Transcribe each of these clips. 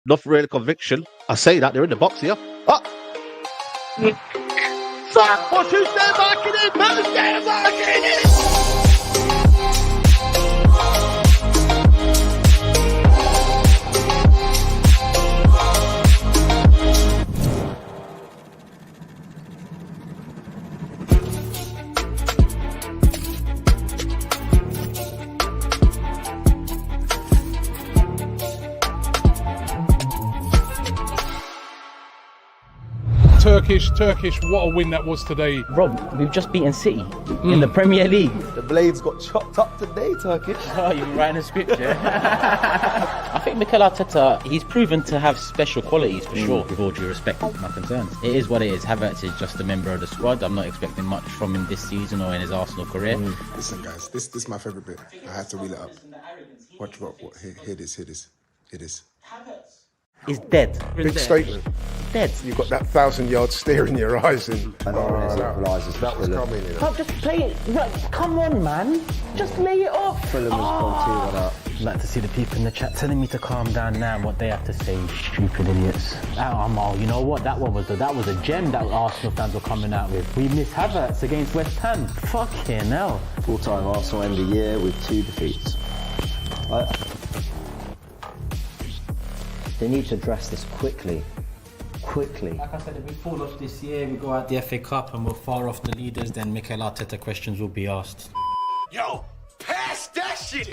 enough real conviction. I say that they're in the box here. Oh. But who's there marking it? Who's there marking it? Turkish, what a win that was today. Rob, we've just beaten City in the Premier League. The blades got chopped up today, Turkish. Oh, you've been writing a script, yeah? I think Mikel Arteta, he's proven to have special qualities for sure, with all due respect to my concerns. It is what it is. Havertz is just a member of the squad. I'm not expecting much from him this season or in his Arsenal career. Listen, guys, this is my favourite bit. I had to wheel it up. Watch what? Here this. He's dead. Big statement. Dead. You've got that 1,000-yard stare in your eyes, and That was coming in. Can't just play it. Right, come on, man. Just lay it off. Fulham has gone 2-1 up. I'd like to see the people in the chat telling me to calm down now and what they have to say. Stupid idiots. Oh, you know what? That was a gem that Arsenal fans were coming out with. We missed Havertz against West Ham. Fucking hell. Full-time Arsenal end the year with 2 defeats. They need to address this quickly. Like I said, if we fall off this year, we go out the FA Cup and we're far off the leaders, then Mikel Arteta questions will be asked. Yo, pass that shit.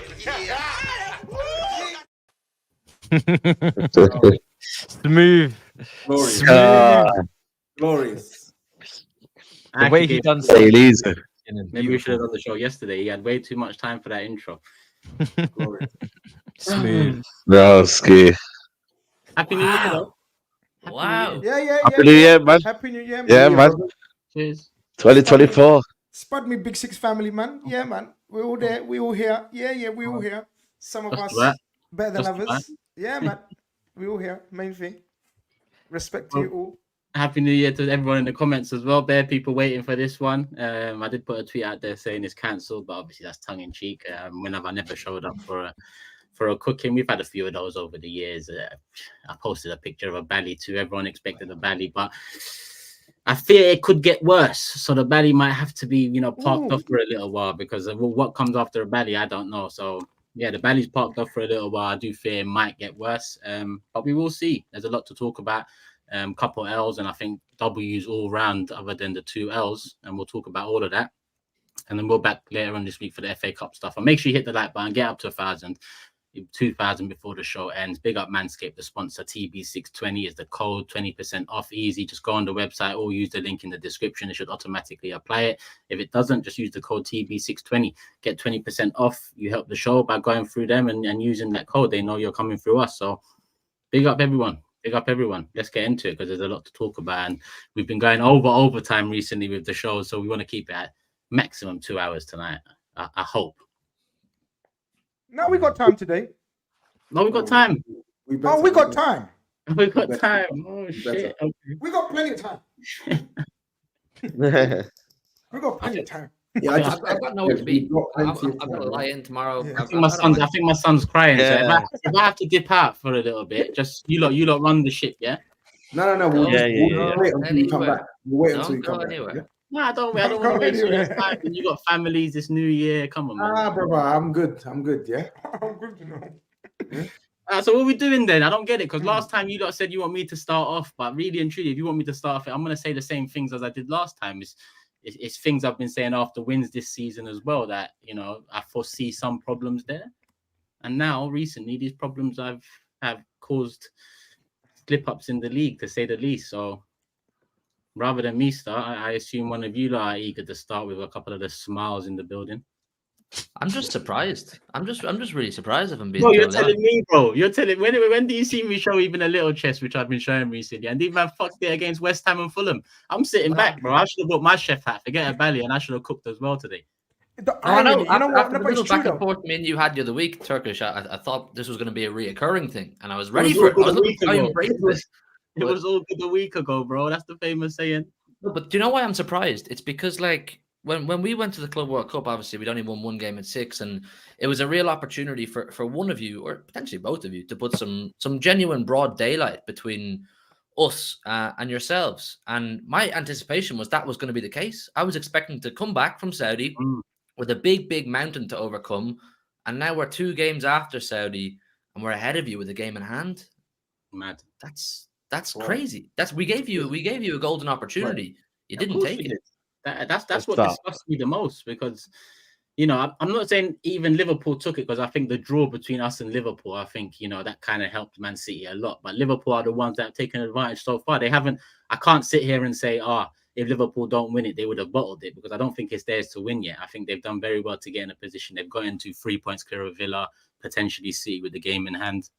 Smooth. Glorious. The way he done SAEED. Maybe we should have done the show yesterday. He had way too much time for that intro. Smooth. Broski. Happy New Year, though. Wow. Yeah. Happy New Year, man. Happy New Year, man. Yeah, man. Cheers. 2024. Spud me Big Six family, man. Yeah, man. We're all there. We all here. Yeah, we all here. Some of us better than others. Yeah, man. We all here. Main thing. Respect to you all. Happy New Year to everyone in the comments as well. Bare people waiting for this one. I did put a tweet out there saying it's cancelled, but obviously that's tongue in cheek. When have I never showed up for a cooking? We've had a few of those over the years. I posted a picture of a belly too. Everyone expected a belly, but I fear it could get worse. So the belly might have to be, parked off for a little while because of what comes after a belly, I don't know. So yeah, the belly's parked off for a little while. I do fear it might get worse, but we will see. There's a lot to talk about. Couple L's and I think W's all round other than the 2 L's, and we'll talk about all of that. And then we'll back later on this week for the FA Cup stuff. And make sure you hit the like button, get up to 1,000, 2,000 before the show ends. Big up Manscaped, the sponsor. TB620 is the code, 20% off, easy. Just go on the website or use the link in the description. It should automatically apply it. If it doesn't, just use the code TB620. Get 20% off. You help the show by going through them and using that code. They know you're coming through us. So big up everyone. Big up everyone. Let's get into it because there's a lot to talk about. And we've been going overtime recently with the show. So we want to keep it at maximum 2 hours tonight. I hope. No, we got time today. No, we got time. We got time. We got time. Oh, shit. Okay. We got plenty of time. We got plenty of time. Yeah, I've got nowhere to be. I've got to lie in tomorrow. Yeah. I think my son's crying. Yeah. So if I have to dip out for a little bit, just you lot run the ship, yeah? No. We'll wait until you come back. We'll wait until you come back. Yeah? No, I don't want to waste your time. You got families this new year. Come on, man. Brother, I'm good. Yeah. I'm good to know. So what are we doing then? I don't get it because last time you lot said you want me to start off, but really and truly, if you want me to start off, I'm going to say the same things as I did last time. It's things I've been saying after wins this season as well that, I foresee some problems there. And now, recently, these problems have caused slip-ups in the league, to say the least. So rather than me start, I assume one of you lot are eager to start with a couple of the smiles in the building. I'm just surprised. I'm just really surprised if I'm being. Bro, you're telling me, bro. You're telling when do you see me show even a little chest, which I've been showing recently? And even fucked it against West Ham and Fulham. I'm sitting back, bro. I should have bought my chef hat, forget a belly, and I should have cooked as well today. I know. After the little back and forth me and you had the other week, Turkish, I thought this was going to be a reoccurring thing, and I was ready for it. I was looking how you embrace this. It was all good a week ago, bro. That's the famous saying. But do you know why I'm surprised? It's because, like, when we went to the Club World Cup, obviously we'd only won one game in 6, and it was a real opportunity for one of you, or potentially both of you, to put some genuine broad daylight between us and yourselves. And my anticipation was that was going to be the case. I was expecting to come back from Saudi with a big mountain to overcome, and now we're 2 games after Saudi, and we're ahead of you with a game in hand. Mad. That's crazy. We gave you a golden opportunity. You didn't take it. That's what disgusts me the most, because you know, I'm not saying even Liverpool took it, because I think the draw between us and Liverpool, I think, you know, that kind of helped Man City a lot. But Liverpool are the ones that have taken advantage so far. They haven't. I can't sit here and say, if Liverpool don't win it, they would have bottled it, because I don't think it's theirs to win yet. I think they've done very well to get in a position. They've got into 3 points clear of Villa, potentially City with the game in hand.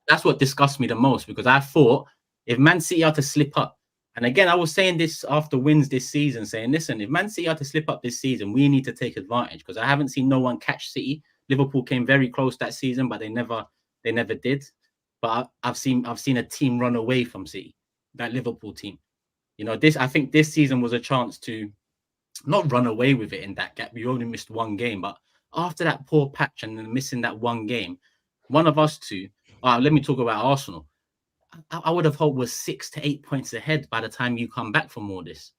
That's what disgusts me the most, because I thought if Man City are to slip up, and again, I was saying this after wins this season, saying, listen, if Man City are to slip up this season, we need to take advantage, because I haven't seen no one catch City. Liverpool came very close that season, but they never did. But I've seen a team run away from City, that Liverpool team. You know, I think this season was a chance to not run away with it in that gap. We only missed 1 game, but after that poor patch and then missing that 1 game, one of us two, let me talk about Arsenal. I would have hoped we're 6 to 8 points ahead by the time you come back from all this.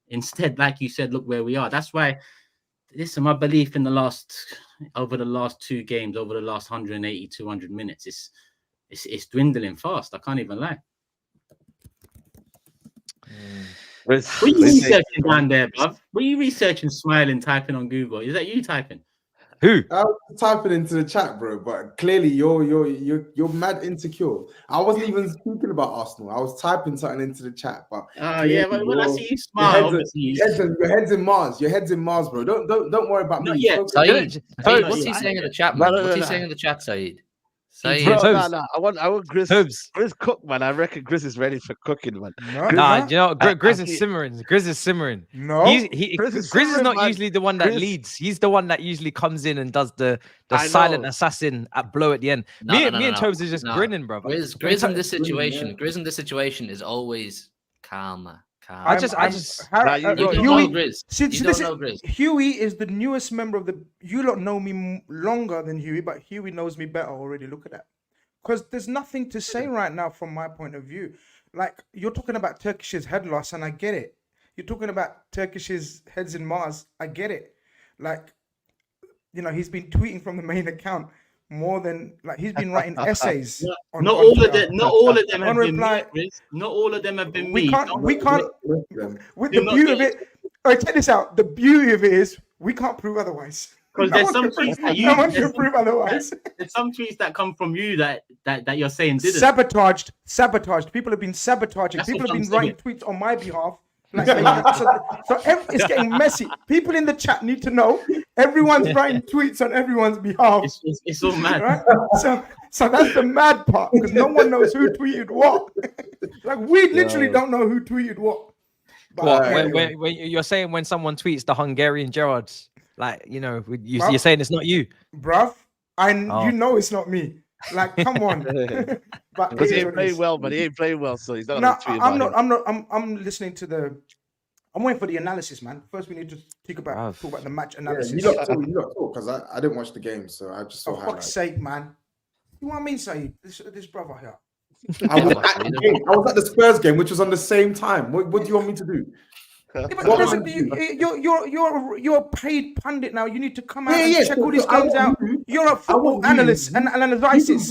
Instead, like you said, look where we are. That's why, listen, my belief in over the last 2 games, over the last 180, 200 minutes, it's dwindling fast. I can't even lie. What are you researching down there, bruv? What are you researching, smiling, typing on Google? Is that you typing? Who? I was typing into the chat, bro, but clearly you're mad insecure. I wasn't even speaking about Arsenal. I was typing something into the chat, but yeah, but when I see you smile, your head's in Mars. Your head's in Mars, bro. Don't worry about me. Saeed, what's he saying in the chat, man? What's he saying in the chat, Saeed? I want GRIZZ cook, man. I reckon GRIZZ is ready for cooking, man. You know, GRIZZ is simmering. GRIZZ is simmering. No, GRIZZ is not usually the one that leads. He's the one that usually comes in and does the silent assassin blow at the end. Me and TOBS are just grinning, bro. GRIZZ in this situation is always calmer. I just Hughie is the newest member of the. You lot know me longer than Hughie, but Hughie knows me better already. Look at that, because there's nothing to say right now from my point of view. Like, you're talking about Turkish's head loss, and I get it. You're talking about Turkish's heads in Mars, I get it. Like, you know, he's been tweeting from the main account more than, like, he's been writing essays. Not all of them have been me. Not all of them have been me. We can't. With the beauty of it, check this out. The beauty of it is we can't prove otherwise. Because there's some tweets that you can prove otherwise. There's some tweets that come from you that you're saying didn't. Sabotaged. People have been sabotaging. People have been writing tweets on my behalf. Like, it's getting messy. People in the chat need to know everyone's writing tweets on everyone's behalf. It's all mad. Right? So that's the mad part, because no one knows who tweeted what. Like, we literally don't know who tweeted what. But anyway. when you're saying when someone tweets the Hungarian Gerrards, like, you know, you're saying it's not you, bruv. You know it's not me. Like, come on. But he ain't playing well, but he ain't playing well, so he's not. I'm listening to I'm waiting for the analysis, man. First, we need to talk about the match analysis. You lot talk, because I didn't watch the game, so I just saw highlights. For fuck's sake, man. You know what I mean, Saeed? This brother here. I was at the Spurs game, which was on the same time. What do you want me to do? Yeah, but listen, you're a paid pundit now. You need to come out and check all these games out. You're a football analyst and analysis.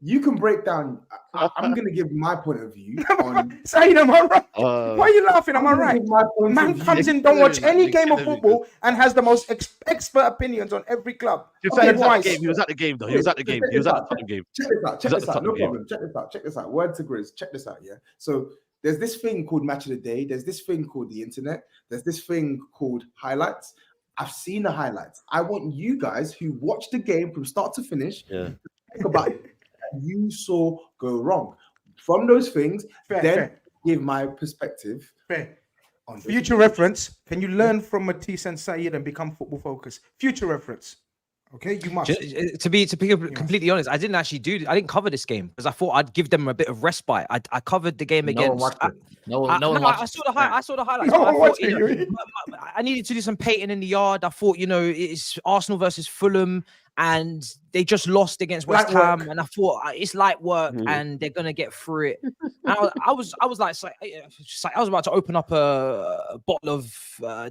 You can break down. I'm going to give my point of view on. Saeed, am I right? Why are you laughing? Am I right? Man comes in, don't watch any game of football, and has the most expert opinions on every club. He was at the game, though. He was at the game. He was at the game. Check this out. No problem. Check this out. Word to GRIZZ. Check this out. Yeah. So there's this thing called Match of the Day. There's this thing called the internet. There's this thing called highlights. I've seen the highlights. I want you guys who watched the game from start to finish to think about it. You saw go wrong from those things. Fair. Give my perspective. Fair. On future reference, can you learn from Matisse and Saeed and become football focused? Future reference. Okay, you must. To be completely honest, I didn't cover this game because I thought I'd give them a bit of respite. I covered the game against. No one watched. I saw the highlights. No one watched I needed to do some painting in the yard. I thought, it's Arsenal versus Fulham, and they just lost against West Ham, and I thought it's light work, and they're gonna get through it. And I was like, I was about to open up a bottle of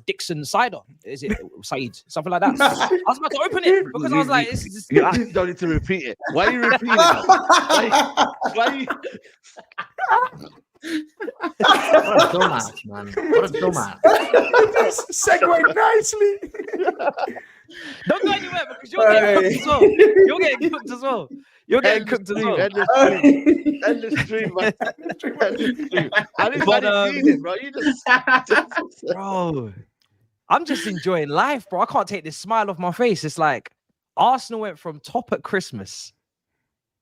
Dixon cider. Is it SAEED? Something like that. I was about to open it because I was like, you actually don't need to repeat it. Why are you repeating it? Why are you... What a dumbass, man. What a dumbass. Segue nicely. Don't go anywhere because you're getting cooked as well. You're getting cooked as well. You're getting cooked as well. Endless stream, man. Endless stream. I didn't see it, bro. You just... Bro, I'm just enjoying life, bro. I can't take this smile off my face. It's like Arsenal went from top at Christmas,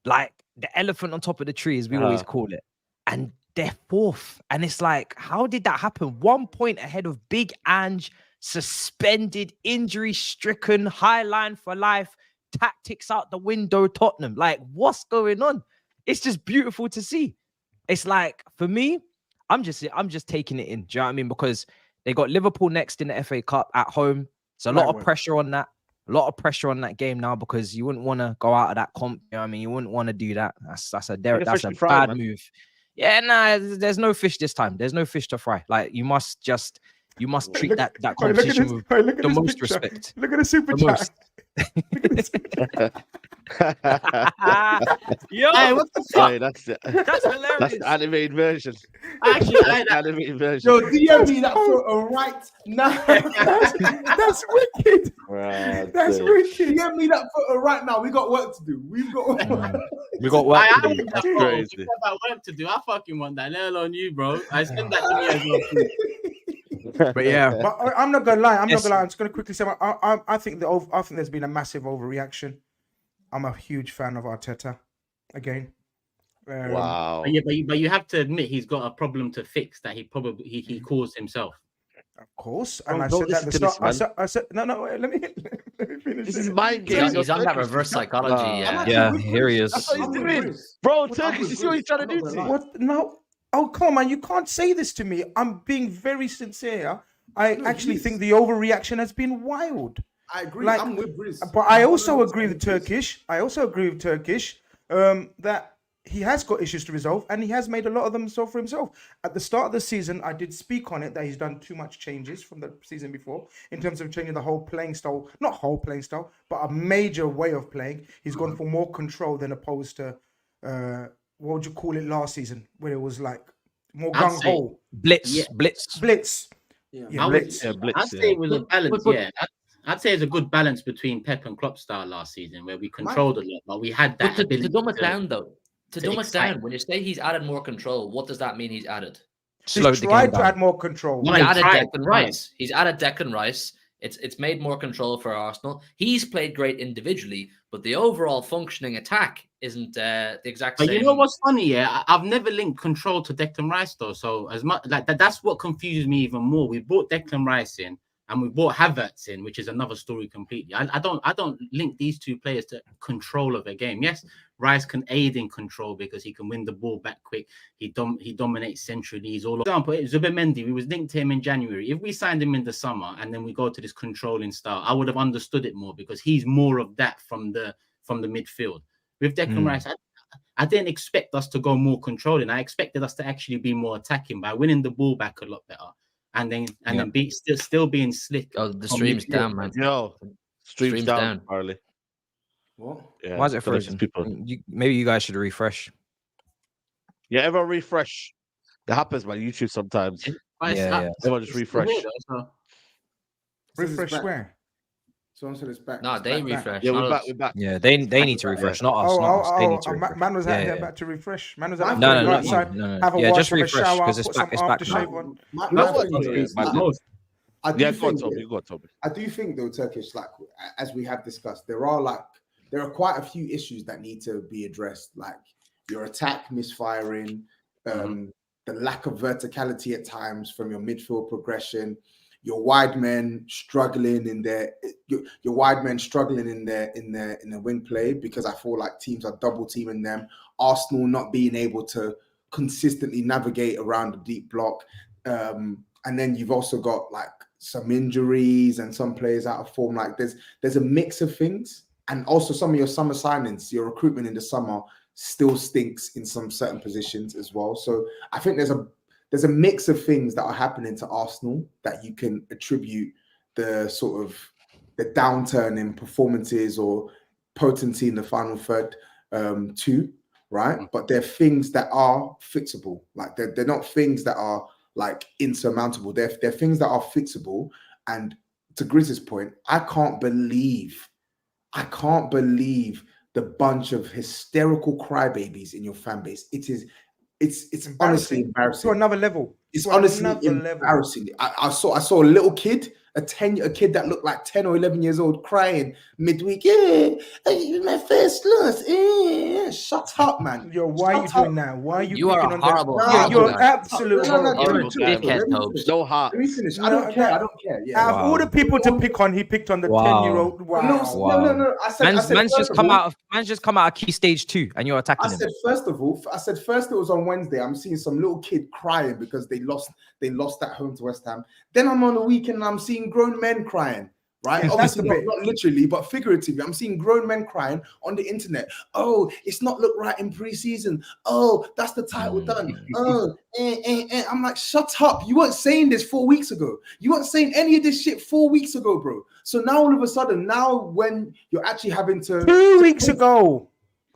like the elephant on top of the tree, as we always call it, and they're fourth. And it's like, how did that happen? 1 point ahead of Big Ange, suspended, injury-stricken, high line for life, tactics out the window, Tottenham. Like, what's going on? It's just beautiful to see. It's like, for me, I'm just taking it in. Do you know what I mean? Because they got Liverpool next in the FA Cup at home. So a lot of pressure on that. A lot of pressure on that game now because you wouldn't want to go out of that comp. You know what I mean? You wouldn't want to do that. That's a bad move. Yeah, nah, there's no fish this time. There's no fish to fry. Like, you must treat that competition with the most respect. Look at the super chat. Yo, hey, what the fuck? Hey, that's hilarious. That's the animated version. Actually, animated version. Yo, DM me that photo right now. That's wicked. That's wicked. DM me that photo right now. We got work to do. We've got work. We got work to do. That's crazy. I work to do. I fucking want that. Let alone you, bro. I send that to me as well. But yeah, but I'm not gonna lie. I'm just gonna quickly say, I think there's been a massive overreaction. I'm a huge fan of Arteta. Again, wow. But you have to admit he's got a problem to fix that he caused himself. Of course, and I said that at the start. I said no. Let me finish. This is mind games. He's on that reverse psychology. Yeah, here he is. That's what he's doing, bro. Turkish, you see what he's trying to do to you? What? No. Oh, come on, man. You can't say this to me. I'm being very sincere. I actually think the overreaction has been wild. I agree. I'm with GRIZZ. But I also agree with Turkish. That he has got issues to resolve and he has made a lot of them solve for himself. At the start of the season, I did speak on it that he's done too much changes from the season before in terms of changing the whole playing style. Not whole playing style, but a major way of playing. He's gone for more control than opposed to... what would you call it last season, where it was like more gung ho, blitz. Yeah, blitz. I'd say it was a balance. I'd say it's a good balance between Pep and Klopp style last season, where we controlled a lot, but we had that ability to dumb it down, though. To dumb it down, when you say he's added more control, what does that mean? He's added. He's tried to add more control. He added Declan Rice. He's added Declan Rice. It's made more control for Arsenal. He's played great individually, but the overall functioning attack isn't the exact same. But you know what's funny? Yeah, I've never linked control to Declan Rice though. So as much like that's what confuses me even more. We brought Declan Rice in, and we brought Havertz in, which is another story completely. I don't link these two players to control of a game. Yes, Rice can aid in control because he can win the ball back quick. He dominates centrally. He's all. For example, Zubimendi, we was linked to him in January. If we signed him in the summer and then we go to this controlling style, I would have understood it more because he's more of that from the midfield. With Declan Rice, I didn't expect us to go more controlling. I expected us to actually be more attacking by winning the ball back a lot better. And then still being slick. Oh, the stream's down, man. Yo, stream's down, Harley. What? Yeah, why is it frozen? Maybe you guys should refresh. Yeah, everyone refresh. That happens by YouTube sometimes. Everyone just refresh. Refresh where? Someone said it's back. No, they refresh. Yeah, we're back. Yeah, they need to refresh, not us. They need to refresh. Man was out there about to refresh. Man was out there outside. No. Have a yeah, wash, just have a refresh shower, because it's back. It's back now. I do think though, Turkish, like as we have discussed, there are quite a few issues that need to be addressed, like your attack misfiring, the lack of verticality at times from your midfield progression. your wide men struggling in their wing play, because I feel like teams are double teaming them. Arsenal not being able to consistently navigate around the deep block, and then you've also got like some injuries and some players out of form. Like there's a mix of things, and also some of your summer signings, your recruitment in the summer still stinks in some certain positions as well. So I think there's a mix of things that are happening to Arsenal that you can attribute the sort of the downturn in performances or potency in the final third to, right? But they're things that are fixable. Like they're not things that are like insurmountable. They're things that are fixable. And to Grizz's point, I can't believe the bunch of hysterical crybabies in your fan base. It's honestly embarrassing. To another level. It's honestly embarrassing. I saw a little kid, a kid that looked like 10 or 11 years old, crying midweek. Yeah, my first loss. Yeah, shut up, man. Yo, why are you doing that? Why are you? You are a horrible. Yeah, you're absolutely so hot. Let me finish. I don't care. Yeah. Out of all the people to pick on, he picked on the 10-year-old. Wow. No. I said man's just come out of key stage 2, and you're attacking him. First it was on Wednesday. I'm seeing some little kid crying because they lost at home to West Ham. Then I'm on the weekend and I'm seeing grown men crying. Right? Obviously not literally, but figuratively. I'm seeing grown men crying on the internet. Oh, it's not looked right in pre-season. Oh, that's the title done. Oh, I'm like, shut up. You weren't saying this 4 weeks ago. You weren't saying any of this shit 4 weeks ago, bro. So now all of a sudden, when you're actually having to 2 weeks ago.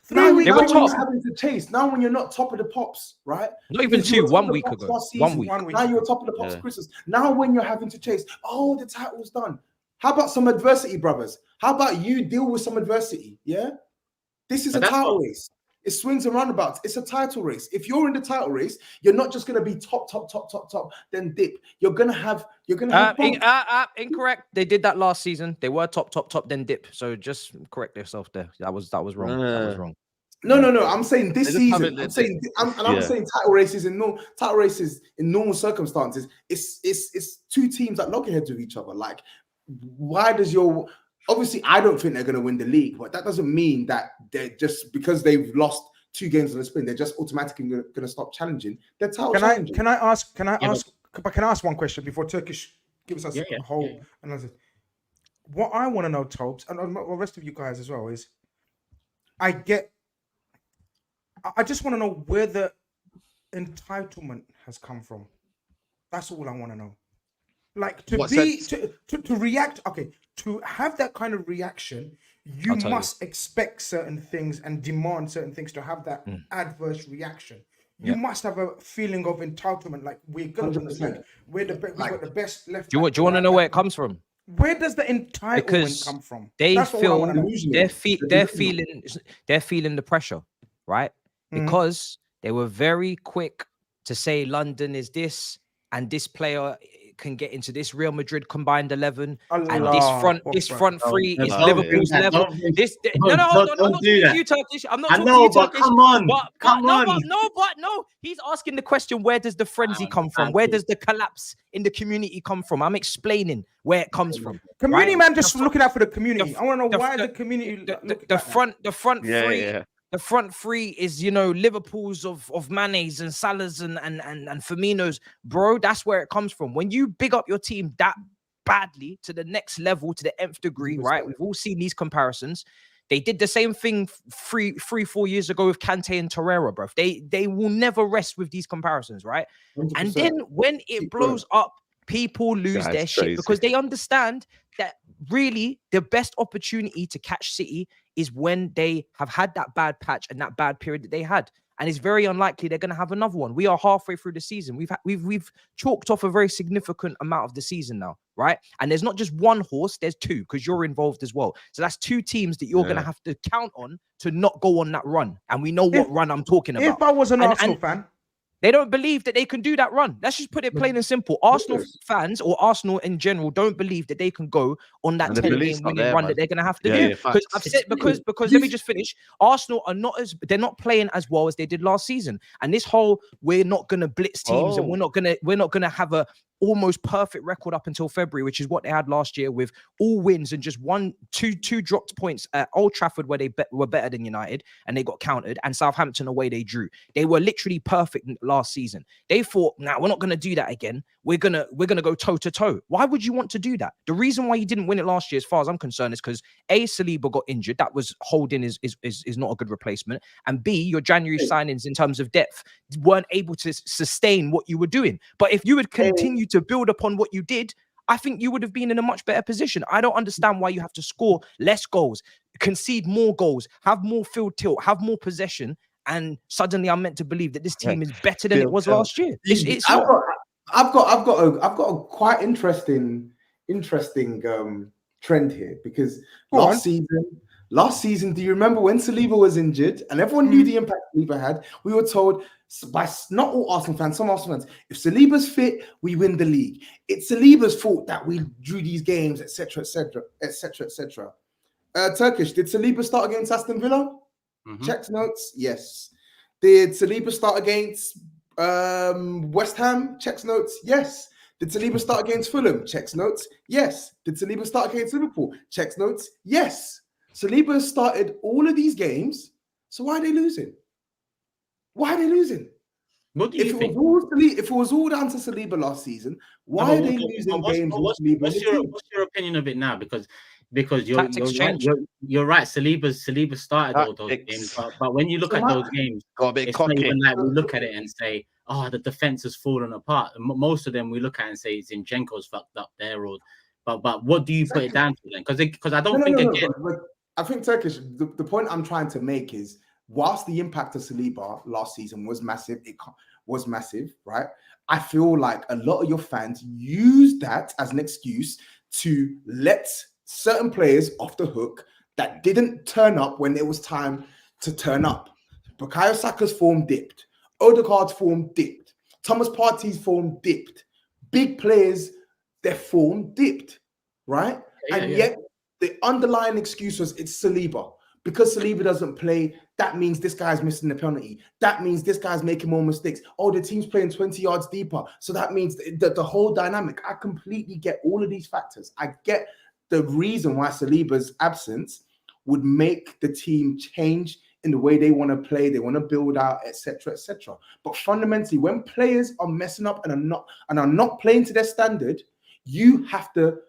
3 weeks ago, you're having to chase. Now when you're not top of the pops, right? Not even 2, 1 week ago. 1 week. Now you're top of the pops Christmas. Now when you're having to chase, oh, the title's done. How about some adversity, brothers? How about you deal with some adversity? Yeah, this is a title race. It swings and roundabouts. It's a title race. If you're in the title race, you're not just gonna be top, then dip. You're gonna have. Incorrect. They did that last season. They were top, then dip. So just correct yourself there. That was wrong. That was wrong. No. I'm saying this season. I'm saying title races in normal circumstances. It's two teams that loggerheads with each other. Like, why does obviously I don't think they're going to win the league, but that doesn't mean that they're just because they've lost 2 games on the spin, they're just automatically going to stop challenging. They're title challenging. Can I ask one question before Turkish gives us a whole analysis? What I want to know, Tobes, and the rest of you guys as well, is I just want to know where the entitlement has come from. That's all I want to know. Like to react, to have that kind of reaction, you must expect certain things and demand certain things to have that adverse reaction. You must have a feeling of entitlement, like we're good in the league. We've got the best left. Do you want to know where it comes from? Where does the entitlement come from? They feel they're feeling the pressure, right? Because they were very quick to say London is this and this player can get into this Real Madrid combined 11 and this front three is Liverpool's level. Hold on, I'm not talking to you, Turkish. I'm not talking to you, Turkish. Come on. No, he's asking the question, where does the frenzy come from? Where does the collapse in the community come from? I'm explaining where it comes from. Community man just looking out for the community. I want to know why the community the front three. The front three is, Liverpool's of Mane's and Salah's and Firmino's. Bro, that's where it comes from. When you big up your team that badly to the next level, to the nth degree, right? We've all seen these comparisons. They did the same thing 4 years ago with Kante and Torreira, bro. They will never rest with these comparisons, right? 100%. And then when it blows up, people lose their shit because they understand that really the best opportunity to catch City is when they have had that bad patch and that bad period that they had. And it's very unlikely they're going to have another one. We are halfway through the season. We've chalked off a very significant amount of the season now, right? And there's not just one horse, there's 2 because you're involved as well. So that's 2 teams that you're going to have to count on to not go on that run. And we know what run I'm talking about. If I was an Arsenal fan, they don't believe that they can do that run. Let's just put it plain and simple. Arsenal fans or Arsenal in general don't believe that they can go on that 10-game winning run that they're going to have to do. Because let me just finish. Arsenal are they're not playing as well as they did last season. And this whole we're not going to blitz teams and we're not going to have a almost perfect record up until February, which is what they had last year with all wins and just two dropped points at Old Trafford where they were better than United and they got countered, and Southampton away they drew. They were literally perfect last season. They thought, nah, we're not going to do that again. We're gonna go toe to toe. Why would you want to do that? The reason why you didn't win it last year, as far as I'm concerned, is because A, Saliba got injured. That was holding is not a good replacement, and B, your January signings in terms of depth weren't able to sustain what you were doing. But if you would continue to build upon what you did, I think you would have been in a much better position. I don't understand why you have to score less goals, concede more goals, have more field tilt, have more possession, and suddenly I'm meant to believe that this team is better than it was last year. I've got a quite interesting trend here, because last season, do you remember when Saliba was injured and everyone knew the impact Saliba had? We were told by not all Arsenal fans, some Arsenal fans, if Saliba's fit, we win the league. It's Saliba's fault that we drew these games, etc., etc., etc., etc. Turkish, did Saliba start against Aston Villa? Checked notes, yes. Did Saliba start against West Ham? Checks notes, yes. Did Saliba start against Fulham? Checks notes, yes. Did Saliba start against Liverpool? Checks notes, yes. Saliba has started all of these games, so why are they losing? Why are they losing? What do you think? If it was all down to Saliba last season, why are they losing games? What's your opinion of it now? Because you're right. Saliba started all those games, but when you look at those games, it's not even like we look at it and say, "Oh, the defense has fallen apart." Most of them we look at and say Zinchenko's fucked up there, or but what do you put it down to then? Because I don't think again. I think Turkish. The point I'm trying to make is, whilst the impact of Saliba last season was massive, right? I feel like a lot of your fans use that as an excuse to let certain players off the hook that didn't turn up when it was time to turn up. Bukayo Saka's form dipped. Odegaard's form dipped. Thomas Partey's form dipped. Big players, their form dipped, right? Yet the underlying excuse was it's Saliba. Because Saliba doesn't play, that means this guy's missing the penalty. That means this guy's making more mistakes. Oh, the team's playing 20 yards deeper. So that means the whole dynamic. I completely get all of these factors. I get the reason why Saliba's absence would make the team change in the way they want to play, they want to build out, etc., etc. But fundamentally, when players are messing up and are not playing to their standard, you have to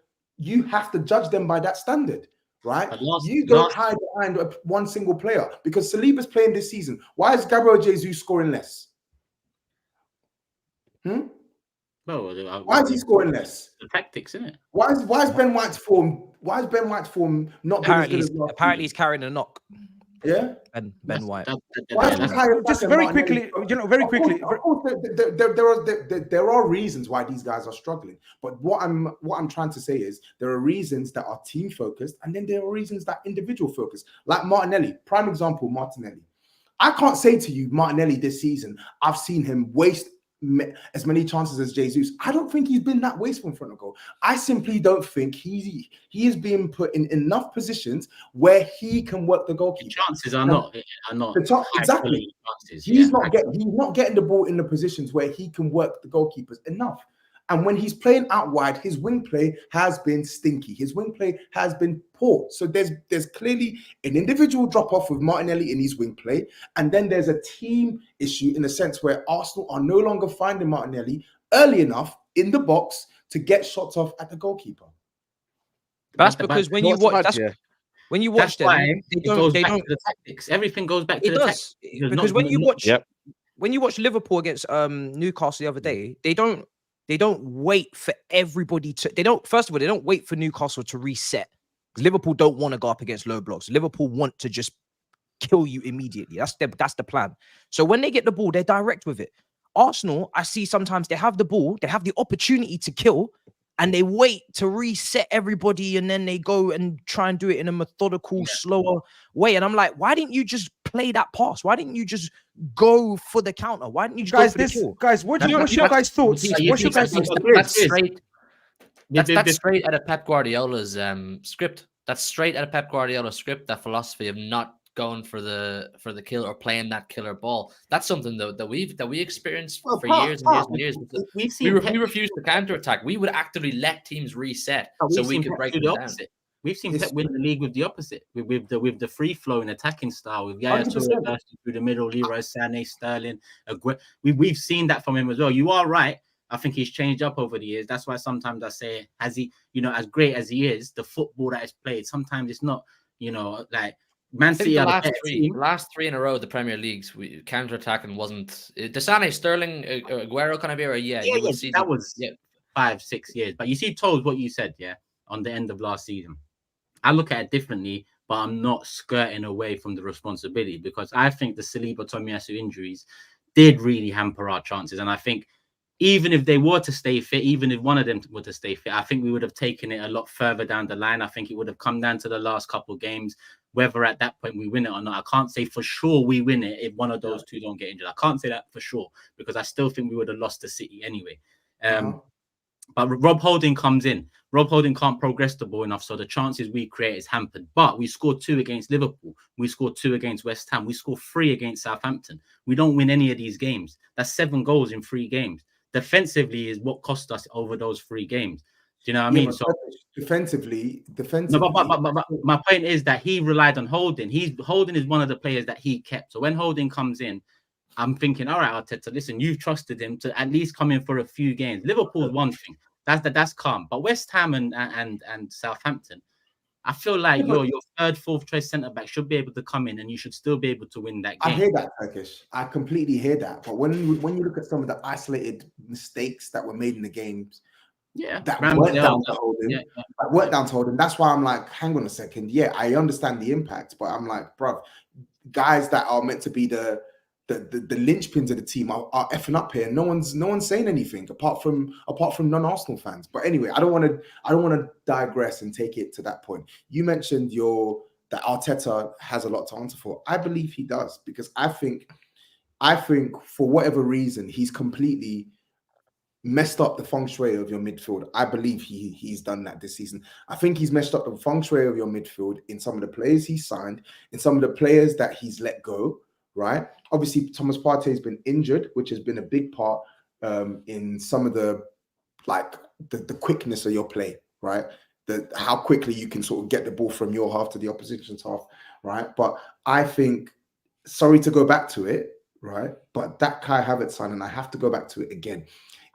judge them by that standard, right? You don't hide behind one single player, because Saliba's playing this season. Why is Gabriel Jesus scoring less? Why is he scoring less? The tactics, isn't it? Why is Ben White's form? Why is Ben White's form not? Apparently, he's carrying a knock. Yeah, and Ben White. Just very quickly, very quickly. Of course, there are reasons why these guys are struggling. But what I'm trying to say is there are reasons that are team focused, and then there are reasons that individual focused. Like Martinelli, prime example. Martinelli. I can't say to you, Martinelli this season, I've seen him waste as many chances as Jesus. I don't think he's been that wasteful in front of goal. I simply don't think he is being put in enough positions where he can work the goalkeeper. The chances are not exactly. He's not getting the ball in the positions where he can work the goalkeepers enough. And when he's playing out wide, his wing play has been stinky. His wing play has been poor. So there's clearly an individual drop-off with Martinelli in his wing play. And then there's a team issue in the sense where Arsenal are no longer finding Martinelli early enough in the box to get shots off at the goalkeeper. That's because when you watch them, it goes back to the tactics. Everything goes back to the tactics. Because when you watch Liverpool against Newcastle the other day, they don't wait for everybody to. First of all, they don't wait for Newcastle to reset. Liverpool don't want to go up against low blocks. Liverpool want to just kill you immediately. That's the plan. So when they get the ball, they're direct with it. Arsenal, I see sometimes they have the ball, they have the opportunity to kill, and they wait to reset everybody, and then they go and try and do it in a methodical, slower way. And I'm like, why didn't you just play that pass? Why didn't you just go for the counter? Why didn't you just go for the kill? Guys, what's your guys' thoughts? What's your guys' thoughts? That's straight out of Pep Guardiola's script. That's straight out of Pep Guardiola's script, that philosophy of not going for the kill or playing that killer ball. That's something that we experienced for years and years. We've seen We refused to counter attack. We would actively let teams reset so we could break them down. We've seen Pep win the league with the opposite, with the free flowing attacking style, with Yaya Toure bursting through the middle, Leroy Sané, Sterling. We've seen that from him as well. You are right. I think he's changed up over the years. That's why sometimes I say, as great as he is, the football that is played, sometimes it's not, like Man City. The last three in a row, the Premier Leagues, counter attacking wasn't. Sané, Sterling, Aguero kind of era. That was 5-6 years. But you see, TOBS, what you said, on the end of last season. I look at it differently, but I'm not skirting away from the responsibility, because I think the Saliba, Tomiyasu injuries did really hamper our chances. And I think even if they were to stay fit, even if one of them were to stay fit, I think we would have taken it a lot further down the line. I think it would have come down to the last couple of games, whether at that point we win it or not. I can't say for sure we win it if one of those two don't get injured. I can't say that for sure, because I still think we would have lost to City anyway. But Rob Holding comes in. Rob Holding can't progress the ball enough, so the chances we create is hampered. But we scored 2 against Liverpool. We scored 2 against West Ham. We scored 3 against Southampton. We don't win any of these games. That's 7 goals in 3 games. Defensively is what cost us over those 3 games. Do you know what I mean? So defensively. No, but my point is that he relied on Holding. Holding is one of the players that he kept. So when Holding comes in, I'm thinking, all right, Arteta, listen, you've trusted him to at least come in for a few games. Liverpool's one thing. That's calm. But West Ham and Southampton, I feel like your 3rd, 4th choice centre-back should be able to come in and you should still be able to win that game. I hear that, TURKISH. I completely hear that. But when you look at some of the isolated mistakes that were made in the games, that weren't down to Holding. That's why I'm like, hang on a second. Yeah, I understand the impact, but I'm like, bruv, guys that are meant to be the linchpins of the team are effing up here. No one's saying anything apart from non-Arsenal fans. But anyway, I don't want to digress and take it to that point. You mentioned that Arteta has a lot to answer for. I believe he does, because I think for whatever reason he's completely messed up the feng shui of your midfield. I believe he's done that this season. I think he's messed up the feng shui of your midfield in some of the players he signed, in some of the players that he's let go. Right. Obviously, Thomas Partey has been injured, which has been a big part in some of the quickness of your play. Right. How quickly you can sort of get the ball from your half to the opposition's half. Right. But I think, sorry to go back to it. Right. But that Kai Havertz sign, and I have to go back to it again.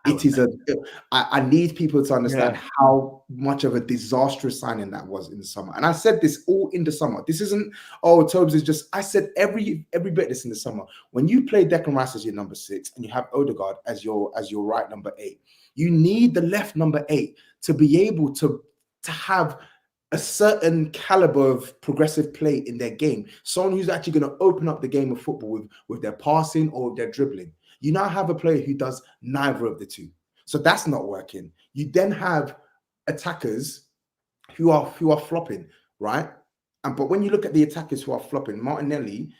I need people to understand how much of a disastrous signing that was in the summer. And I said this all in the summer. This isn't, TOBS is just, I said every bit of this in the summer. When you play Declan Rice as your number 6 and you have Odegaard as your right number 8, you need the left number 8 to be able to have a certain caliber of progressive play in their game. Someone who's actually going to open up the game of football with their passing or their dribbling. You now have a player who does neither of the two. So that's not working. You then have attackers who are flopping, right? But when you look at the attackers who are flopping, Martinelli,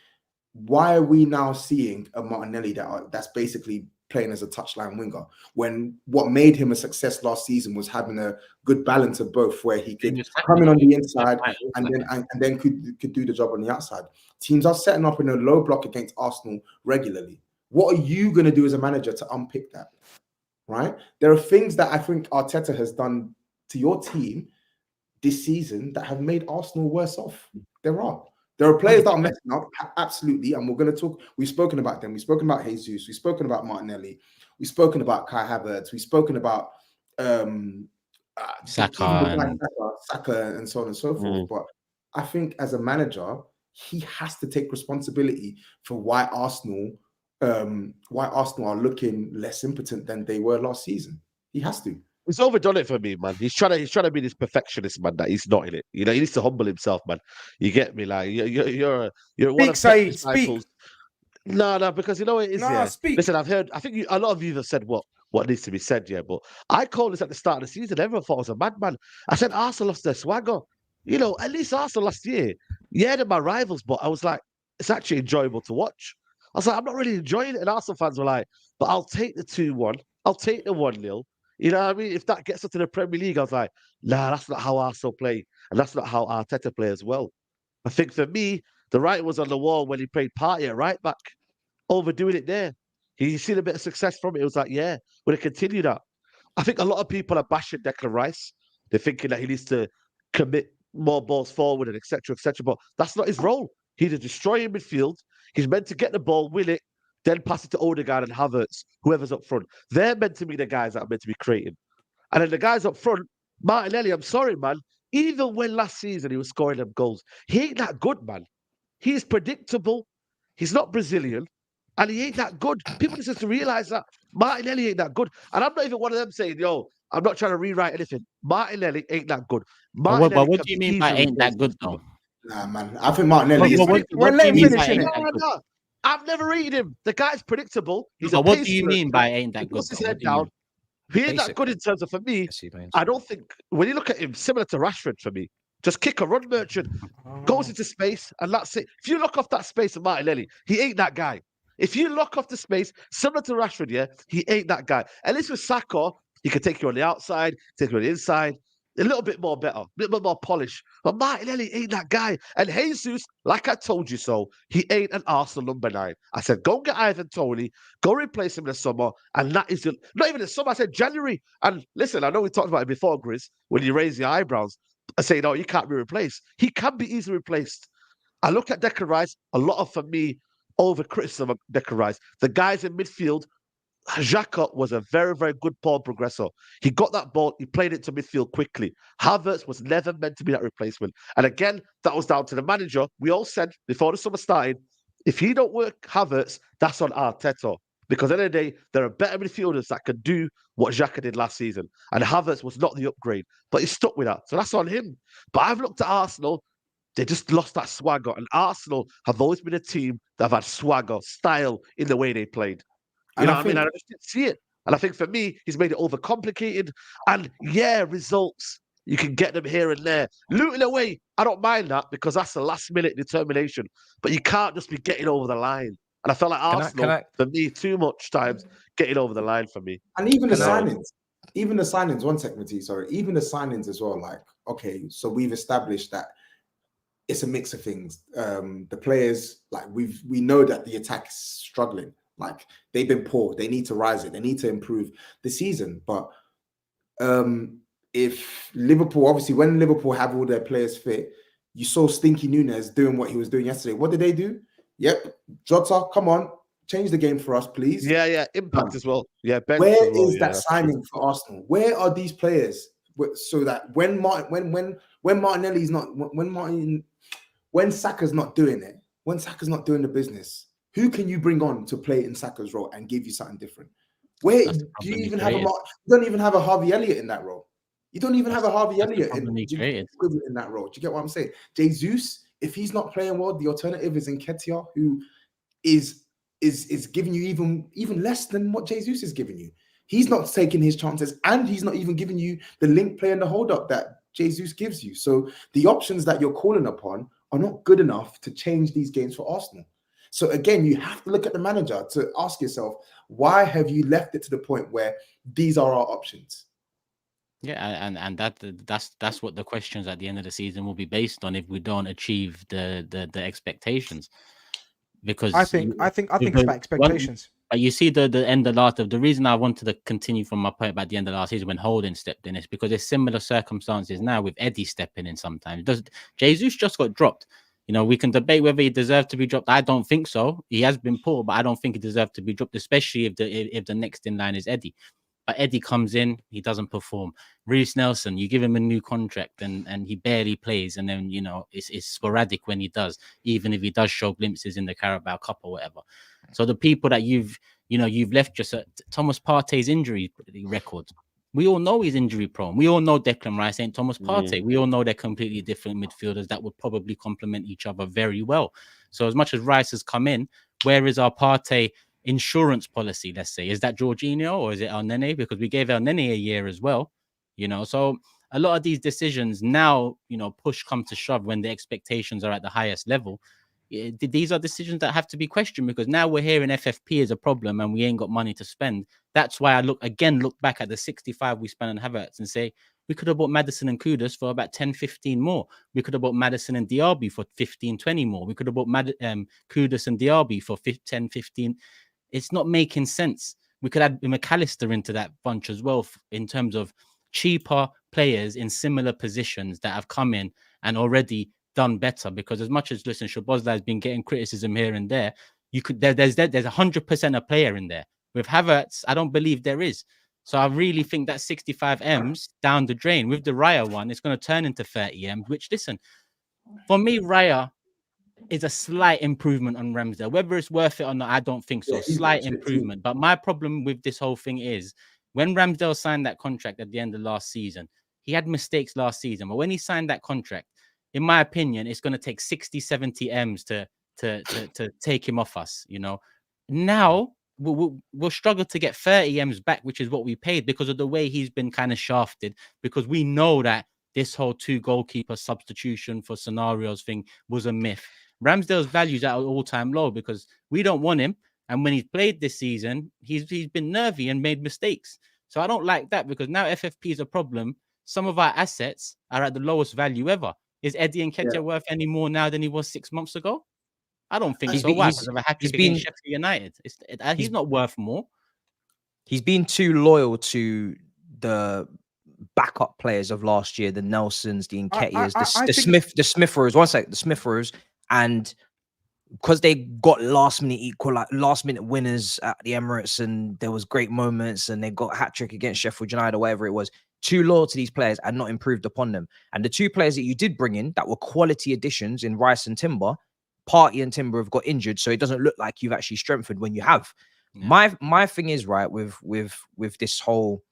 why are we now seeing a Martinelli that's basically playing as a touchline winger, when what made him a success last season was having a good balance of both, where he could come in on the inside and then could do the job on the outside. Teams are setting up in a low block against Arsenal regularly. What are you going to do as a manager to unpick that, right? There are things that I think Arteta has done to your team this season that have made Arsenal worse off. There are players that are messing up, absolutely, and we're going to talk. We've spoken about them. We've spoken about Jesus. We've spoken about Martinelli. We've spoken about Kai Havertz. We've spoken about Saka and so on and so forth. But I think as a manager, he has to take responsibility for why Arsenal are looking less impotent than they were last season. He has to. He's overdone it for me, man. He's trying to be this perfectionist, man. That he's not in it. You know, he needs to humble himself, man. You get me? Like you're one of the disciples. No, because you know what it is. Speak. Listen, I think a lot of you have said what needs to be said, but I called this at the start of the season. Everyone thought I was a madman. I said Arsenal lost their swagger. You know, at least Arsenal last year. Yeah, they're my rivals, but I was like, it's actually enjoyable to watch. I was like, I'm not really enjoying it. And Arsenal fans were like, but I'll take the 2-1. I'll take the 1-0. You know what I mean? If that gets us to the Premier League, I was like, nah, that's not how Arsenal play. And that's not how Arteta play as well. I think for me, The writing was on the wall when he played Partey at right back, overdoing it there. He's seen a bit of success from it. It was like, yeah, we're going to continue that. I think a lot of people are bashing Declan Rice. They're thinking that he needs to commit more balls forward and etc. But that's not his role. He's a destroyer in midfield. He's meant to get the ball, win it, then pass it to Odegaard and Havertz, whoever's up front. They're meant to be the guys that are meant to be creating. And then the guys up front, Martinelli, I'm sorry, man. Even when last season he was scoring them goals, he ain't that good, man. He's predictable. He's not Brazilian. And he ain't that good. People just have to realize that Martinelli ain't that good. And I'm not even one of them saying, yo, I'm not trying to rewrite anything. Martinelli ain't that good. But what do you mean by ain't that good, though? Nah, man. I think Martinelli is... What do you mean by ain't that good? No. I've never rated him. The guy's predictable. He's what do you mean by ain't that good? Puts his head down. He ain't that good in terms of, for me, I don't think, when you look at him, similar to Rashford for me, just kick a run merchant, goes into space, and that's it. If you look off that space of Martinelli, he ain't that guy. If you lock off the space, similar to Rashford, yeah, he ain't that guy. At least with Saka, he can take you on the outside, take you on the inside, a little bit more better, a little bit more polish. But Martinelli ain't that guy. And Jesus, like I told you so, he ain't an Arsenal number 9. I said, go get Ivan Toney, go replace him in the summer. And that is not even the summer, I said January. And listen, I know we talked about it before, Grizz, when you raise your eyebrows. I say, no, he can't be replaced. He can be easily replaced. I look at Declan Rice, a lot of, for me, over criticism of Declan Rice. The guys in midfield, Xhaka was a very, very good ball progressor. He got that ball, he played it to midfield quickly. Havertz was never meant to be that replacement. And again, that was down to the manager. We all said before the summer started, if he don't work Havertz, that's on Arteta. Because at the end of the day, there are better midfielders that can do what Xhaka did last season. And Havertz was not the upgrade, but he stuck with that. So that's on him. But I've looked at Arsenal, they just lost that swagger. And Arsenal have always been a team that have had swagger, style in the way they played. You know what I mean? And I just didn't see it. And I think for me, he's made it overcomplicated. And yeah, results, you can get them here and there. Luton away, I don't mind that because that's the last minute determination. But you can't just be getting over the line. And I felt like Arsenal, for me, too much times getting over the line for me. And even the signings, one second, sorry, even the signings as well. Like, okay, so we've established that it's a mix of things. The players, like we know that the attack is struggling. Like they've been poor. They need to rise it. They need to improve the season. But if Liverpool, obviously, when Liverpool have all their players fit, you saw Stinky Nunez doing what he was doing yesterday. What did they do? Yep, Jota, come on, change the game for us, please. Yeah, impact as well. Yeah, where is that signing for Arsenal? Where are these players so that when Martinelli's not, when Saka's not doing it, when Saka's not doing the business, who can you bring on to play in Saka's role and give you something different? Where do you even have you don't even have a Harvey Elliott in that role. You don't even have a Harvey Elliott in that role. Do you get what I'm saying? Jesus, if he's not playing well, the alternative is Nketiah, who is giving you even less than what Jesus is giving you. He's not taking his chances, and he's not even giving you the link play and the hold up that Jesus gives you. So the options that you're calling upon are not good enough to change these games for Arsenal. So again, you have to look at the manager to ask yourself, why have you left it to the point where these are our options? Yeah, and that's what the questions at the end of the season will be based on if we don't achieve the expectations. Because I think it's about expectations. But you see the end of the reason I wanted to continue from my point about the end of last season when Holding stepped in is because there's similar circumstances now with Eddie stepping in sometimes. Jesus just got dropped. You know, we can debate whether he deserved to be dropped. I don't think so. He has been poor, but I don't think he deserved to be dropped, especially if the next in line is Eddie. But Eddie comes in, he doesn't perform. Reece Nelson, you give him a new contract and he barely plays. And then, you know, it's sporadic when he does, even if he does show glimpses in the Carabao Cup or whatever. So the people that you've left just Thomas Partey's injury record. We all know he's injury prone. We all know Declan Rice ain't Thomas Partey. We all know they're completely different midfielders that would probably complement each other very well. So as much as Rice has come in, where is our Partey insurance policy, let's say? Is that Jorginho or is it El Nene? Because we gave El Nene a year as well, you know. So a lot of these decisions now, you know, push come to shove when the expectations are at the highest level. These are decisions that have to be questioned because now we're hearing FFP is a problem and we ain't got money to spend. That's why I look back at the 65 we spent on Havertz and say, We could have bought Maddison and Kudus for about 10, 15 more. We could have bought Maddison and Diaby for 15, 20 more. We could have bought Kudus and Diaby for 10, 15. It's not making sense. We could add McAllister into that bunch as well in terms of cheaper players in similar positions that have come in and already done better. Because as much as, listen, Szoboszlai has been getting criticism here and there, there's 100% a player in there. With Havertz, I don't believe there is. So I really think that 65 M's down the drain. With the Raya one, it's going to turn into 30 M's, which, listen, for me, Raya is a slight improvement on Ramsdale. Whether it's worth it or not, I don't think so. Slight improvement. But my problem with this whole thing is when Ramsdale signed that contract at the end of last season, he had mistakes last season. But when he signed that contract, in my opinion, it's going to take 60, 70 M's to take him off us, you know. Now, we'll struggle to get 30 M's back, which is what we paid, because of the way he's been kind of shafted, because we know that this whole 2 goalkeeper substitution for scenarios thing was a myth. Ramsdale's value is at an all-time low because we don't want him. And when he's played this season, he's been nervy and made mistakes. So I don't like that, because now FFP is a problem. Some of our assets are at the lowest value ever. Is Eddie Nketiah worth any more now than he was 6 months ago? I don't think so. Why? Because of a hat-trick against Sheffield United. He's not worth more. He's been too loyal to the backup players of last year, the Nelsons, the Nketiahs, the Smith Rows. One sec, the Smith Rows, and because they got last minute winners at the Emirates, and there was great moments, and they got a hat-trick against Sheffield United or whatever it was. Too loyal to these players and not improved upon them. And the 2 players that you did bring in that were quality additions in Rice and Timber, Partey and Timber have got injured, so it doesn't look like you've actually strengthened when you have. Yeah. My thing is, right, with this whole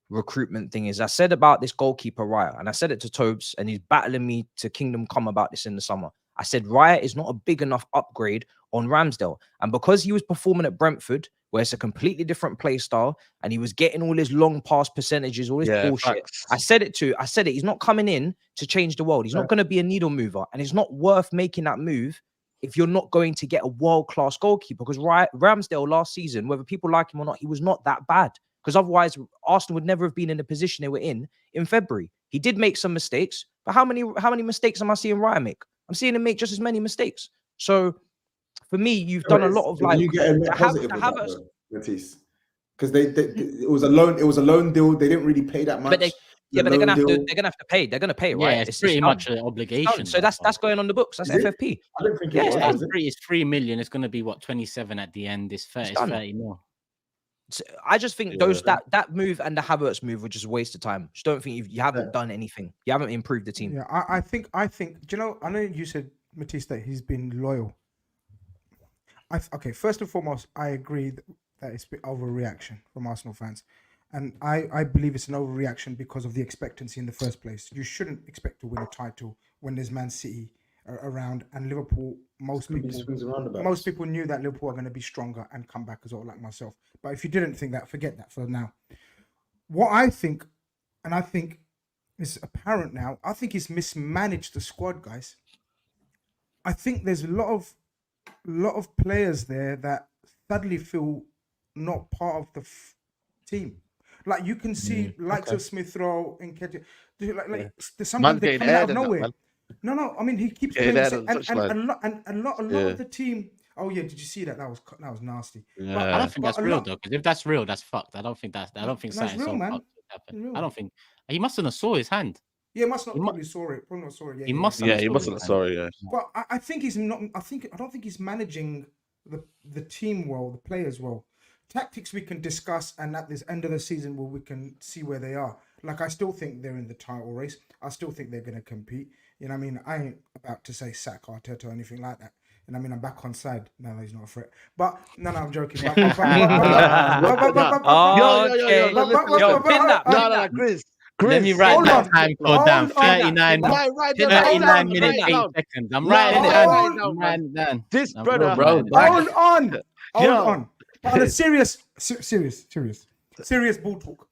recruitment thing is, I said about this goalkeeper Raya, and I said it to TOBS, and he's battling me to Kingdom Come about this in the summer. I said Raya is not a big enough upgrade on Ramsdale, and because he was performing at Brentford, where it's a completely different play style, and he was getting all his long pass percentages, all this bullshit. Facts. I said it. He's not coming in to change the world. He's not going to be a needle mover, and it's not worth making that move if you're not going to get a world-class goalkeeper. Because Ramsdale last season, whether people like him or not, he was not that bad. Because otherwise, Arsenal would never have been in the position they were in February. He did make some mistakes, but how many mistakes am I seeing Raya make? I'm seeing him make just as many mistakes. So for me, you've done a lot of like. You get a net positive with that, Matisse, because it was a loan deal. They didn't really pay that much. But they're gonna have to pay. They're gonna pay, right? Yeah, it's pretty much an obligation. So that's going on the books. That's FFP. I don't think it's 3 million. It's going to be what, 27 at the end. It's 30 more. So I just think that move and the Havertz move were just a waste of time. Just don't think you haven't done anything. You haven't improved the team. Yeah, I think. Do you know? I know you said, Matisse, that he's been loyal. Okay, first and foremost, I agree that it's a bit overreaction from Arsenal fans. And I believe it's an overreaction because of the expectancy in the first place. You shouldn't expect to win a title when there's Man City around and Liverpool. Most people knew that Liverpool are going to be stronger and come back as well, like myself. But if you didn't think that, forget that for now. What I think, and I think is apparent now, I think he's mismanaged the squad, guys. I think there's a lot of players there that sadly feel not part of the team. Like you can see likes of Smith Rowe and Nketiah. There's something that comes out of nowhere. No. I mean, he keeps playing and a lot of the team. Oh yeah, did you see that? That was nasty. Yeah. But I don't think that's real though. Because if that's real, that's fucked. I don't think something's so fucked happened. I don't think he mustn't have saw his hand. Yeah, probably saw it. Probably not saw it. Yeah, he mustn't have saw it. Yeah. But I think he's not. I don't think he's managing the team well, the players well. Tactics we can discuss, and at this end of the season, we can see where they are. Like I still think they're in the title race. I still think they're going to compete. You know what I mean? I ain't about to say sack Arteta or anything like that. And I mean, I'm back on side. No, he's not a threat. But no, I'm joking. Yo, Grizz. Let me write that time code down. 39 minutes, 8 seconds. I'm writing it down. This brother, Hold on. But on a serious ball talk,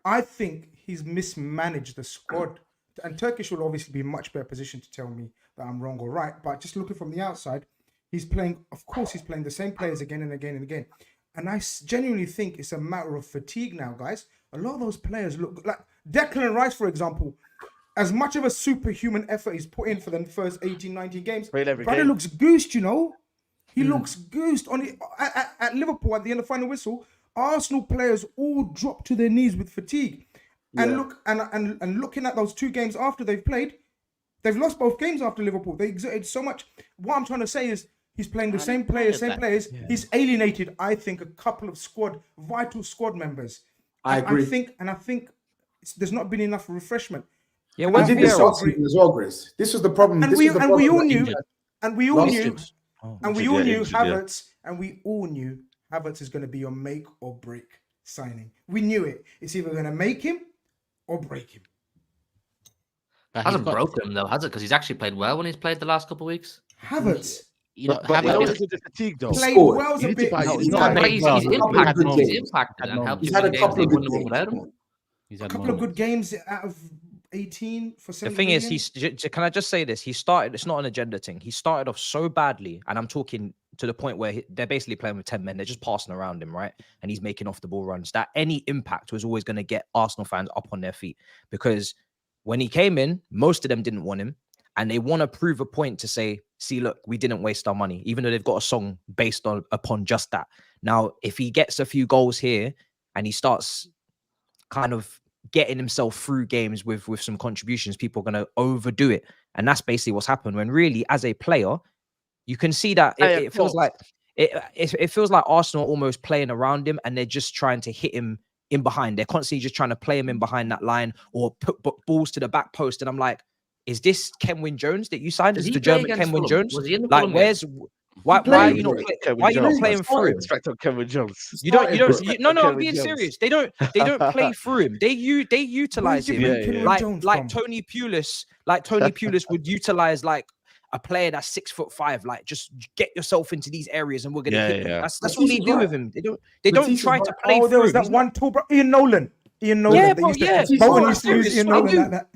I think he's mismanaged the squad. And Turkish will obviously be in much better position to tell me that I'm wrong or right. But just looking from the outside, he's playing the same players again and again and again. And I genuinely think it's a matter of fatigue now, guys. A lot of those players look like Declan Rice, for example, as much of a superhuman effort he's put in for the first 18, 19 games, brother looks goosed, you know. He looks goosed. At Liverpool, at the end of final whistle, Arsenal players all dropped to their knees with fatigue. And look, and looking at those 2 games after they've played, they've lost both games after Liverpool. They exerted so much. What I'm trying to say is he's playing the same players. Yeah. He's alienated, I think, a couple of vital squad members. I agree. I think there's not been enough refreshment. Yeah, we did this last season as well, Grizz. This was the problem. And we all knew Havertz, and we all knew Havertz is going to be your make or break signing. We knew it. It's either going to make him or break him. Hasn't broken him though, has it? Because he's actually played well when he's played the last couple of weeks. Havertz. But the fatigue though. Played well a bit. He's impacted and helped. He's had a couple of good games without him. He's had a couple of good games out of 18 for 7 The thing million. is, can I just say this? He started, it's not an agenda thing. He started off so badly, and I'm talking to the point where they're basically playing with 10 men. They're just passing around him, right? And he's making off the ball runs. That any impact was always going to get Arsenal fans up on their feet, because when he came in, most of them didn't want him. And they want to prove a point to say, see, look, we didn't waste our money, even though they've got a song based upon just that. Now, if he gets a few goals here and he starts kind of getting himself through games with some contributions, people are going to overdo it. And that's basically what's happened, when really, as a player, you can see that it feels like it feels like Arsenal are almost playing around him, and they're just trying to hit him in behind. They're constantly just trying to play him in behind that line or put balls to the back post. And I'm like, is this Kenwyne Jones that you signed? Is the German Kenwyne Jones? Like, why are you not playing through him? Kenwyne Jones. No, I'm being serious. They don't play through him. They utilize him like Tony Pulis. Like Tony Pulis would utilize like a player that's 6'5". Like, just get yourself into these areas and we're gonna hit them. That's all they do with him. They don't try to play through. There was that one tall, Ian Nolan. Yeah, Bolton used to use Ian Nolan like that.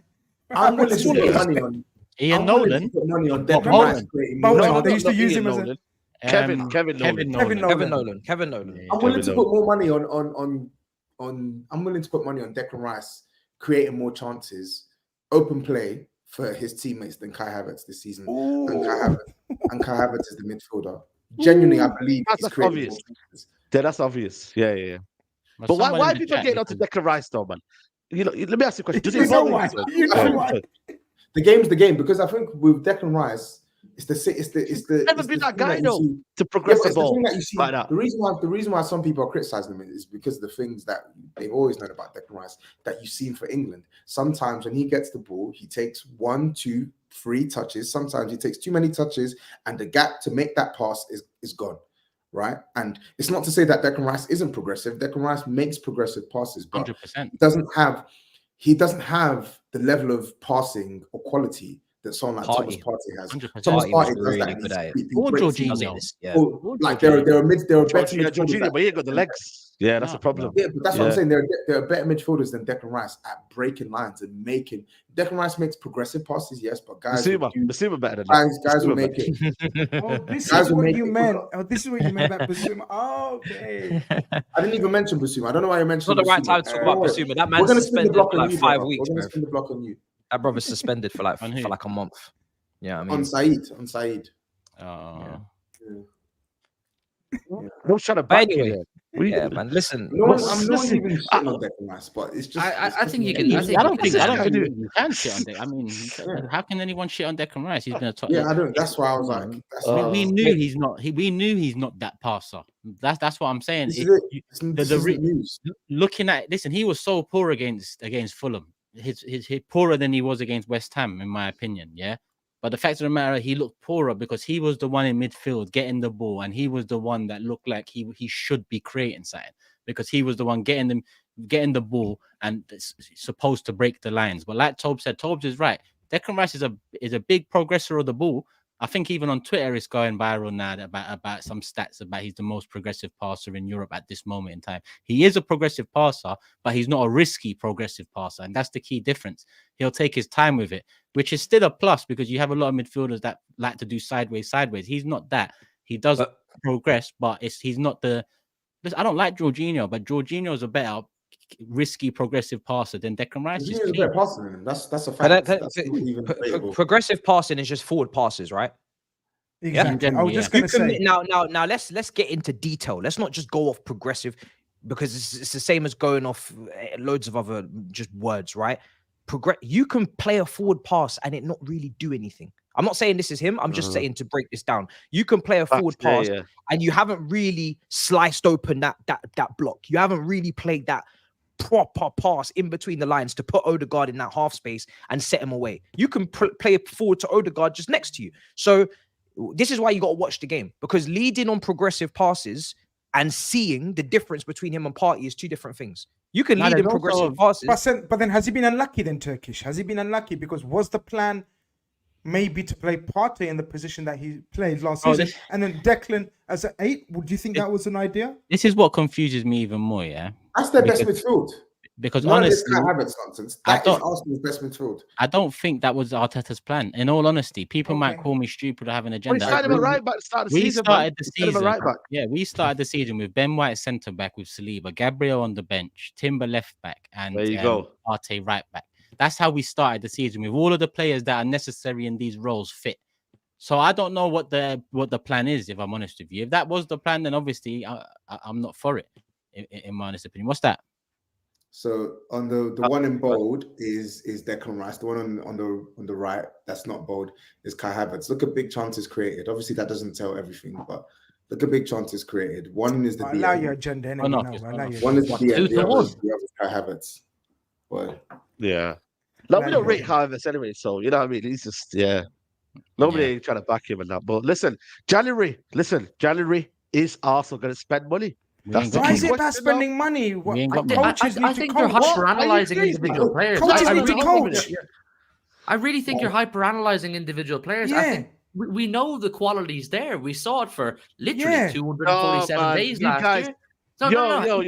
I'm willing to put money on Ian Nolan. Money on Declan Rice. They used to use him as a Kevin Nolan. I'm willing to put more money on. I'm willing to put money on Declan Rice creating more chances, open play for his teammates than Kai Havertz this season. And Kai Havertz is the midfielder. Genuinely, I believe that's obvious. That's obvious. Yeah. But why are people getting onto Declan Rice though, man? You know, let me ask you a question. Does it bother you? The game's the game, because I think with Declan Rice, it's the never been that guy though to progress the ball like that. The reason why some people are criticizing him is because of the things that they've always known about Declan Rice that you've seen for England. Sometimes when he gets the ball, he takes 1, 2, 3 touches. Sometimes he takes too many touches, and the gap to make that pass is gone. Right, and it's not to say that Declan Rice isn't progressive. Declan Rice makes progressive passes, but 100%. He doesn't have the level of passing or quality that someone like Thomas Partey has. 100%. Thomas Partey does really that. good at it. Or Jorginho. Like they're better Jorginho, but he ain't got the legs. Yeah, that's the problem. Yeah, but that's what I'm saying. There are better midfielders than Declan Rice at breaking lines and making. Declan Rice makes progressive passes, yes, but guys, Basuma better than that. Guys will make it. Oh, this is what you meant. Oh, this is what you meant about Basuma. Oh, okay. I didn't even mention Basuma. I don't know why you mentioned. It's not the right time to talk about Basuma. That man's suspended for like 5 weeks. We're gonna spin the block on you. That brother's suspended for like a month. Yeah, I mean on Saeed. I'm trying to back anyway. Yeah, man. Listen, I'm not even shitting on Declan Rice, but it's just. I think you can. I don't think you can shit on Declan. I mean, how can anyone shit on Declan Rice? He's been a top. Yeah, I don't. That's why I was like. We knew he's not. We knew he's not that passer. That's what I'm saying. Looking at listen, he was so poor against Fulham. He's poorer than he was against West Ham, in my opinion. Yeah. But the fact of the matter, he looked poorer because he was the one in midfield getting the ball, and he was the one that looked like he should be creating something, because he was the one getting the ball and supposed to break the lines. But like Tobs said, Tobs is right. Declan Rice is a big progressor of the ball. I think even on Twitter it's going viral now about some stats about he's the most progressive passer in Europe at this moment in time. He is a progressive passer, but he's not a risky progressive passer, and that's the key difference. He'll take his time with it, which is still a plus because you have a lot of midfielders that like to do sideways. He's not that. He does progress, but he's not the. I don't like Jorginho, but Jorginho is a better risky progressive passer than Declan Rice. He's Is a clean. better passer than him. That's a fact. That's not even debatable. Progressive passing is just forward passes, right? Exactly. Yeah. I was just going to say. Now, let's get into detail. Let's not just go off progressive, because it's the same as going off loads of other just words, right? You can play a forward pass and it not really do anything. I'm not saying this is him. I'm just saying to break this down. You can play a forward pass and you haven't really sliced open that block. You haven't really played that proper pass in between the lines to put Odegaard in that half space and set him away. You can play it forward to Odegaard just next to you. So this is why you got to watch the game, because leading on progressive passes and seeing the difference between him and Partey is two different things. You can lead in progressive passes. But then has he been unlucky then, Turkish? Has he been unlucky? Because was the plan maybe to play Partey in the position that he played last season, and then Declan as an 8? Would you think that was an idea? This is what confuses me even more, yeah? That's their best midfield. Because none honestly, of this nonsense. That is Arsenal's best midfield. I don't think that was Arteta's plan. In all honesty, people might call me stupid or have an agenda. We started right back. We started the season. Yeah, we started the season with Ben White centre back with Saliba, Gabriel on the bench, Timber left back, and there you go. Partey right back. That's how we started the season, with all of the players that are necessary in these roles fit. So I don't know what the plan is, if I'm honest with you. If that was the plan, then obviously I'm not for it, in my honest opinion. What's that? So on the one in bold is Declan Rice. The one on the right, that's not bold, is Kai Havertz. Look at big chances created. Obviously that doesn't tell everything, but look at big chances created. One is the DM. Allow your agenda anyway. One is the DM. The other is Kai Havertz. Well, yeah. No, we don't rate Kai Havertz anyway, so you know what I mean. He's just nobody trying to back him and that. But listen, January is Arsenal going to spend money. Why is it about spending money? I think you're hyper-analyzing individual players. I really think you're hyper-analyzing individual players. Yeah. I think we know the quality's there. We saw it for literally 247 days last year. No.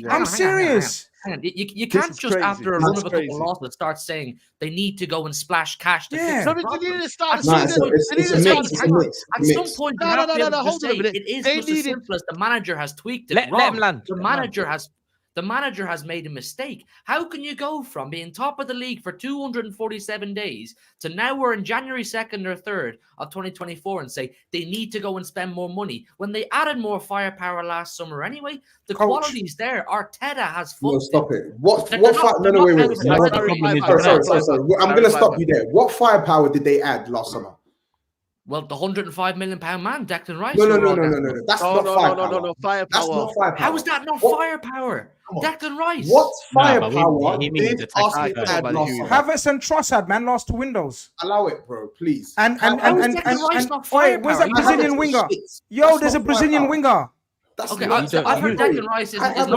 I'm serious. Hang on. You can't just after a run of a couple of losses start saying they need to go and splash cash to fix the problem. At some point, you have to be able to say it is just as simple as the manager has tweaked it wrong. Let him land. The manager has made a mistake. How can you go from being top of the league for 247 days to now we're in January 2nd or 3rd of 2024 and say they need to go and spend more money when they added more firepower last summer anyway? The quality's there. Arteta has fucked stop it. What no, wait. Sorry. I'm going to stop you there. What firepower did they add last summer? Well, the £105 million man, Declan Rice. No. That's not firepower. No, firepower. That's not firepower. How is that not firepower? Declan Rice. What firepower did Arsenal add last summer? Havertz and Trossard, man, last two windows. Allow it, bro, please. And where's that Brazilian winger? Yo, there's a Brazilian winger. Okay, I've heard Declan Rice is I'm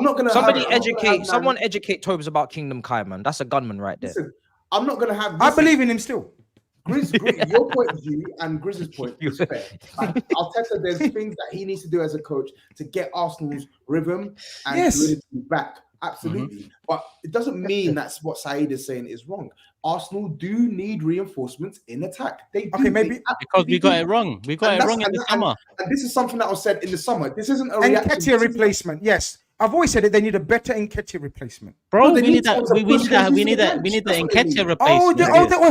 not gonna. Someone educate Tobes about Kingdom Kai, man. That's a gunman right there. Listen, I'm not gonna have. I believe in him still. Grizz, your point of view and Grizz's point is fair. Arteta, there's things that he needs to do as a coach to get Arsenal's rhythm and fluidity back. Absolutely. But it doesn't mean that's what SAEED is saying is wrong. Arsenal do need reinforcements in attack. They do. Okay, maybe because we got it wrong. We got it wrong in the summer. And this is something that was said in the summer. This isn't a reaction. Nketiah replacement. Yes. I've always said it. They need a better Nketiah replacement, bro. We need that. We need the Nketiah replacement. Hold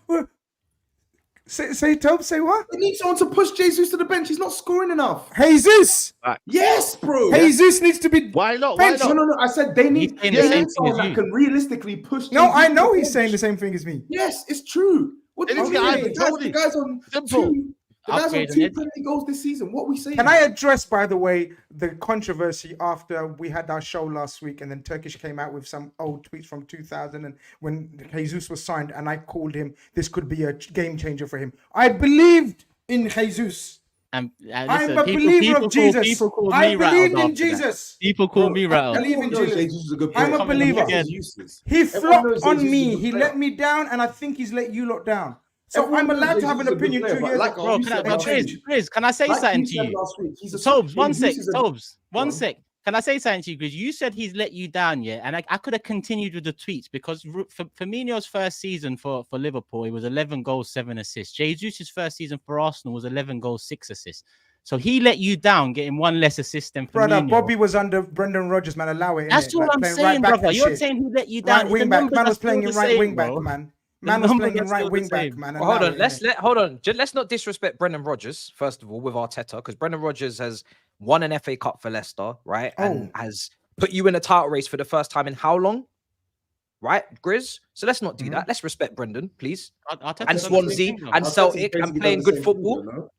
on. Say Tobes. Say what? They need someone to push Jesus to the bench. He's not scoring enough. Jesus. Yes, bro. Jesus needs to be. Why not? No. I said they need someone that can realistically push. No, I know he's saying the same thing as me. Yes, it's true. What the guys on simple. The guys on 2 Premier goals this season. What are we saying? Can I address, by the way, the controversy after we had our show last week and then Turkish came out with some old tweets from 2000 and when Jesus was signed and I called him, this could be a game changer for him. I believed in Jesus. I'm a believer of Jesus. I believe in Jesus. People call me rattled. I believe in Jesus. Is a good I'm a believer. He flopped on me. He let me down and I think he's let you lot down. So I'm allowed to have an opinion 2 years ago. Bro, Grizz, can I say something to you? Tobes, one sec. Can I say something to you, Grizz? You said he's let you down, yeah? And I could have continued with the tweets because for Firmino's first season for Liverpool, it was 11 goals, 7 assists. Jesus' first season for Arsenal was 11 goals, 6 assists. So he let you down, getting one less assist than Brother, Firmino. Bobby was under Brendan Rodgers, man. Allow it. That's innit? all I'm playing saying, back brother. and You're shit. saying he let you down. Right wing back. Man was playing in right wing back, bro. man. Man was playing in right wing back, man. Well, hold Allow on, it, hold on. Let's not disrespect Brendan Rodgers first of all with Arteta, because Brendan Rodgers has won an FA Cup for Leicester, right, and has put you in a title race for the first time in how long, right, Grizz? So let's not do that. Let's respect Brendan, please. And Swansea and Celtic and playing good football.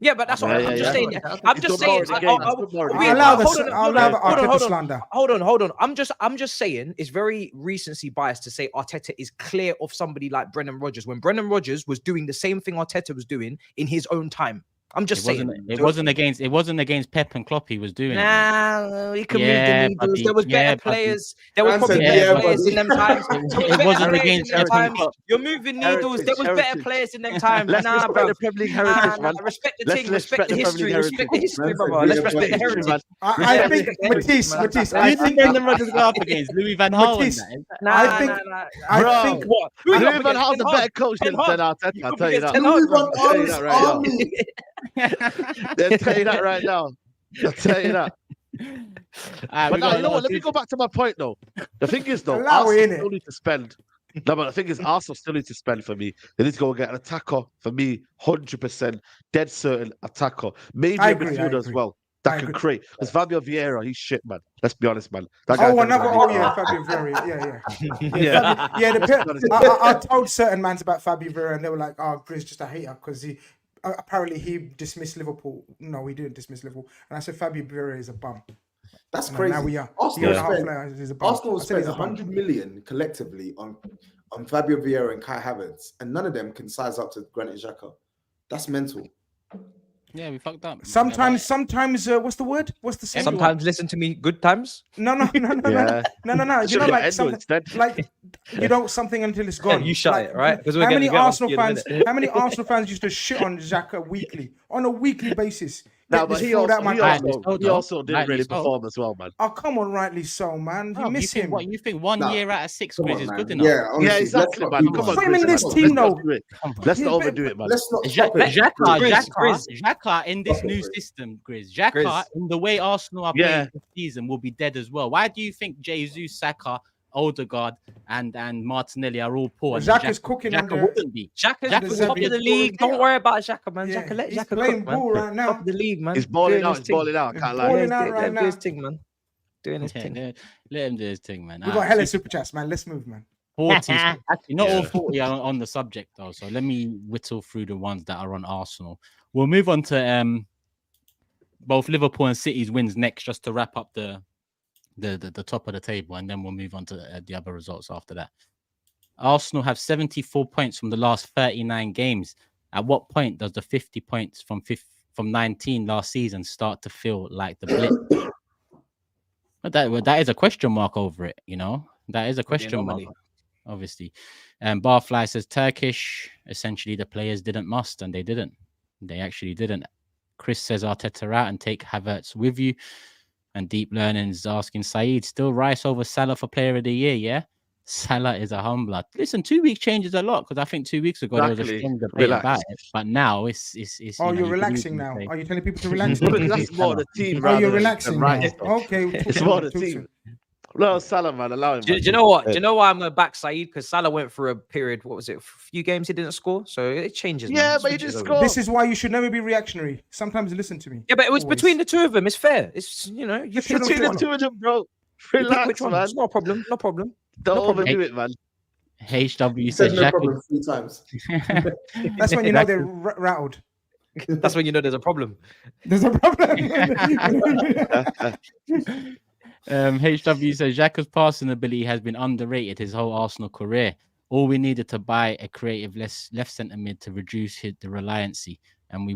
Yeah, but that's what I'm just saying. I'm just saying. I'll allow the Arteta slander. Hold on. I'm just saying it's very recency bias to say Arteta is clear of somebody like Brendan Rodgers when Brendan Rodgers was doing the same thing Arteta was doing in his own time. I'm just saying it wasn't against Pep and Klopp he was doing. Nah, he could move the needles. There was better players. There was probably better players in them times. It wasn't against Pep and Klopp. You're moving needles. There was better players in them times. Nah, bro. The Premier League heritage, man. Respect the team. Respect the history. Respect the history, brother. Let's respect the heritage. I think Matisse. I think Brendan Rodgers go up against Louis Van Gaal. I think what? Louis Van Gaal's a better coach than Arteta. I'll tell you that. Louis Van Gaal's army. They'll tell you that right now. I'll tell you that. But now, you know what? Let me go back to my point, though. The thing is, though, Arsenal still need to spend. No, but the thing is, Arsenal still need to spend for me. They need to go and get an attacker for me, 100%, dead certain attacker. Maybe a midfielder as well. That could create. Because Fabio Vieira, he's shit, man. Let's be honest, man. Fabio Vieira. I told certain mans about Fabio Vieira, and they were like, "Oh, Grizz just a hater because he." Apparently, he dismissed Liverpool. No, he didn't dismiss Liverpool. And I said, Fabio Vieira is a bum. That's crazy. Now we are. Arsenal spent 100 million collectively on Fabio Vieira and Kai Havertz, and none of them can size up to Granit Xhaka. That's mental. Yeah, we fucked up. Sometimes, what's the word? What's the saying? Sometimes listen to me. Good times. No. You know, like something, like you don't something until it's gone. You shut it, right? How many Arsenal fans used to shit on Xhaka weekly on a weekly basis? No, but he also didn't really perform as well, man. Oh, come on, rightly so, man. You miss him. What you think? 1 year out of 6 Grizz is good enough? Yeah, honestly, exactly, man. Come on, put him in this team, though. Let's not overdo it, man. Let's not. Xhaka in this new system, Grizz. Xhaka in the way Arsenal are playing this season will be dead as well. Why do you think Jesus, Saka, Odegaard and Martinelli are all poor? Xhaka's cooking. Xhaka wouldn't be. Xhaka's top of the league. Don't worry about Xhaka, man. Xhaka, let Xhaka playing cook, ball man. right now. Top of the league, man. He's balling out. He's balling out. I can't lie. Balling out right now. Doing his thing, man. Doing his thing. Let him do his thing, man. We got hella super chats, man. Let's move, man. 40. Actually, not all 40 are on the subject though. So let me whittle through the ones that are on Arsenal. We'll move on to both Liverpool and City's wins next, just to wrap up the top of the table, and then we'll move on to the other results after that. Arsenal have 74 points from the last 39 games. At what point does the 50 points from 19 last season start to feel like the blip? But that is a question mark over it, you know. That is a question mark, obviously. Barfly says Turkish. Essentially, the players didn't must, and they didn't. They actually didn't. Chris says Arteta out and take Havertz with you. And Deep Learning is asking SAEED, still Rice over Salah for Player of the Year, yeah? Salah is a humbler. Listen, 2 weeks changes a lot, because I think 2 weeks ago there was a strong debate about it. But now it's oh, you're relaxing now. Are you telling people to relax? That's more the team. Oh, you're relaxing now. Right. Okay. It's more the team. No, Salah, man, allow him. Do you know what? Do you know why I'm going to back SAEED? Because Salah went through a period, what was it, a few games he didn't score? So it changes. Yeah, man. but he didn't score. This is why you should never be reactionary. Sometimes listen to me. Yeah, but it was between the two of them. It's fair. It's, you know, you should between the two of them, bro. Relax, man. It's no problem. No problem. Don't overdo it, man. HW says no problem 3 times. That's when you know they're rattled. That's when you know there's a problem. There's a problem. HW says Xhaka's passing ability has been underrated his whole Arsenal career. All we needed to buy a creative left centre mid to reduce the reliancy, and we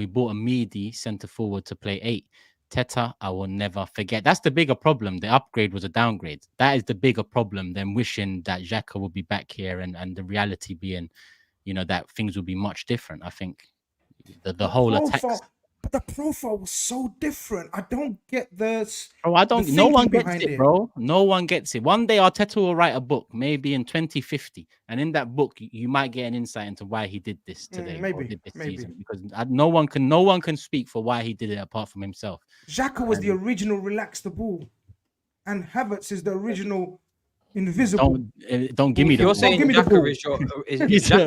bought a meaty centre forward to play 8. Teta, I will never forget. That's the bigger problem. The upgrade was a downgrade. That is the bigger problem than wishing that Xhaka will be back here and the reality being, you know, that things will be much different. I think the whole attack. But the profile was so different. I don't get this. Bro, I don't. No one gets it, bro. No one gets it. One day Arteta will write a book, maybe in 2050, and in that book, you might get an insight into why he did this today, or did this season. Because no one can speak for why he did it apart from himself. Xhaka was the original relax the ball, and Havertz is the original invisible. Don't give me the. You're saying Xhaka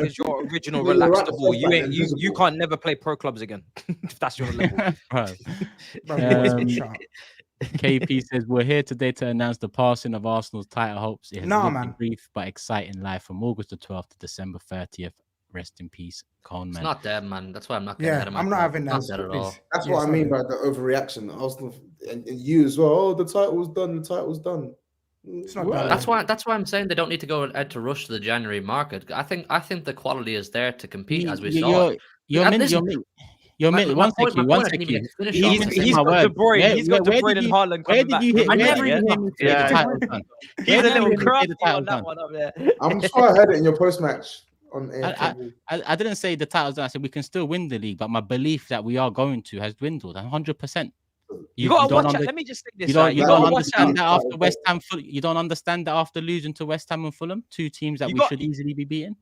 is your original relax the ball. You can't never play pro clubs again. If that's your level. KP says we're here today to announce the passing of Arsenal's title hopes. It has been a brief but exciting life from August the 12th to December 30th. Rest in peace, Cone, man. It's not dead, man. That's why I'm not getting ahead of my I'm not having that. At all. That's what I mean by the overreaction. Arsenal and you as well. Oh, the title's done. The title's done. It's not done. That's why I'm saying they don't need to go out to rush to the January market. I think the quality is there to compete, as we saw. One second. He's got De Bruyne and Haaland coming back. He's a little crafty on that one up there. I'm sure I heard it in your post-match. I didn't say the title's done. I said we can still win the league, but my belief that we are going to has dwindled 100%. You gotta watch out. Let me just say this. You don't understand that after West Ham. You don't understand that after losing to West Ham and Fulham, two teams that we should easily be beating.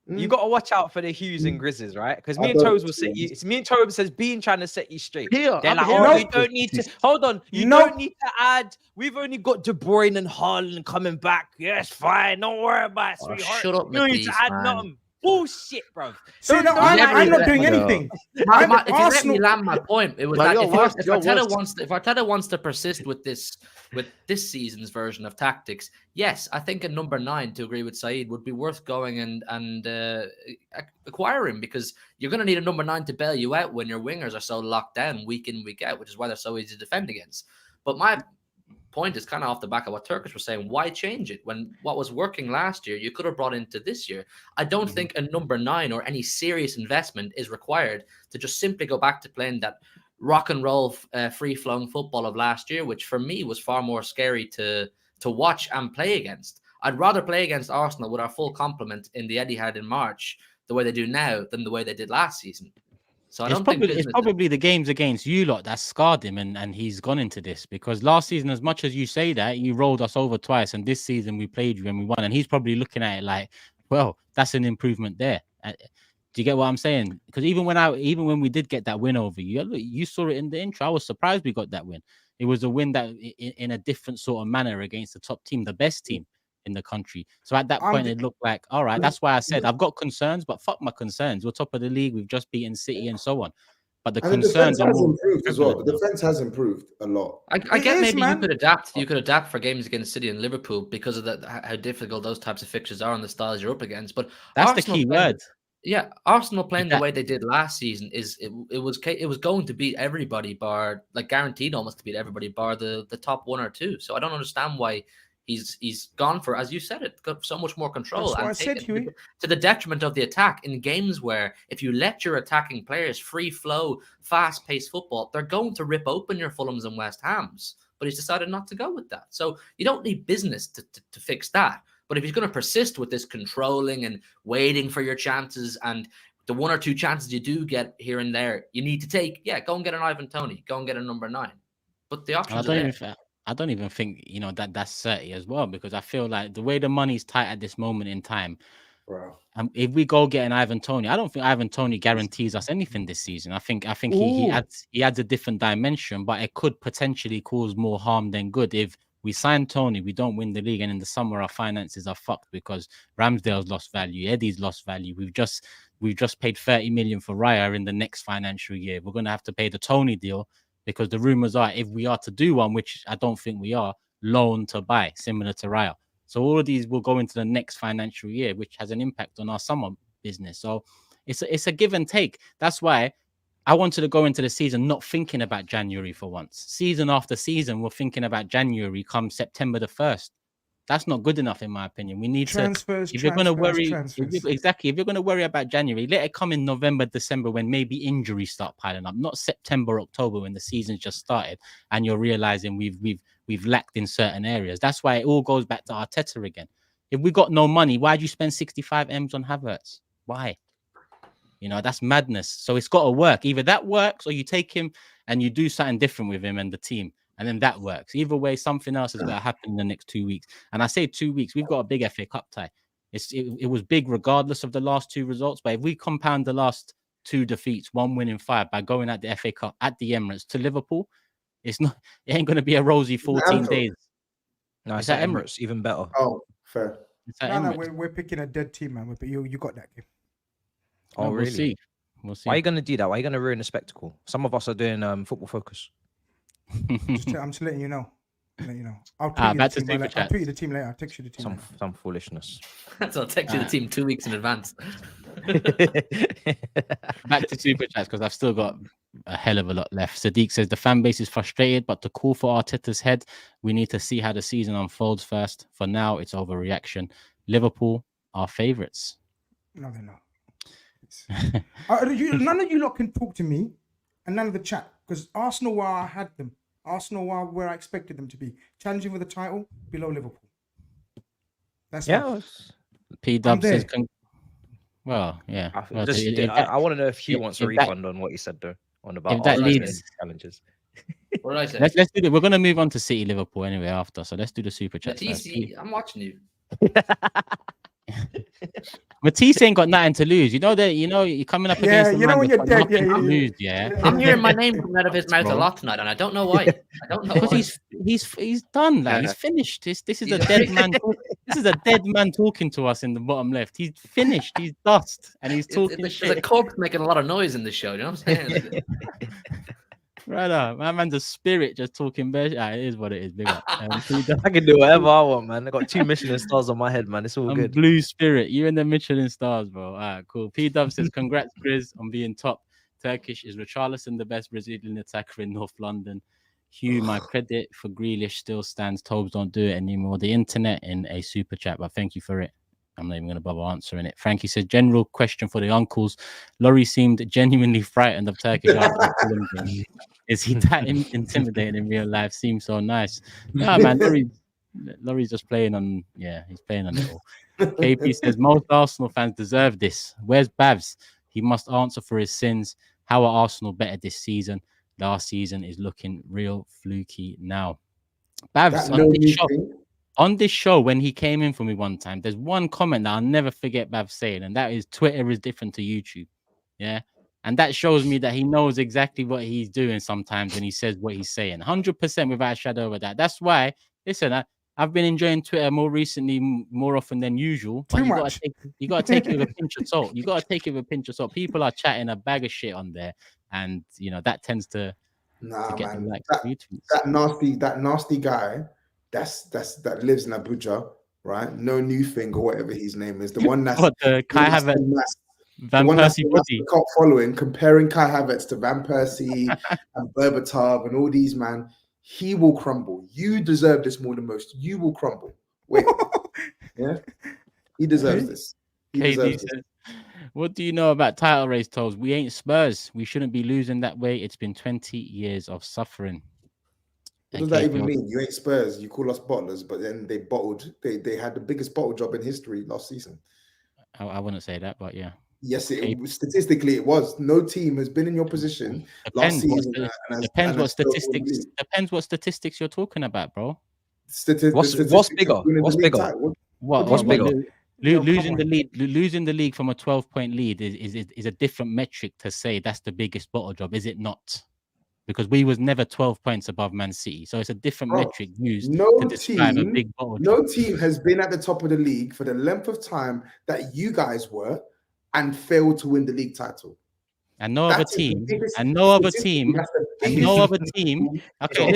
You got to watch out for the Hughes and Grizzlies, right? Because me and Tobes will set you. Me and Tobes has been trying to set you straight. They're like, oh, you don't need to. Hold on, you don't need to add. We've only got De Bruyne and Haaland coming back. Yes, fine. Don't worry about it, sweetheart. Shut up, you don't need to add nothing. Bullshit, bro. See, no, I'm not doing anything. If you let me land my point, it was that if Arteta wants to persist with this season's version of tactics, yes, I think a number 9, to agree with Saeed, would be worth going and acquiring, because you're going to need a number 9 to bail you out when your wingers are so locked down week in, week out, which is why they're so easy to defend against. But my point is kind of off the back of what TURKISH was saying. Why change it when what was working last year you could have brought into this year? I don't think a number 9 or any serious investment is required to just simply go back to playing that rock and roll free-flowing football of last year, which for me was far more scary to watch and play against. I'd rather play against Arsenal with our full complement in the Etihad in March the way they do now than the way they did last season. So it's probably the games against you lot that scarred him, and he's gone into this, because last season, as much as you say that, you rolled us over twice, and this season we played you and we won, and he's probably looking at it like, well, that's an improvement there. Do you get what I'm saying? Because even when we did get that win over you, you saw it in the intro. I was surprised we got that win. It was a win that in a different sort of manner against the top team, the best team in the country. So at that point, it looked like, all right, that's why I said I've got concerns, but fuck my concerns. We're top of the league. We've just beaten City and so on. But the concerns have improved as well. The defense has improved a lot. I get maybe you could adapt. You could adapt for games against City and Liverpool because of how difficult those types of fixtures are and the styles you're up against. But that's Arsenal, the key word. Yeah, Arsenal playing the way they did last season it was going to beat everybody bar, like guaranteed almost to beat everybody bar the top 1 or 2. So I don't understand why he's gone for, as you said, it got so much more control and to the detriment of the attack in games where if you let your attacking players free flow, fast paced football, they're going to rip open your Fulhams and West Hams. But he's decided not to go with that. So you don't need business to fix that. But if he's going to persist with this controlling and waiting for your chances, and the 1 or 2 chances you do get here and there, you need to take, go and get an Ivan Toney, go and get a number 9. But the options are there. I don't even think, that's 30 as well, because I feel like the way the money's tight at this moment in time, if we go get an Ivan Toney, I don't think Ivan Toney guarantees us anything this season. I think he adds a different dimension, but it could potentially cause more harm than good. If we sign Toney, we don't win the league, and in the summer our finances are fucked because Ramsdale's lost value, Eddie's lost value. We've just paid 30 million for Raya in the next financial year. We're going to have to pay the Toney deal, because the rumors are, if we are to do one, which I don't think we are, loan to buy, similar to Raya. So all of these will go into the next financial year, which has an impact on our summer business. So it's a give and take. That's why I wanted to go into the season not thinking about January for once. Season after season, we're thinking about January come September the 1st. That's not good enough, in my opinion. We need transfers. If you're going to worry, if you're going to worry about January, let it come in November, December, when maybe injuries start piling up. Not September, October, when the season's just started and you're realizing we've lacked in certain areas. That's why it all goes back to Arteta again. If we got no money, why'd you spend 65 M's on Havertz? Why? You know, that's madness. So it's got to work. Either that works, or you take him and you do something different with him and the team, and then that works. Either way, something else is going to happen in the next 2 weeks. And I say 2 weeks, we've got a big FA Cup tie. It was big regardless of the last 2 results. But if we compound the last 2 defeats, 1 win in 5 by going at the FA Cup at the Emirates to Liverpool, it ain't going to be a rosy 14 days. No, it's at Emirates, even better. Oh, fair. No, we're picking a dead team, man. You got that game. Oh, we'll really? See. We'll see. Why are you going to do that? Why are you going to ruin the spectacle? Some of us are doing Football Focus. I'm just letting you know. I'll tweet you the team later. I'll text you the team. Some foolishness. So I'll text you the team 2 weeks in advance. Back to super chats because I've still got a hell of a lot left. Sadiq says the fan base is frustrated, but to call for Arteta's head, we need to see how the season unfolds first. For now, it's overreaction. Liverpool are favourites. No, they're not. None of you lot can talk to me, and none of the chat, because Arsenal where I had them, Arsenal where I expected them to be, challenging for the title below Liverpool. That's P-Dub says, well, yeah. I want to know if Hugh wants a refund on what he said though, on about if that leads challenges. What did I say? Let's do it. We're gonna move on to City Liverpool anyway after, so let's do the super chat. MATISSE, I'm watching you. Matisse ain't got nothing to lose. You know that. You know you're coming up against. You know when you're dead. I'm hearing my name coming out of his mouth a lot tonight, and I don't know why. I don't know why. He's done. Like, he's finished. This is a dead man. This is a dead man talking to us in the bottom left. He's finished. He's dust, and he's talking shit. There's a corpse making a lot of noise in the show. You know what I'm saying? Right, my man's a spirit just talking bad. It is what it is. Big up. I can do whatever I want, man. I got 2 Michelin stars on my head, man. It's all good. Blue spirit. You and the Michelin stars, bro. All right, cool. P-Dub says, congrats, Grizz, on being top. Turkish is Richarlison the best Brazilian attacker in North London. Hugh, my credit for Grealish still stands. Tobes don't do it anymore. The internet in a super chat, but thank you for it. I'm not even going to bother answering it. Frankie says, general question for the uncles. Laurie seemed genuinely frightened of Turkish. Is he that intimidating in real life? Seems so nice. Nah, man, Laurie's just playing on, he's playing on it all. KP says, most Arsenal fans deserve this. Where's Babs? He must answer for his sins. How are Arsenal better this season? Last season is looking real fluky now. Babs, on this show, when he came in for me one time, there's one comment that I'll never forget Babs saying, and that is Twitter is different to YouTube. Yeah. And that shows me that he knows exactly what he's doing sometimes when he says what he's saying. 100% without a shadow of a doubt. That's why, listen, I've been enjoying Twitter more recently, more often than usual. But you got to take it with a pinch of salt. You got to take it with a pinch of salt. People are chatting a bag of shit on there. And, you know, that tends to get man. That nasty guy that lives in Abuja, right? No new thing or whatever his name is. The one that's Kai Havertz. Van Persie body. Following, comparing Kai Havertz to Van Persie and Berbatov and all these, man, he will crumble. You deserve this more than most. You will crumble. Wait, yeah, he deserves this. KD says, what do you know about title race, Tolls? We ain't Spurs. We shouldn't be losing that way. It's been 20 years of suffering. What does that even mean? You ain't Spurs. You call us bottlers, but then they bottled. They had the biggest bottle job in history last season. I wouldn't say that, but yeah. Yes, statistically it was. No team has been in your position last season. Depends what statistics you're talking about, bro. What's bigger? What's bigger? Losing the league from a 12-point lead is a different metric to say that's the biggest bottle job, is it not? Because we was never 12 points above Man City, so it's a different metric used to describe a big bottle job. No team has been at the top of the league for the length of time that you guys were and failed to win the league title. And no other team. Okay,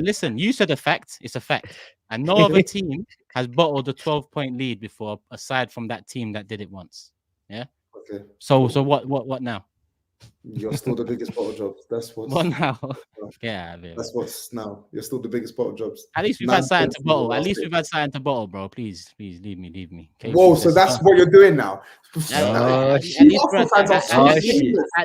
listen. You said a fact. It's a fact. And no other team has bottled a 12-point lead before, aside from that team that did it once. Yeah. Okay. So what now? You're still the biggest bottle jobs. That's what's what now? Yeah, that's what's now. You're still the biggest bottle jobs. At least we've had something to bottle. At least we've had something to bottle, bro. Please leave me. Okay, whoa, so that's what you're doing now. At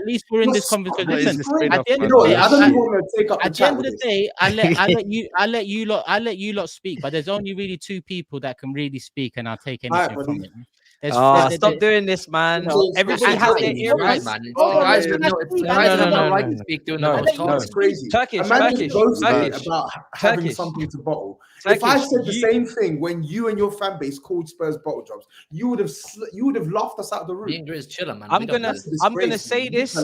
least we're in this conversation. Listen, at the end of the day, I'll let you lot speak, but there's only really 2 people that can really speak, and I'll take anything from it. Stop doing this, man. Everybody has their ears, man. Guys have no right to speak doing the most talk. It's crazy. Turkish. About having something to bottle. If I said the same thing when you and your fan base called Spurs bottle jobs, you would have laughed us out of the room. Me and Grizz chilling, man. I'm gonna say this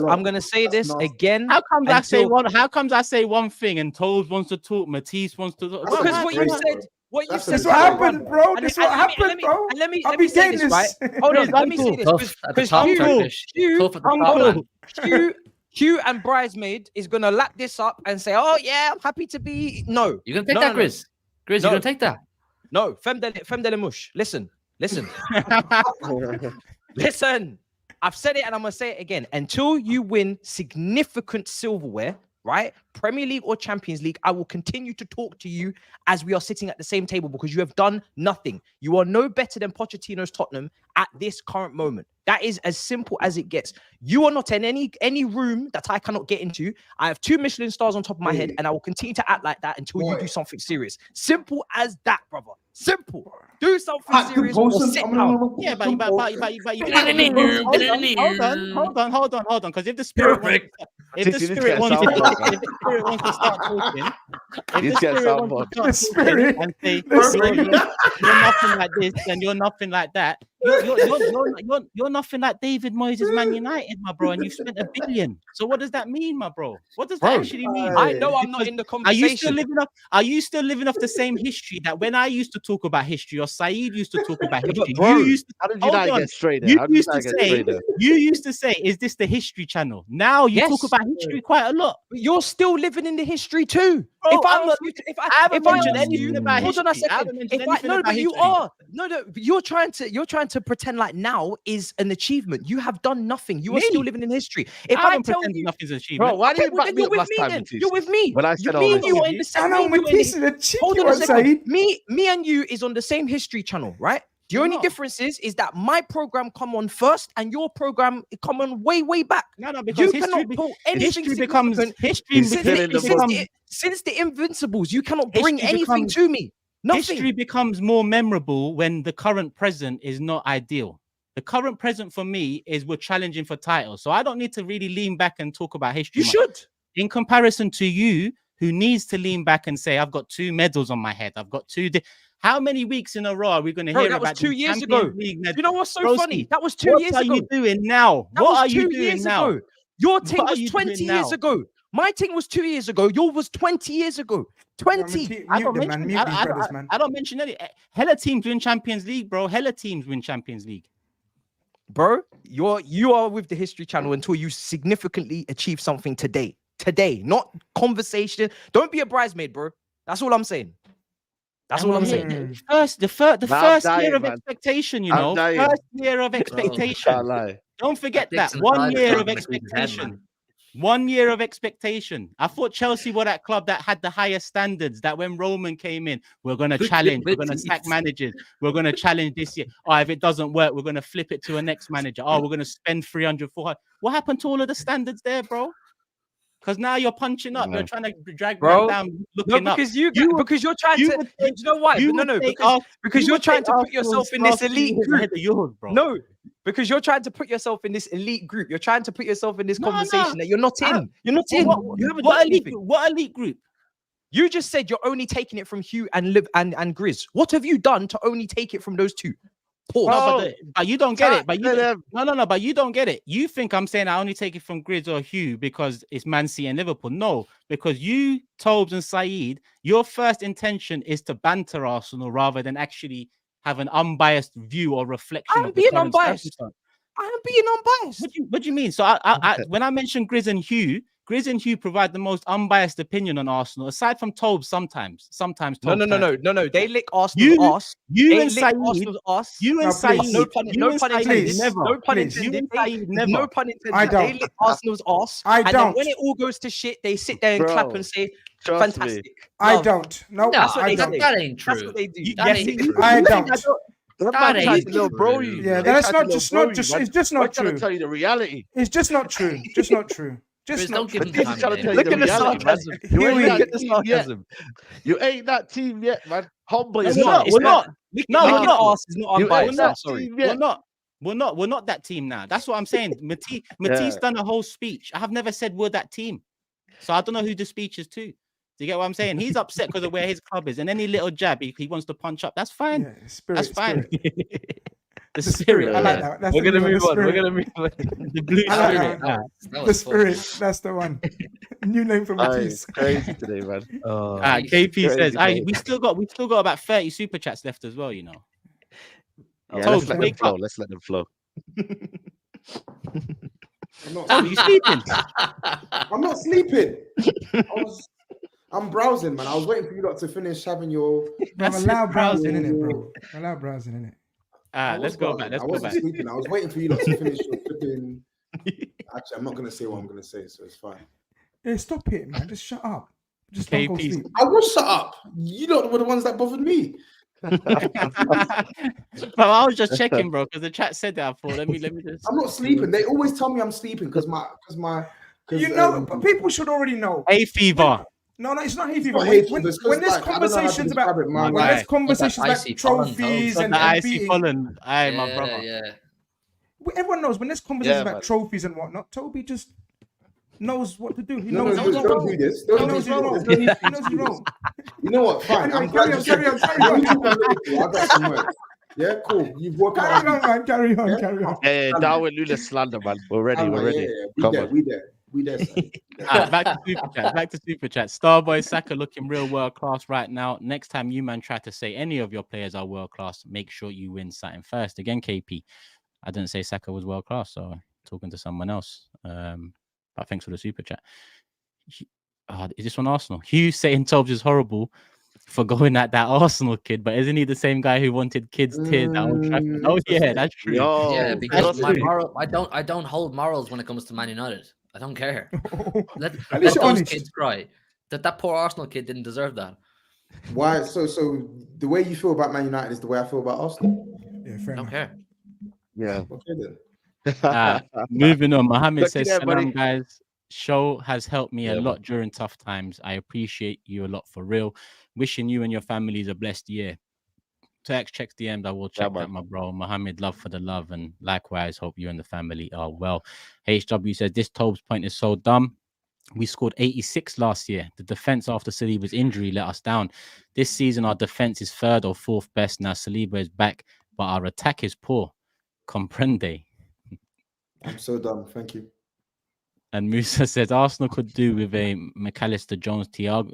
again. How comes I say one? How comes I say one thing and TOBS wants to talk, Matisse wants to talk? Because what you said. What you said? This what happened, bro. This what happened, bro. Let me say this, right? Hold on. Let me say this because Hugh and Bridesmaid is gonna lap this up and say, "Oh yeah, I'm happy to be." No, you gonna take that, Grizz? Grizz, you gonna take that? No, femme de la mouche. Listen. Listen. I've said it and I'm gonna say it again. Until you win significant silverware, right? Premier League or Champions League, I will continue to talk to you as we are sitting at the same table because you have done nothing. You are no better than Pochettino's Tottenham at this current moment. That is as simple as it gets. You are not in any room that I cannot get into. I have 2 Michelin stars on top of my head, and I will continue to act like that until you do something serious. Simple as that, brother. Simple. Do something serious or sit down. Yeah, but hold on. Because if the spirit wants to start talking, and say you're nothing like this and you're nothing like that, you're nothing like David Moyes' Man United, my bro, and you spent $1 billion. So what does that mean, my bro? What does that actually mean? I know I'm not in the conversation. Are you still living off the same history that when I used to talk about history or SAEED used to talk about history? Bro, you used to, how did you not get straight there? You used to say, is this the History Channel? Now you talk about history quite a lot. But you're still living in the history too. Bro, I haven't mentioned anything about history. Hold on a second. But you are. No, you're trying to pretend like now is an achievement. You have done nothing. You are still living in history. If I tell you nothing's an achievement, bro, why did you back me up last time? You're with me. When I said me and you are in the same. Hold on a second. Me and you is on the same history channel, right? The only difference is that my program come on first and your program come on way back. No, because you cannot pull anything since the Invincibles. You cannot bring anything to me. Nothing. History becomes more memorable when the current present is not ideal. The current present for me is we're challenging for titles. So I don't need to really lean back and talk about history. You should. In comparison to you, who needs to lean back and say, I've got 2 medals on my head. I've got 2. How many weeks in a row are we going to hear that about was 2 years ago? You know what's so funny? That was 2 years ago. What are you doing now? What are you doing now? Your team was 20 years ago. My team was 2 years ago. Yours was 20 years ago. 20. I don't mention any. Hella teams win Champions League, bro. Hella teams win Champions League. Bro, you are with the History Channel until you significantly achieve something today. Today, not conversation. Don't be a bridesmaid, bro. That's all I'm saying. That's all I'm saying. The first year of expectation, you know. First year of expectation. Don't forget that. 1 year of expectation. 1 year of expectation. I thought Chelsea were that club that had the highest standards, that when Roman came in, we're going to challenge, we're going to sack managers, we're going to challenge this year. Oh, if it doesn't work, we're going to flip it to a next manager. Oh, we're going to spend 300, 400. What happened to all of the standards there, bro? Because now you're punching up. You're trying to drag man down, looking up. Because you're trying to. You know why? Because you're trying to put yourself in this elite group. No, because you're trying to put yourself in this elite group. You're trying to put yourself in this conversation that you're not in. You're not in. You haven't done anything. What elite group? You just said you're only taking it from Hugh and GRIZZ. What have you done to only take it from those two? No, but you don't get it. But but you don't get it. You think I'm saying I only take it from GRIZZ or Hugh because it's Man City and Liverpool. No, because you, TOBS and SAEED, your first intention is to banter Arsenal rather than actually have an unbiased view or reflection. I'm being unbiased. I am being unbiased. What do you mean? So when I mention GRIZZ and Hugh provide the most unbiased opinion on Arsenal, aside from TOBS sometimes. No. They lick Arsenal's ass. You and SAEED. No pun intended. No pun intended. No pun intended. I don't. They lick Arsenal's ass. I don't. Then when it all goes to shit, they sit there and clap and say, fantastic. I don't. No, that ain't true. That's what they do. I don't. That ain't true. Bro, yeah, that's not just it's just not true. I'm trying to tell you the reality. It's just not true. Just not true. Just don't give not him true. time. Look at the sarcasm. You ain't that team yet, man. Humble We're yourself. not. No, it's not unbiased. I'm sorry. We're not. We're not that team now. That's what I'm saying. Matisse done a whole speech. I have never said we're that team. So I don't know who the speech is to. Do you get what I'm saying? He's upset because of where his club is, and any little jab he wants to punch up. That's fine. Yeah, spirit, that's fine. The spirit. I like that. That's We're gonna move on. We're gonna move on. The blue spirit. The spirit. That's the one. New name for Matisse. Crazy today, man. KP says, we still got about 30 super chats left as well. You know. Yeah, let's let them flow. Let's let them flow. Are you sleeping? I'm not sleeping. I'm browsing, man. I was waiting for you lot to finish having your. Allow browsing in it, bro. Allow browsing in it. Let's go back. I wasn't sleeping. I was waiting for you lot to finish your flipping. Actually, I'm not gonna say what I'm gonna say, so it's fine. Hey, stop it, man. Just shut up. Just don't go sleep. I will shut up. You lot were the ones that bothered me. But I was just checking, bro, because the chat said that. I thought, let me just. I'm not sleeping. They always tell me I'm sleeping because you know, but people should already know. Hay fever. No, it's not hay fever. When there's conversations about trophies and icy pollen, my brother. Yeah. Everyone knows when there's conversations about trophies and whatnot. Toby just knows what to do. He knows don't do this. Don't knows do he's wrong. this. He knows he's wrong. You know what? Fine. I'm glad you carry on. I got some words. Yeah, cool. You've worked Carry on, man. Carry on. Yeah, Darwin Nunes slander, man. We're ready. We're ready. We there. Back to super chat. Starboy Saka looking real world class right now. Next time you man try to say any of your players are world class, make sure you win something first. Again, KP. I didn't say Saka was world class, so talking to someone else. But thanks for the super chat. Is this one Arsenal? Hugh saying TOBS is horrible for going at that Arsenal kid, but isn't he the same guy who wanted kids tears at Old Trafford? Oh yeah, that's true. Yeah, because I don't hold morals when it comes to Man United. I don't care. Let those kids cry. That poor Arsenal kid didn't deserve that. Why? So the way you feel about Man United is the way I feel about Arsenal. Yeah, fair enough. I don't care. Yeah. Okay then. Moving on. Mohammed says, "Salam, guys. Show has helped me a lot during tough times. I appreciate you a lot for real. Wishing you and your families a blessed year." Text checks DMs. I will check that, my bro. Mohammed, love for the love, and likewise, hope you and the family are well. HW says, "This TOBS point is so dumb. We scored 86 last year. The defense after Saliba's injury let us down. This season, our defense is third or fourth best. Now Saliba is back, but our attack is poor. Comprende." I'm so dumb. Thank you. And Musa says Arsenal could do with a McAllister Jones Thiago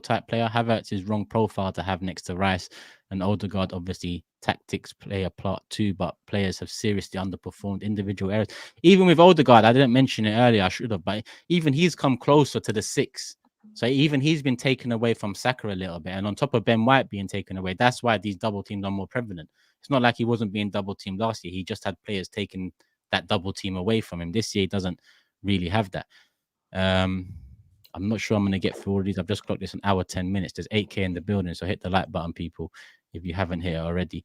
type player. Havertz is wrong profile to have next to Rice, and Odegaard obviously tactics play a part too, but players have seriously underperformed individual areas. Even with Odegaard, I didn't mention it earlier, I should have, but even he's come closer to the 6. So even he's been taken away from Saka a little bit, and on top of Ben White being taken away, that's why these double teams are more prevalent. It's not like he wasn't being double teamed last year. He just had players taking that double team away from him. This year he doesn't really have that. I'm not sure I'm going to get through all of these. I've just clocked this an hour, 10 minutes. There's 8K in the building, so hit the like button, people, if you haven't hit it already.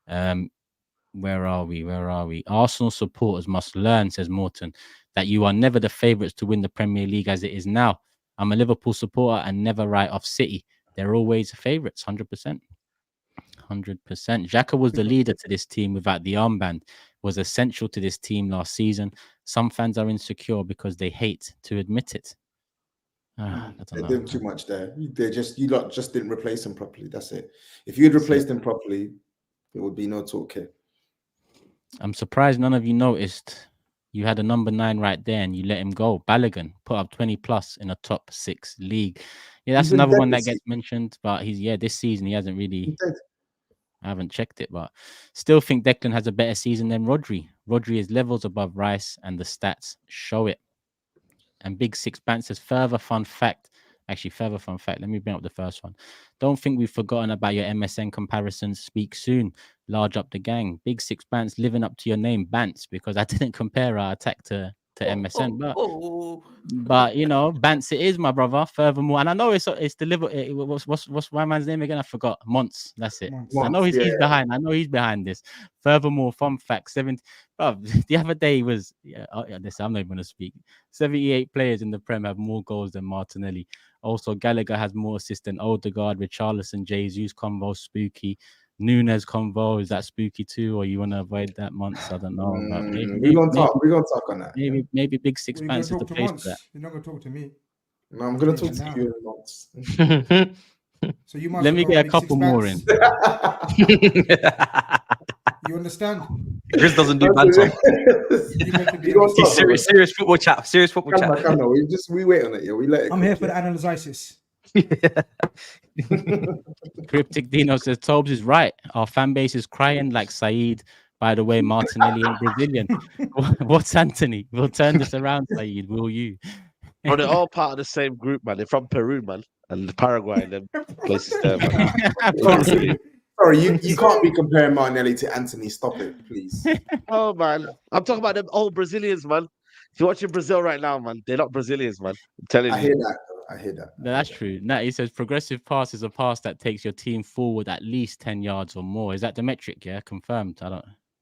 Where are we? Arsenal supporters must learn, says Morton, that you are never the favourites to win the Premier League as it is now. I'm a Liverpool supporter and never write off City. They're always favourites, 100%. 100%. Xhaka was the leader to this team without the armband, was essential to this team last season. Some fans are insecure because they hate to admit it. They're doing too much there. You lot just didn't replace them properly. That's it. If you had replaced them properly, there would be no talk here. I'm surprised none of you noticed you had a number 9 right there and you let him go. Balogun put up 20 plus in a top 6 league. Yeah, that's another one that gets mentioned, but this season he hasn't really. I haven't checked it, but still think Declan has a better season than Rodri. Rodri is levels above Rice and the stats show it. And Big Six Band says, further fun fact. Let me bring up the first one. Don't think we've forgotten about your MSN comparisons. Speak soon. Large up the gang. Big Six Bands living up to your name, Bants, because I didn't compare our attack to MSN. But you know, Bants it is, my brother. Furthermore, and I know it's delivered. What's my man's name again? I forgot. Monts. That's it. Monts, I know he's behind. I know he's behind this. Furthermore, fun fact: the other day was I'm not even gonna speak. 78 players in the Prem have more goals than Martinelli. Also, Gallagher has more assists than Odegaard, Richarlison, Jesus, Convo, Spooky. Nunez convo, is that spooky too, or you want to avoid that months? I don't know. But We're gonna talk on that. Maybe big six pants is the place for that. You're not gonna talk to me. No, I'm gonna talk to you in months. So you must let me get a couple more in. You understand? Chris doesn't do banter. Serious football chat. Serious football chat. We wait on it. Yeah, we let it. I'm here for the analysis. Cryptic Dino says Tobes is right. Our fan base is crying like SAEED. By the way, Martinelli ain't Brazilian. What's Anthony? We'll turn this around, SAEED. Will you? Bro, they're all part of the same group, man. They're from Peru, man, and Paraguay and them places there, man. Sorry, you can't be comparing Martinelli to Anthony. Stop it, please. Oh, man. I'm talking about them old Brazilians, man. If you're watching Brazil right now, man, they're not Brazilians, man. I'm telling you. I hear that. No, that's true. Nat, he says progressive pass is a pass that takes your team forward at least 10 yards or more. Is that the metric? Yeah, confirmed. I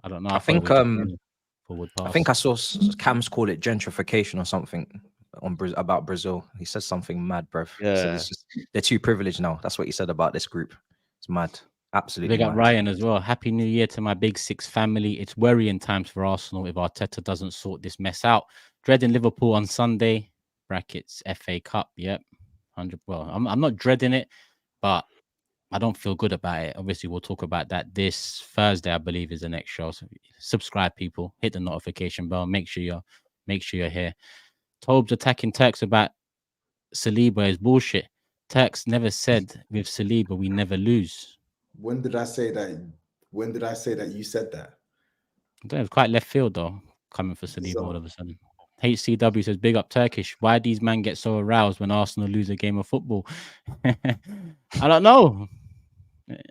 don't know. I think forward pass. I think I saw Cam's call it gentrification or something about Brazil. He says something mad, bruv. Yeah. They're too privileged now. That's what he said about this group. It's mad. Absolutely. Big up Ryan as well. Happy New Year to my Big Six family. It's worrying times for Arsenal if Arteta doesn't sort this mess out. Dreading Liverpool on Sunday. Brackets FA Cup. Yep. 100. Well, I'm not dreading it, but I don't feel good about it. Obviously, we'll talk about that this Thursday, I believe, is the next show. So subscribe, people. Hit the notification bell. Make sure you're here. Tobes attacking Turks about Saliba is bullshit. Turks never said with Saliba we never lose. When did I say that? When did I say that you said that? I don't know, it's quite left field though, coming for Saliba all of a sudden. HCW says, big up Turkish. Why these men get so aroused when Arsenal lose a game of football? I don't know.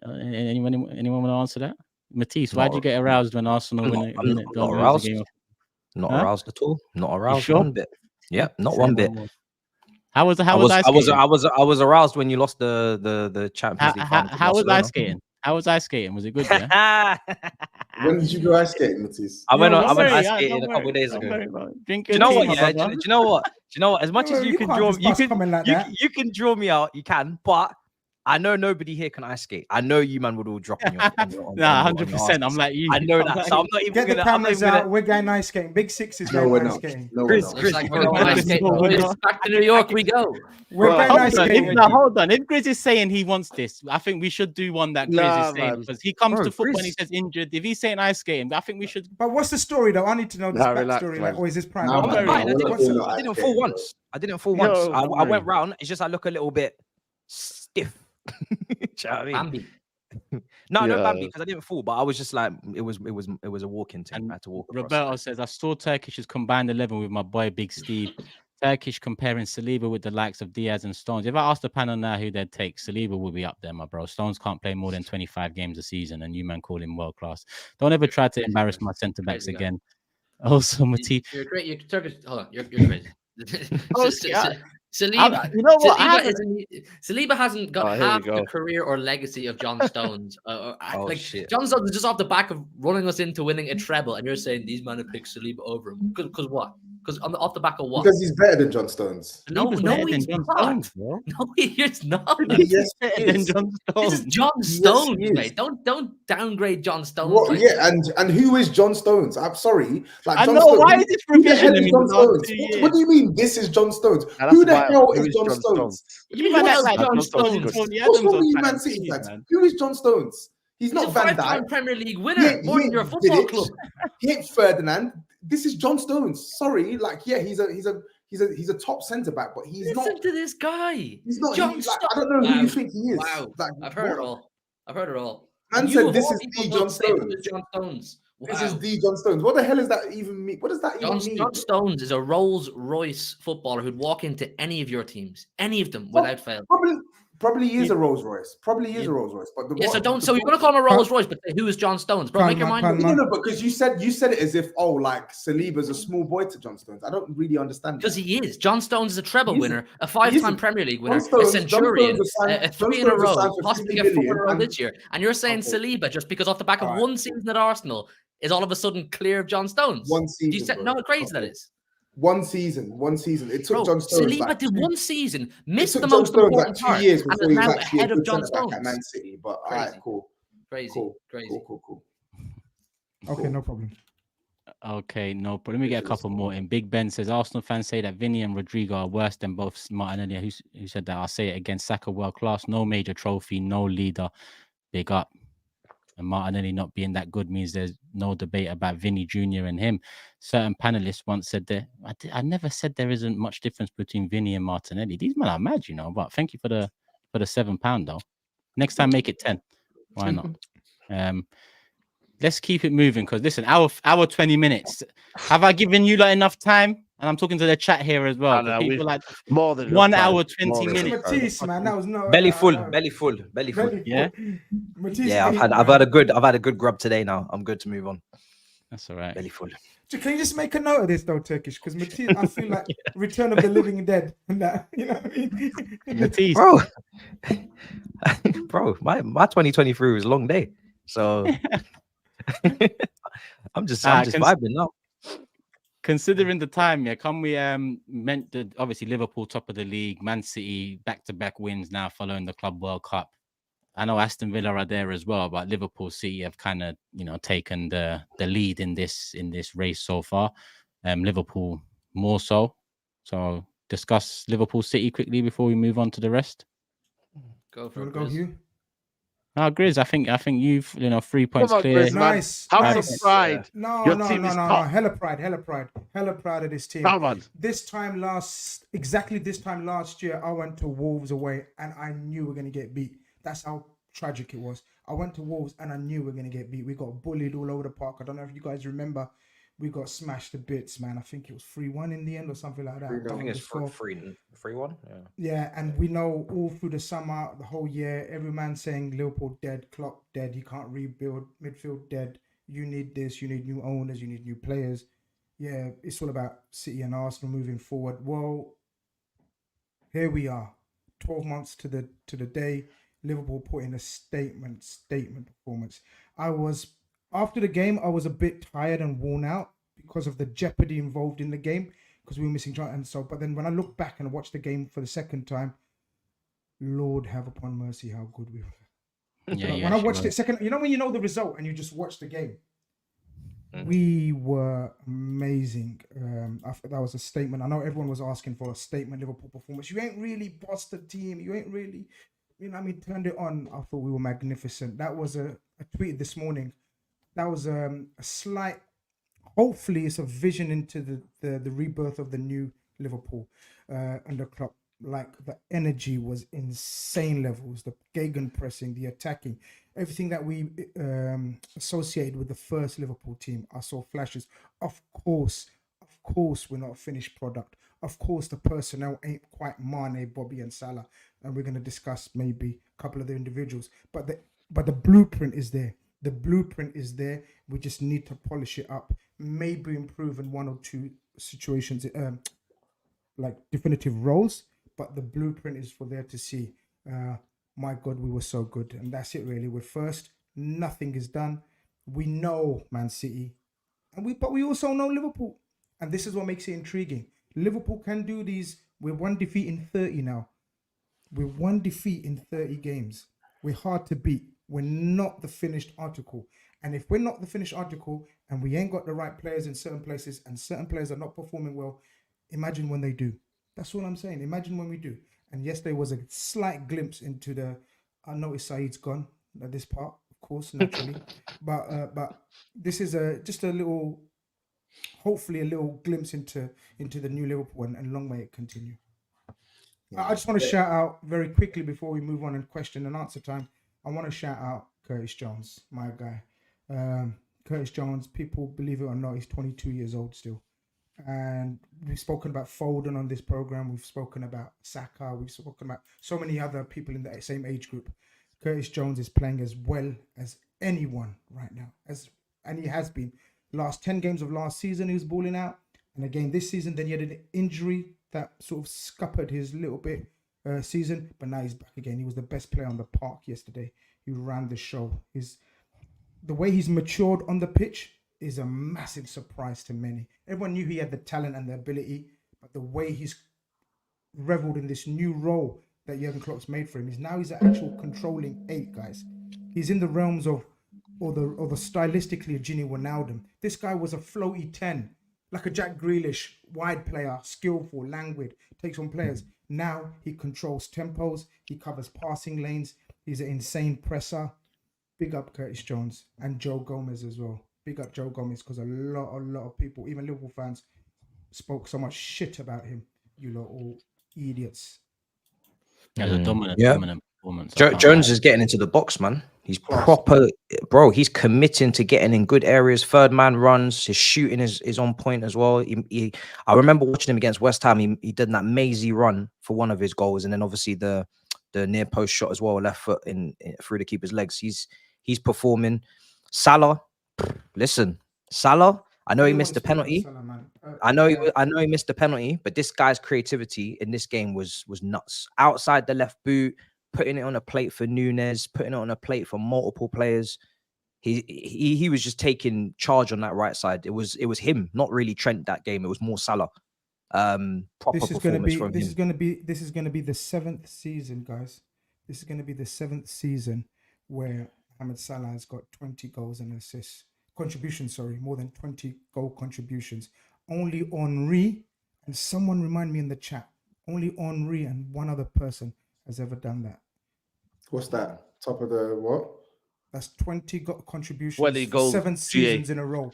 Anyone want to answer that? Matisse, why do you get aroused when Arsenal win a game of football? Not aroused at all. Not aroused sure? one bit. Yeah, not one bit. How was I was aroused when you lost the Champions League. How was I skating? How was I skating? Was it good? Yeah? When did you go ice skating, Matisse? I went ice skating a couple of days ago. Do you know what? Yeah, do you know what? As much as you can draw, you can draw me out. You can, but I know nobody here can ice skate. I know you man would all drop on your. Nah, 100%. I'm like you. I know that. So I'm not even get the cameras out. We're going ice skating. Big Six is going ice skating. Chris, back to New York we go. We're going ice skating. Hold on. If Grizz is saying he wants this, I think we should do one that Grizz is saying because he comes to football and he says injured. If he's saying ice skating, I think we should. But what's the story though? I need to know this backstory. Like, or is this prime? I didn't fall once. I went round. It's just I look a little bit stiff. Do you know what I mean? No, not Bambi because I didn't fall, but I was just like it was a walking thing. I had to walk across. Roberto says I saw Turkish's combined 11 with my boy Big Steve. Turkish comparing Saliba with the likes of Diaz and Stones. If I asked the panel now who they'd take, Saliba will be up there, my bro. Stones can't play more than 25 games a season, and you man call him world class. Don't ever try to embarrass my centre backs again. Also, Matisse. You're great. You're Turkish. Hold on. You're crazy. Saliba, you know what? Saliba hasn't got half the career or legacy of John Stones. Shit. John Stones is just off the back of running us into winning a treble, and you're saying these men have picked Saliba over him because what? Because off the back of what? Because he's better than John Stones. No, he's not. No, he's not. Yes, This is John Stones, mate. Don't downgrade John Stones. Well, yeah, and who is John Stones? I'm sorry. Like, I John know Stones, why is this revision in John Stones? What do you mean? This is John Stones. Who the hell is John Stones? You man act like John Stones. What's wrong with you, Man City fans? Who is John Stones? He's not Van Dijk. Premier League winner, more than your football club. He ain't Ferdinand. This is John Stones. Sorry, like he's a top centre back, but he's not. Listen to this guy. He's not. I don't know who you think he is. Wow, like, I've heard it all. Man said this is the John Stones. John Stones. Wow. This is the John Stones. What the hell is that even mean? What does that even mean? John Stones is a Rolls Royce footballer who'd walk into any of your teams, any of them, without fail. Probably is a Rolls Royce. Probably is a Rolls Royce. But so you're gonna call him a Rolls Royce, but who is John Stones, bro? Make your mind. No, because you said it as if like Saliba's a small boy to John Stones. I don't really understand. Because he is. John Stones is a treble winner, a 5-time Premier League winner, a Centurion, a 3 in a row, possibly a 4 in a row this year. And you're saying Saliba just because off the back of one season at Arsenal is all of a sudden clear of John Stones? One season. You said no, crazy that is. One season. It took John Stones. Saliba did one season, missed the most important part, and is now ahead of John Stones. At Man City, but all right, cool. Crazy, Cool. crazy. Cool. Okay, no problem. Okay, no problem. Let me get a couple more in. Big Ben says Arsenal fans say that Vinny and Rodrigo are worse than both Martinelli. Who said that? I'll say it again. Saka world class, no major trophy, no leader. Big up. And Martinelli not being that good means there's no debate about Vinny Jr. and him. Certain panelists once said that I never said there isn't much difference between Vinny and Martinelli. These men are mad, you know. But thank you for the £7 though. Next time make it 10. Why not? Let's keep it moving because listen, hour 20 minutes. Have I given you like enough time? And I'm talking to the chat here as well. No, People like more than 1 hour 20 minutes. Matisse, man, that was no belly full. Yeah, Matisse, yeah. I've had a good grub today. Now I'm good to move on. That's all right. Belly full. Can you just make a note of this though, Turkish? Because Matisse, I feel like Return of the Living Dead. And that, you know what I mean? Matisse, bro, my 2023 was a long day, so I'm just vibing now. Considering the time, yeah, can we meant that obviously Liverpool top of the league, Man City back-to-back wins now following the Club World Cup. I know Aston Villa are there as well, but Liverpool City have kind of taken the lead in this race so far. Liverpool more so. So discuss Liverpool City quickly before we move on to the rest. Go for it, Go, Grizz. Hugh. No, Grizz, I think you've 3 points Come on, clear. Grizz, man. Nice. Have some pride. No. Your Hella pride of this team. Come on. Exactly this time last year, I went to Wolves away and I knew we were going to get beat. That's how tragic it was. I went to Wolves and I knew we were going to get beat. We got bullied all over the park. I don't know if you guys remember. We got smashed to bits, man. I think it was 3-1 in the end or something like that. I think it's 3-1. Yeah, and we know all through the summer, the whole year, every man saying Liverpool dead, Klopp dead, he can't rebuild, midfield dead. You need this, you need new owners, you need new players. Yeah, it's all about City and Arsenal moving forward. Well, here we are, 12 months to the day. Liverpool put in a statement performance. After the game, I was a bit tired and worn out because of the jeopardy involved in the game because we were missing John. And so, but then when I look back and I watch the game for the second time, Lord have upon mercy how good we were. Yeah, when I watched it second, when you know the result and you just watch the game, we were amazing. I thought that was a statement. I know everyone was asking for a statement Liverpool performance. You ain't really bossed the team. You ain't really, turned it on. I thought we were magnificent. That was a tweet this morning. That was a slight, hopefully it's a vision into the rebirth of the new Liverpool under Klopp. Like the energy was insane levels, the gegenpressing, the attacking, everything that we associated with the first Liverpool team. I saw flashes. Of course, we're not a finished product. Of course, the personnel ain't quite Mane, Bobby and Salah. And we're going to discuss maybe a couple of the individuals. But the blueprint is there. The blueprint is there. We just need to polish it up. Maybe improve in 1 or 2 situations, like definitive roles. But the blueprint is for there to see. My God, we were so good. And that's it really. We're first. Nothing is done. We know Man City. But we also know Liverpool. And this is what makes it intriguing. Liverpool can do these. We're 1 defeat in 30 now. We're 1 defeat in 30 games. We're hard to beat. We're not the finished article. And if we're not the finished article and we ain't got the right players in certain places and certain players are not performing well, imagine when they do. That's what I'm saying. Imagine when we do. And yes, there was a slight glimpse into I noticed Saeed's gone at this part, of course, naturally. but this is just a little, hopefully a little glimpse into the new Liverpool and long may it continue. I just want to shout out very quickly before we move on in question and answer time. I want to shout out Curtis Jones, my guy. Curtis Jones, people believe it or not, he's 22 years old still. And we've spoken about Foden on this program. We've spoken about Saka. We've spoken about so many other people in the same age group. Curtis Jones is playing as well as anyone right now, and he has been. Last 10 games of last season, he was balling out. And again, this season, then he had an injury that sort of scuppered his little bit season. But now he's back again. He was the best player on the park yesterday. He ran the show. The way he's matured on the pitch is a massive surprise to many. Everyone knew he had the talent and the ability, but the way he's reveled in this new role that Jurgen Klopp's made for him is now he's an actual controlling 8, guys. He's in the realms of, or the stylistically, Gini Wijnaldum. This guy was a floaty 10, like a Jack Grealish, wide player, skillful, languid, takes on players. Now he controls tempos, he covers passing lanes, he's an insane presser. Big up Curtis Jones and Joe Gomez as well. Big up Joe Gomez, because a lot of people, even Liverpool fans, spoke so much shit about him. You lot all idiots. Yeah, a dominant performance. Jones is getting into the box, man. He's proper, bro. He's committing to getting in good areas. Third man runs. His shooting is on point as well. I remember watching him against West Ham. He did that mazy run for one of his goals, and then obviously the near post shot as well, left foot in through the keeper's legs. He's performing. Salah, listen, Salah. I know he missed the penalty. I know he missed the penalty, but this guy's creativity in this game was nuts. Outside the left boot, putting it on a plate for Nunez, putting it on a plate for multiple players. He was just taking charge on that right side. It was him, not really Trent that game. It was more Salah. This is going to be the 7th season, guys. This is going to be the 7th season where Mohamed Salah has got 20 goals and assists. Contributions, more than 20 goal contributions. Only Henry, and someone remind me in the chat, only Henry and one other person has ever done that. What's that? Top of the what? That's 20 contributions. 20 goals. 7 seasons in a row.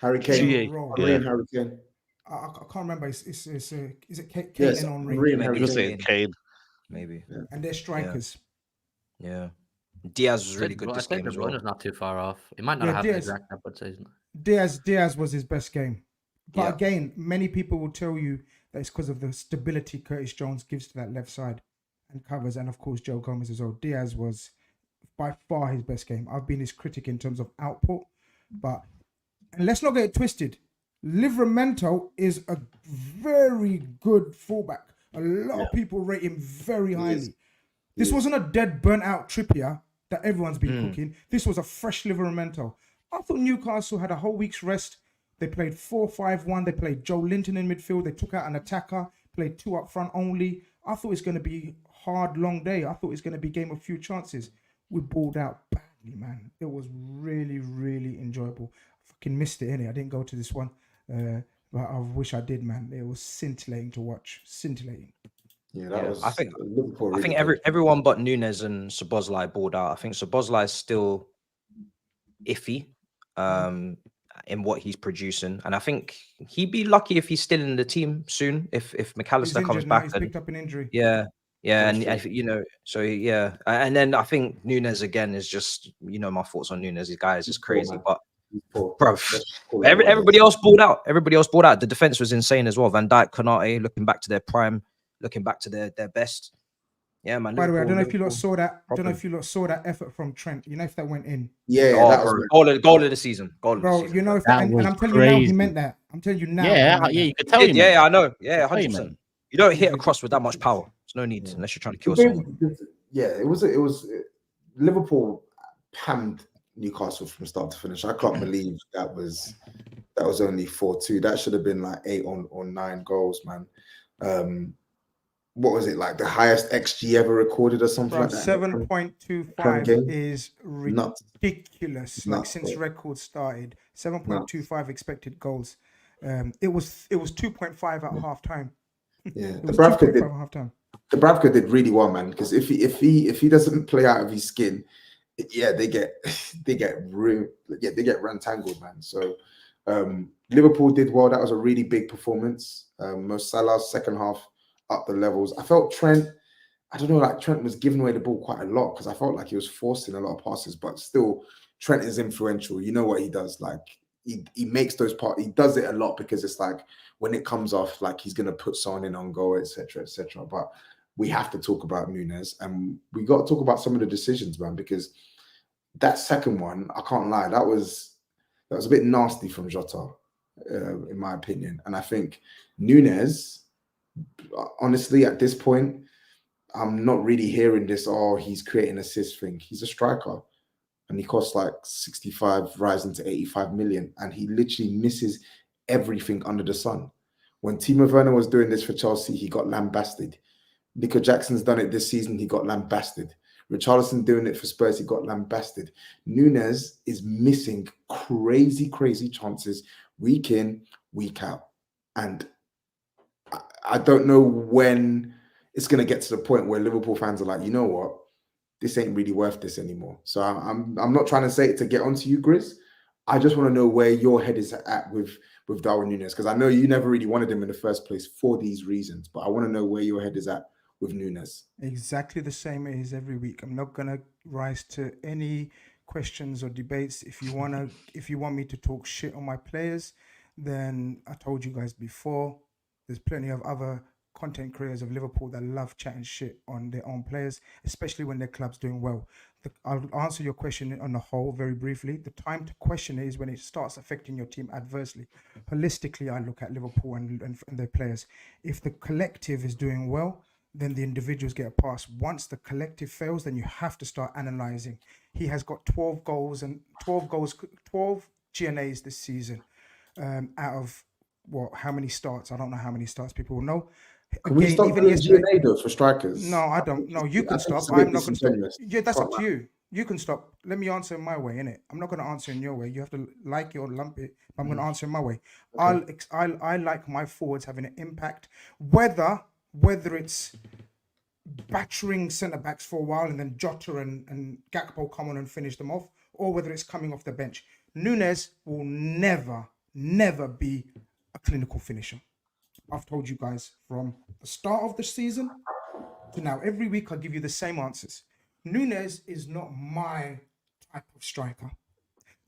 Harry Kane. Harry Kane. I can't remember. Is it Kane and Henry? Maybe Kane. Maybe. Yeah. And they're strikers. Yeah. Diaz was really good this game as well. Not too far off. He might not have the exact number, but Diaz was his best game. But again, many people will tell you that it's because of the stability Curtis Jones gives to that left side and covers, and of course Joe Gomez as well. Diaz was by far his best game. I've been his critic in terms of output, and let's not get it twisted. Livramento is a very good fullback. A lot of people rate him very highly. This wasn't a dead, burnt out Trippier that everyone's been cooking. This was a fresh Livramento. I thought Newcastle had a whole week's rest. They played 4-5-1. They played Joe Linton in midfield. They took out an attacker, played 2 up front only. I thought it was going to be a hard, long day. I thought it was going to be a game of few chances. We balled out badly, man. It was really, really enjoyable. I fucking missed it, innit? I didn't go to this one, but I wish I did, man. It was scintillating to watch. Scintillating. Yeah, that was. I think everyone but Nunez and Szoboszlai balled out. I think Szoboszlai is still iffy in what he's producing, and I think he'd be lucky if he's still in the team soon. If McAllister comes back, he's picked up an injury. Yeah, and and then I think Nunez again is just my thoughts on Nunez. This guy is just crazy, but. Bro, everybody else balled out. The defense was insane as well. Van Dijk, Konate, looking back to their prime, looking back to their best. Yeah, man. By the way, I don't know if you lot saw that. I don't know if you lot saw that effort from Trent. You know if that went in. Yeah, that was goal of the season. Bro, you know if that, and I'm telling you now, he meant that. I'm telling you now. Yeah, you could tell him. Yeah, I know. Yeah, 100%. You don't hit across with that much power. There's no need unless you're trying to kill someone. Yeah, it was Liverpool pammed Newcastle from start to finish. I can't believe that was only 4-2. That should have been like 8 or 9 goals, man. What was it, like the highest XG ever recorded or something like that? 7.25 is ridiculous. Like since records started, 7.25 expected goals. It was 2.5 at half time. Yeah, the Bravka did really well, man. Because if he doesn't play out of his skin, they get run tangled, man. So Liverpool did well. That was a really big performance. Mo Salah's second half up the levels. I felt Trent was giving away the ball quite a lot because I felt like he was forcing a lot of passes, but still Trent is influential. You know what he does? Like he makes those he does it a lot because it's like when it comes off, like he's gonna put someone in on goal, etc., etc. But we have to talk about Nunez, and we got to talk about some of the decisions, man, because that second one, I can't lie, that was a bit nasty from Jota, in my opinion. And I think Nunez, honestly, at this point, I'm not really hearing this, he's creating assist thing. He's a striker, and he costs like 65, rising to 85 million, and he literally misses everything under the sun. When Timo Werner was doing this for Chelsea, he got lambasted. Nico Jackson's done it this season, he got lambasted. Richarlison doing it for Spurs, he got lambasted. Nunez is missing crazy chances week in, week out. And I don't know when it's going to get to the point where Liverpool fans are like, you know what? This ain't really worth this anymore. So I'm not trying to say it to get onto you, Grizz. I just want to know where your head is at with Darwin Nunez, because I know you never really wanted him in the first place for these reasons, but I want to know where your head is at with Nunez. Exactly the same as every week. I'm not gonna rise to any questions or debates. If you want me to talk shit on my players, then I told you guys before, there's plenty of other content creators of Liverpool that love chatting shit on their own players, especially when their club's doing well. I'll answer your question on the whole very briefly. The time to question it is when it starts affecting your team adversely. Holistically, I look at Liverpool and their players. If the collective is doing well, then the individuals get a pass. Once the collective fails, then you have to start analysing. He has got 12 GNAs this season out of, what, how many starts? I don't know how many starts people will know. Can we stop doing GNA though for strikers? No, I don't. No, you can stop. I'm not going to stop. Yeah, that's up to you. You can stop. Let me answer in my way, innit? I'm not going to answer in your way. You have to like it or lump it. But I'm going to answer in my way. Okay. I like my forwards having an impact, whether it's battering centre backs for a while and then Jota and Gakpo come on and finish them off, or whether it's coming off the bench. Nunez will never be a clinical finisher. I've told you guys from the start of the season to now. Every week I give you the same answers. Nunez is not my type of striker.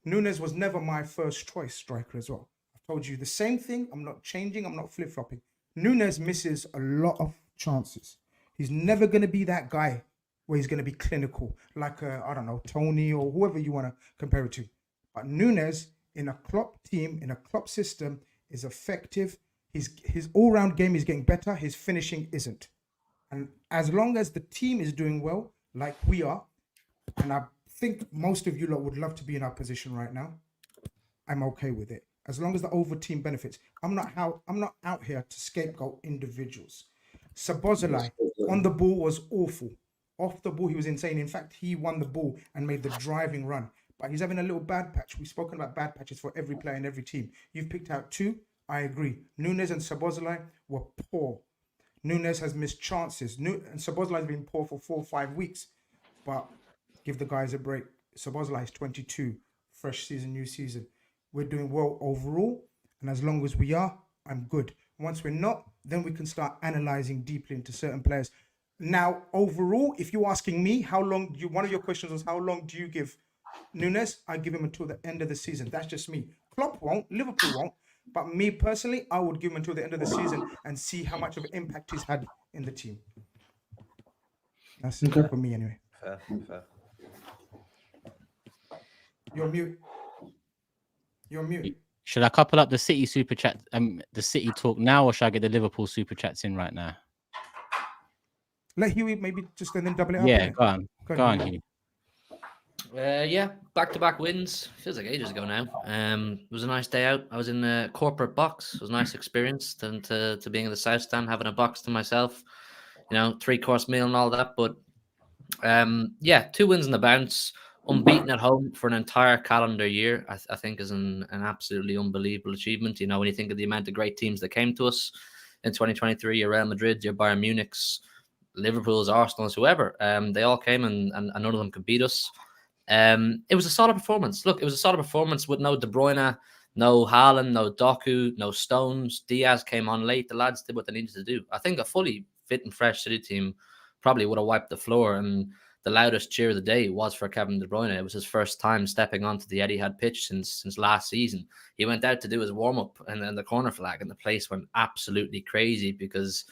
Nunez was never my first choice striker as well. I've told you the same thing. I'm not changing. I'm not flip-flopping. Nunez misses a lot of chances. He's never going to be that guy where he's going to be clinical, like, I don't know, Tony or whoever you want to compare it to. But Nunez, in a Klopp team, in a Klopp system, is effective. His all-round game is getting better. His finishing isn't. And as long as the team is doing well, like we are, and I think most of you lot would love to be in our position right now, I'm okay with it. As long as the over team benefits. I'm not out here to scapegoat individuals. Szoboszlai on the ball was awful. Off the ball, he was insane. In fact, he won the ball and made the driving run. But he's having a little bad patch. We've spoken about bad patches for every player in every team. You've picked out two. I agree. Nunez and Szoboszlai were poor. Nunez has missed chances. And Szoboszlai has been poor for 4 or 5 weeks. But give the guys a break. Szoboszlai is 22. Fresh season, new season. We're doing well overall. And as long as we are, I'm good. Once we're not, then we can start analysing deeply into certain players. Now, overall, if you're asking me, one of your questions was how long do you give Nunez? I give him until the end of the season. That's just me. Klopp won't. Liverpool won't. But me personally, I would give him until the end of the season and see how much of an impact he's had in the team. That's okay for me anyway. Fair. You're mute. Should I couple up the City super chat, the City talk now, or should I get the Liverpool super chats in right now? Let Hughie maybe just and then double it up. Yeah, go on, Hughie. Yeah, back-to-back wins. Feels like ages ago now. It was a nice day out. I was in a corporate box. It was a nice experience to being in the South Stand, having a box to myself. 3-course meal and all that. But 2 wins in the bounce. Unbeaten at home for an entire calendar year, I think is an absolutely unbelievable achievement. When you think of the amount of great teams that came to us in 2023, your Real Madrid, your Bayern Munich's, Liverpool's, Arsenal's, whoever, they all came and none of them could beat us. It was a solid performance. Look, it was a solid performance with no De Bruyne, no Haaland, no Doku, no Stones. Diaz came on late. The lads did what they needed to do. I think a fully fit and fresh City team probably would have wiped the floor, and the loudest cheer of the day was for Kevin De Bruyne. It was his first time stepping onto the Etihad pitch since last season. He went out to do his warm-up and the corner flag, and the place went absolutely crazy because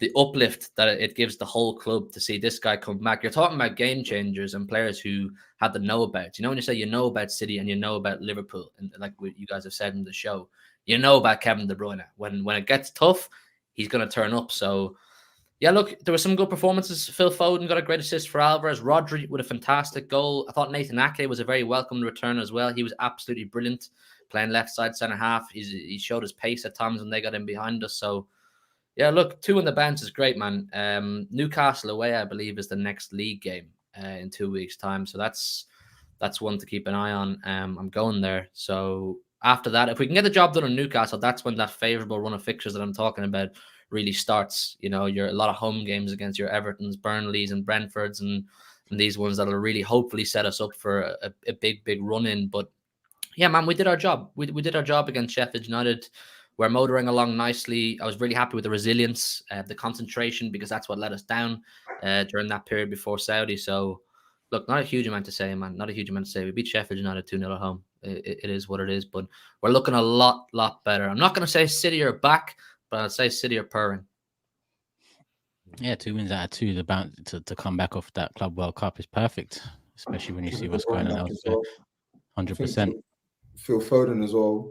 the uplift that it gives the whole club to see this guy come back. You're talking about game changers and players who had to know about. When you say you know about City and you know about Liverpool, and like you guys have said in the show, you know about Kevin De Bruyne. When it gets tough, he's going to turn up. So, yeah, look, there were some good performances. Phil Foden got a great assist for Alvarez. Rodri with a fantastic goal. I thought Nathan Ake was a very welcome return as well. He was absolutely brilliant playing left side centre half. He showed his pace at times when they got in behind us. So, yeah, look, 2 in the bounce is great, man. Newcastle away, I believe, is the next league game. in 2 weeks' time. So that's one to keep an eye on. I'm going there. So after that, if we can get the job done in Newcastle, that's when that favourable run of fixtures that I'm talking about really starts. You know, you're a lot of home games against your Evertons, Burnleys, and Brentfords, and these ones that'll really hopefully set us up for a big run in. But yeah, man, we did our job. We did our job against Sheffield United. We're motoring along nicely. I was really happy with the resilience, the concentration, because that's what let us down during that period before Saudi. So, look, not a huge amount to say, man. Not a huge amount to say. We beat Sheffield United 2-0 at home. It is what it is, but we're looking a lot better. I'm not going to say City are back, but I'll say City are purring. Yeah, 2 wins out of 2. The bounce to come back off that Club World Cup is perfect, especially when you see what's going on elsewhere. 100%. Phil Foden as well,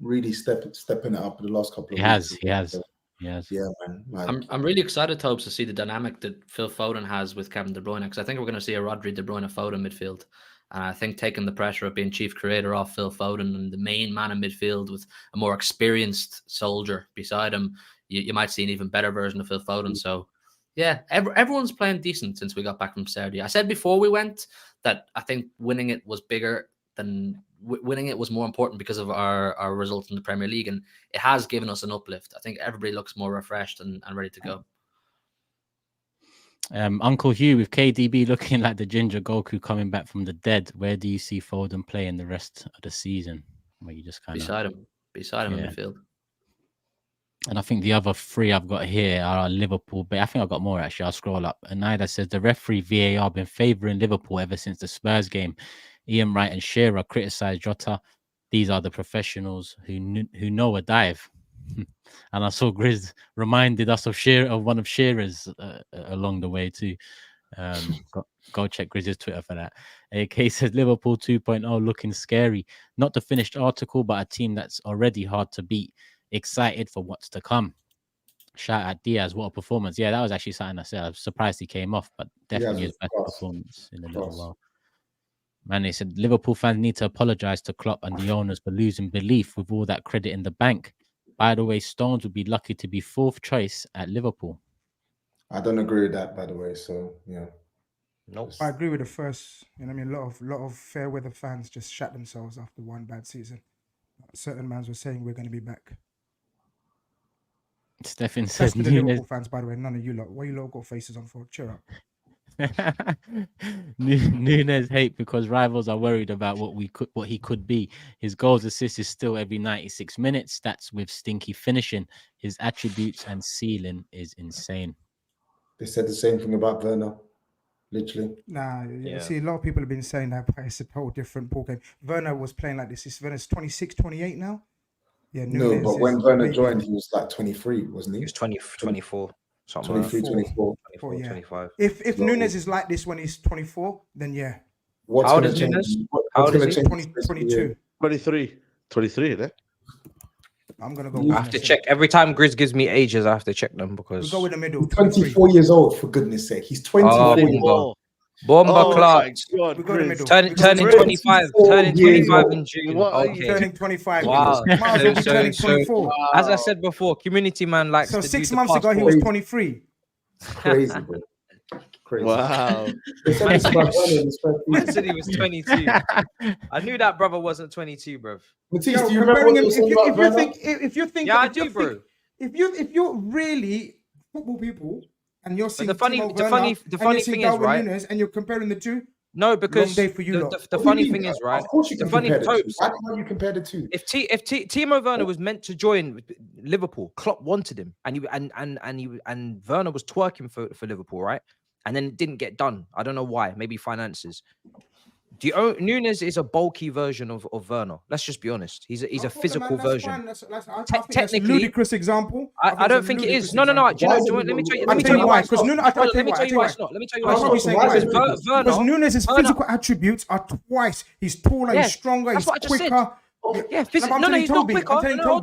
really stepping it up in the last couple of weeks. He has. Yeah, man. Like, I'm really excited, Tobes, to see the dynamic that Phil Foden has with Kevin De Bruyne, because I think we're going to see a Rodri, De Bruyne, Foden midfield. And I think taking the pressure of being chief creator off Phil Foden and the main man in midfield with a more experienced soldier beside him, you might see an even better version of Phil Foden. So, yeah, everyone's playing decent since we got back from Saudi. I said before we went that I think winning it was bigger than winning it was more important because of our results in the Premier League, and it has given us an uplift. I think everybody looks more refreshed and ready to go. Uncle Hugh, with KDB looking like the Ginger Goku coming back from the dead, where do you see Foden playing the rest of the season? Where you just kind of beside him in midfield. And I think the other 3 I've got here are Liverpool, but I think I've got more actually. I'll scroll up. Anida says the referee VAR been favouring Liverpool ever since the Spurs game. Ian Wright and Shearer criticised Jota. These are the professionals who know a dive. And I saw GRIZZ reminded us of one of Shearer's along the way too. Go check GRIZZ's Twitter for that. AK says Liverpool 2.0 looking scary. Not the finished article, but a team that's already hard to beat. Excited for what's to come. Shout out Diaz, what a performance. Yeah, that was actually something I said. I was surprised he came off, but definitely his best performance in a little while. Man, they said Liverpool fans need to apologise to Klopp and the owners for losing belief with all that credit in the bank. By the way, Stones would be lucky to be 4th choice at Liverpool. I don't agree with that, by the way. So yeah, nope. I agree with the first. You know, what I mean, a lot of fair weather fans just shat themselves after one bad season. Certain mans were saying we're going to be back. Stefan says the Liverpool fans, by the way, none of you lot. What you lot got faces on for? Cheer up. Nunez hate because rivals are worried about what he could be. His goals assist is still every 96 minutes. That's with stinky finishing. His attributes and ceiling is insane. They said the same thing about Werner. Literally. Nah, you see, a lot of people have been saying that, but it's a whole different ballgame. Werner was playing like this. Werner's 26, 28 now. Yeah, Nunez but when Werner joined, he was like 23, wasn't he? He was 24. 23, 24. 25. If Nunez is like this when he's 24, then yeah. How old is Nunez? How old is he? 22. 23, isn't it? I'm going to go. I have to check. Every time GRIZZ gives me ages, I have to check them because... We'll go in the middle. 24 years old, for goodness sake. He's 24 years old. Bomba Clark. Turning 25. Turning 25 in June. Okay. Turning 25. Wow. Turning 24. As I said before, community man likes to 6 months ago, he was 23. Crazy, bro. Crazy. Wow. I said he was 22. I knew that brother wasn't 22, bro. Matisse, do you remember if you think yeah, I do, bro. If you're really football people and you're seeing the funny thing is, right? Nunez, and you're comparing the two. No, because long day for you the funny thing is, right? Of course you can compare the two. Why can't you compare the two? If Timo Werner was meant to join Liverpool, Klopp wanted him, and Werner was twerking for Liverpool, right? And then it didn't get done. I don't know why. Maybe finances. Nunez is a bulky version of Werner. Let's just be honest. He's a physical version. Technically, a ludicrous example. I don't think it is. No. Let me tell you why. Because let me tell you why it's not. Because Nunez's physical attributes are twice. He's taller. He's stronger. He's quicker. Yeah, physically. No, he's not quicker. No,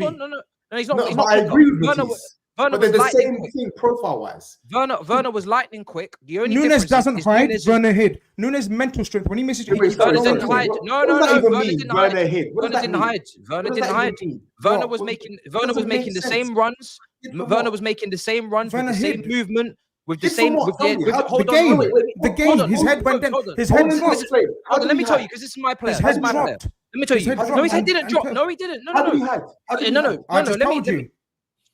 he's not. I agree with you. But they're the same thing profile-wise. Werner was lightning quick. The only Nunez doesn't hide. Werner hid. Nunez mental strength. When he misses, Werner didn't hide. No. Werner didn't hide. Werner was making the same runs. Werner was making the same runs with the same movement with the same. With the game. His head went down. His head dropped. Let me tell you, because this is my player. His head dropped. Let me tell you. No, his head didn't drop. No, he didn't. No. I just told you.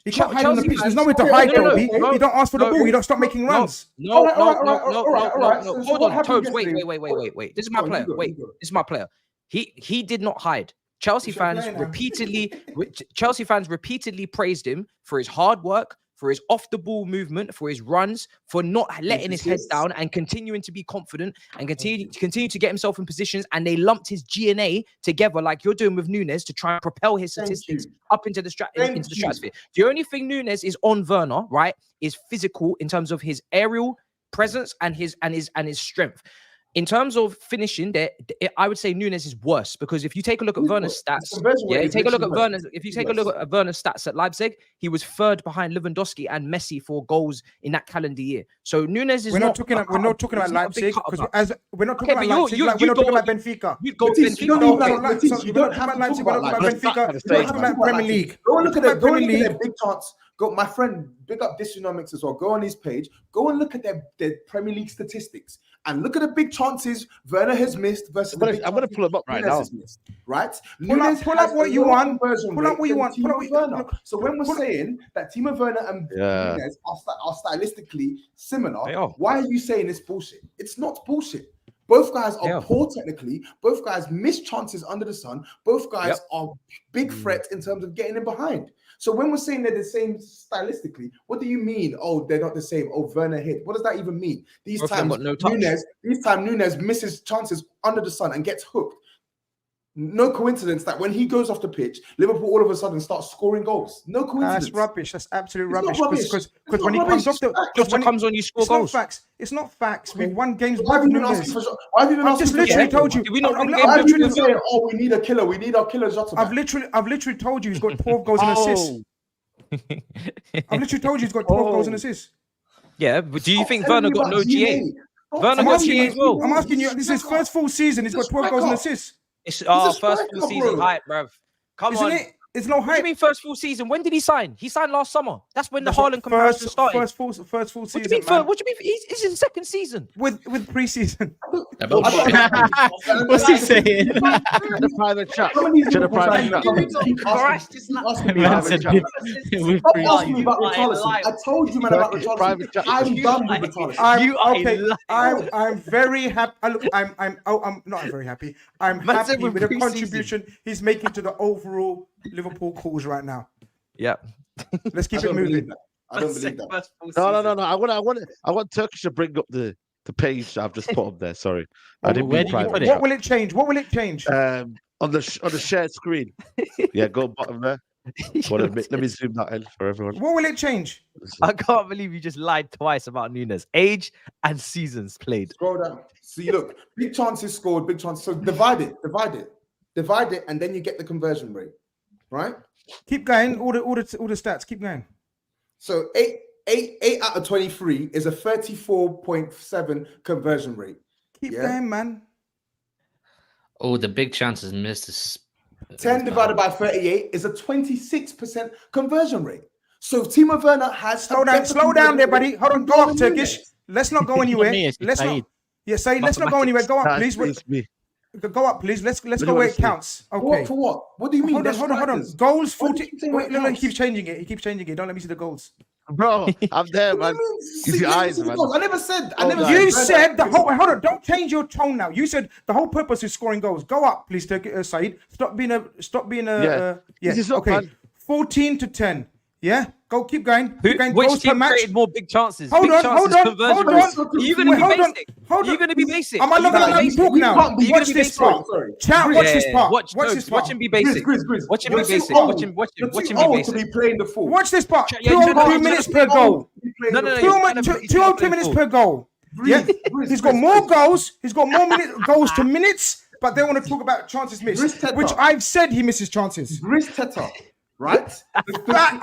He can't hide on the pitch. There's nowhere to hide, though. He don't ask for the ball. He don't stop making runs. No. Hold on, Tobes. Wait. This is my player. This is my player. He did not hide. Chelsea fans repeatedly praised him for his hard work, for his off the ball movement, for his runs, for not letting his head down and continuing to be confident and continue to get himself in positions. And they lumped his G&A together like you're doing with Nunez to try and propel his statistics up into the stratosphere. The only thing Nunez is on Werner, right, is physical in terms of his aerial presence and his strength. In terms of finishing, I would say Nunez is worse because if you take a look at Werner's stats, if you take a look at Werner's stats at Leipzig, he was third behind Lewandowski and Messi for goals in that calendar year. So Nunez is we're not talking about Leipzig because we're not talking about Leipzig. We're not talking about Benfica. You don't talk about Leipzig. We're not talking about Benfica. We're talking about Premier League. Go and look at their big chance. Go, my friend, big up Dysonomics as well. Go on his page. Go and look at their Premier League statistics and look at the big chances Werner has missed versus I'm going to pull them up right now. Right? Pull up what you want. Pull up what you want. So when we're saying that Timo Werner and Nunez are stylistically similar, why are you saying it's bullshit? It's not bullshit. Both guys are poor technically. Both guys miss chances under the sun. Both guys are big threats in terms of getting in behind. So when we're saying they're the same stylistically, what do you mean? Oh, they're not the same. Oh, Werner hit. What does that even mean? These times Nunez misses chances under the sun and gets hooked. No coincidence that when he goes off the pitch, Liverpool all of a sudden starts scoring goals. No coincidence. That's rubbish. That's absolute rubbish. Because when he comes off when he comes on, you score goals. It's not facts. We've won games. Why have you been asking for? Why have you been asking? I've just literally told you. Why have you been saying, "Oh, we need a killer. We need our killer." I've literally told you he's got 12 goals and assists. I've literally told you he's got 12 goals and assists. Yeah, but do you think Werner got no GA? Werner got GA as well. I'm asking you. This is his first full season. He's got 12 goals and assists. It's first full season hype, bruv. Come on. It's no hype. What do you mean first full season? When did he sign? He signed last summer. That's when the Haaland comparison started. First full season. What do you mean? What do you mean? He's in second season with pre-season. What's he saying? The private chat. The private chat. I told you, man, about Richarlison. I'm done with Richarlison. I'm very happy. Look, I'm not very happy. I'm happy with the contribution he's making to the overall Liverpool cause right now. Yeah. Let's keep it moving. I don't believe that. No. I want Turkish to bring up the page I've just put up there. Sorry. I didn't Where did you put it? What will it change? What will it change? On the shared screen. Yeah, go bottom there. Let me zoom that in for everyone. What will it change? I can't believe you just lied twice about Nunez. Age and seasons played. Scroll down. See, look, big chances scored, big chances. So divide it, and then you get the conversion rate, right? Keep going. All the stats. Keep going. So 8 out of 23 is a 34.7 conversion rate. Keep going, man. Oh, the big chances missed is 10 divided by 38 is a 26% conversion rate. So Timo Werner has slow down there, buddy. Hold on, go up, Turkish. Let's not go anywhere. Let's not go anywhere. Go up, please. Go up, please. Let's go where it counts. Okay. For what? What do you mean? Hold on. Goals 40. Wait, no, he keeps changing it. Don't let me see the goals. Bro, I'm there, man. Use your eyes, man. I never said. You said the whole. Hold on. Don't change your tone now. You said the whole purpose is scoring goals. Go up, please, Saeed. Stop being a. Yeah. Okay. 14-10. Yeah. Go. Keep going. Which team created more big chances? Hold on. Are you going to be basic? Are you going to be basic? Am I not going to talk now? Watch this part. Chat. Watch this part. Watch him be basic. Watch him be basic. Watch him be basic. To be playing the full. Watch this part. 2 minutes per goal. No. 2 minutes per goal. Yeah. He's got more goals. He's got more goals to minutes. But they want to talk about chances missed, which I've said he misses chances. GRIZZ, right?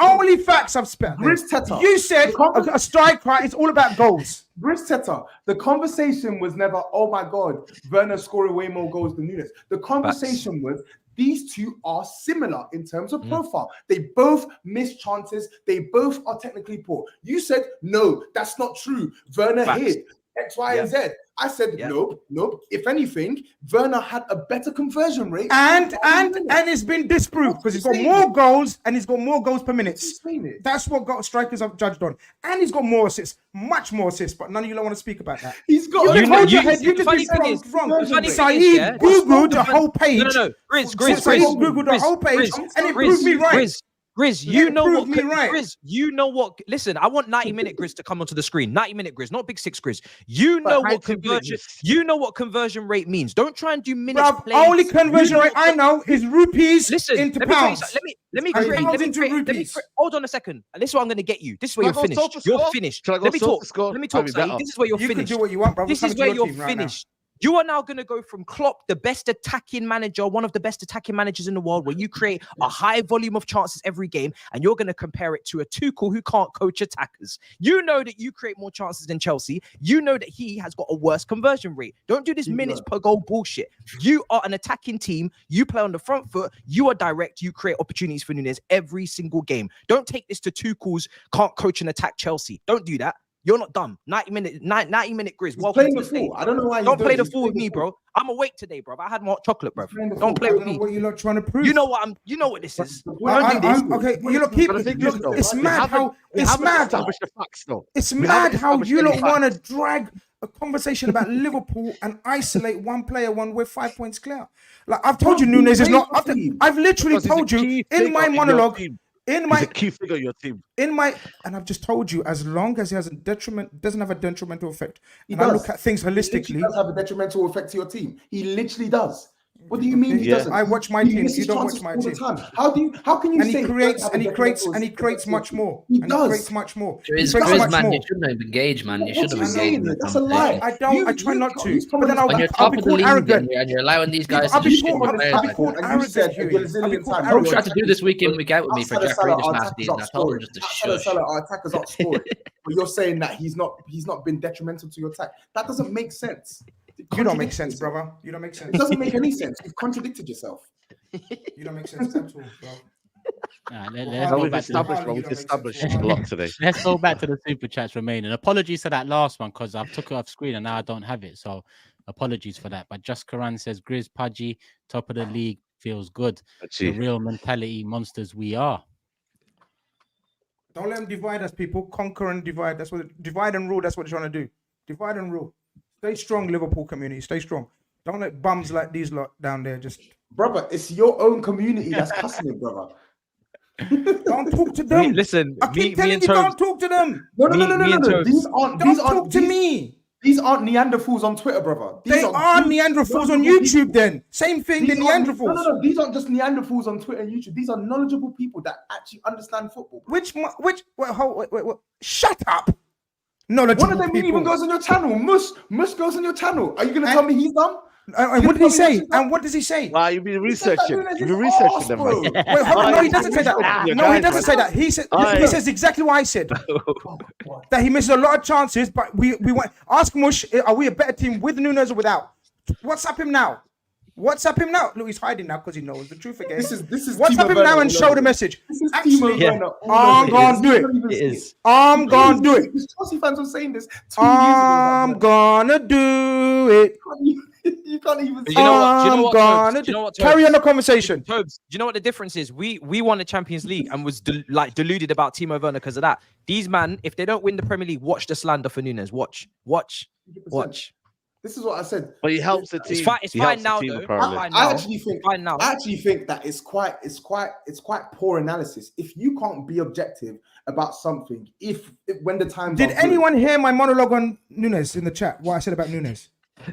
Only facts I've spent. GRIZZ. You said a striker is all about goals. GRIZZ. The conversation was never, oh my God, Werner scoring way more goals than Nunez. The conversation was These two are similar in terms of profile. They both miss chances. They both are technically poor. You said, no, that's not true. Werner hid X, Y, and Z. I said, nope. If anything, Werner had a better conversion rate. And it's been disproved because he's got more goals and he's got more goals per minute. That's what strikers have judged on. And he's got more assists, much more assists, but none of you don't want to speak about that. He's got you just wrong. SAEED Googled the whole page. No. Grizz. Googled the whole page and it proved me right. Grizz, you know what? Grizz, you know what? Listen, I want 90-minute Grizz to come onto the screen. 90-minute Grizz, not Big Six Grizz. You know what conversion? You know what conversion rate means. Don't try and do minutes. Only conversion rate I know is rupees into pounds. Let me create. Hold on a second. And this is what I'm going to get you. This is where you're finished. You're finished. Let me talk. Saeed. This is where you're finished. You can do what you want, bro. This is where you're finished. You are now going to go from Klopp, the best attacking manager, one of the best attacking managers in the world, where you create a high volume of chances every game, and you're going to compare it to a Tuchel who can't coach attackers. You know that you create more chances than Chelsea. You know that he has got a worse conversion rate. Don't do this minutes per goal bullshit. You are an attacking team. You play on the front foot. You are direct. You create opportunities for Nunez every single game. Don't take this to Tuchel's can't coach and attack Chelsea. Don't do that. You're not dumb. 90-minute Grizz. Welcome to the stage. I don't know why. Don't play the fool with me, bro. I'm awake today, bro. I had more chocolate, bro. Don't play with me. What you're not trying to prove? You know what You know what this is. Okay, you look. It's mad how. It's mad. It's mad how you don't want to drag a conversation about Liverpool and isolate one player when we're 5 points clear. Like I've told you, Nunez is not. I've literally told you in my monologue. He's a key figure in your team. And I've just told you, as long as he has doesn't have a detrimental effect. I look at things holistically. He does have a detrimental effect to your team. He literally does. What do you mean he doesn't? I watch my team. You don't watch my team. How can you say? And he creates much more. He does. Creates much more. Grizz, man, you shouldn't have engaged, man. You should have engaged. That's a lie. I don't. I try not to. But then I'll be called arrogant. And you're allowing these guys to just shit on players. I'll be called arrogant. Don't try to do this week in, week out with me for Jack Grealish last season. I told her just to shush. Our attackers aren't scoring. But you're saying that he's not been detrimental to your attack. That doesn't make sense. You don't make sense, brother. You don't make sense. It doesn't make any sense. You've contradicted yourself. You don't make sense at all, bro. We've established a lot today. Let's go back to the super chats remaining. Apologies for that last one because I've took it off screen and now I don't have it. So apologies for that. But Just Karan says Grizz Pudgy, top of the league, feels good. The real mentality monsters we are. Don't let them divide us, people. Conquer and divide. That's what divide and rule. That's what they're trying to do. Divide and rule. Stay strong, Liverpool community. Stay strong. Don't let bums like these lot down there just. Brother, it's your own community that's cussing it, brother. Don't talk to them. Listen, I keep telling you, don't talk to them. No. These aren't. Don't talk to me. These aren't Neanderthals on Twitter, brother. They are Neanderthals on YouTube. Then same thing. The Neanderthals. No. These aren't just Neanderthals on Twitter and YouTube. These are knowledgeable people that actually understand football. Wait, shut up. One of them even goes on your channel. Mush goes on your channel. Are you going to tell me he's dumb? And what did he say? And what does he say? Wow, you've been researching. You've been researching them, man. Wait, hold on. No, he doesn't say that. No, he doesn't say that. He says exactly what I said. That he misses a lot of chances, but we want ask Mush, are we a better team with Nunez or without? What's up him now? Look, he's hiding now because he knows the truth again. This is what's up him now and show the message. Actually, I'm gonna do it. It is. I'm gonna do it. Chelsea fans were saying this 2 years ago. I'm gonna do it. You can't even. Do you know what? Carry on the conversation. TOBS, do you know what the difference is? We won the Champions League and was deluded about Timo Werner because of that. These man, if they don't win the Premier League, watch the slander for Nunez. Watch. 100%. This is what I said. But he helps the team. It's fine now, though. I actually think that it's quite poor analysis. If you can't be objective about something, when the time. Did anyone hear my monologue on Nunez in the chat? What I said about Nunez?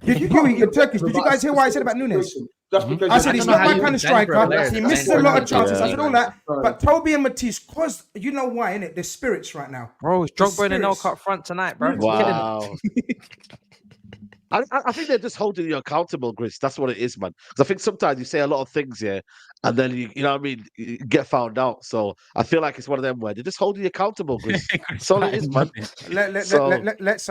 Did you Turkish? Did you guys hear what I said about Nunez? I said he's not my kind of striker. He misses a lot of chances. I said all that. But Toby and Matisse, cause you know why, innit? They're spirits right now. Bro, it's Drogba in an L-cut front tonight, bro. Wow. I think they're just holding you accountable, Grizz. That's what it is, man. Because I think sometimes you say a lot of things here, and then you know what I mean, you get found out. So I feel like it's one of them where they're just holding you accountable, Grizz. That's all it is, man. Let's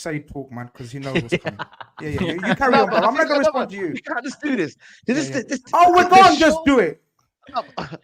say talk, man, because he knows what's coming. Yeah. You carry on, bro. I'm not gonna respond to you. We can't just do this. We're gonna just do it.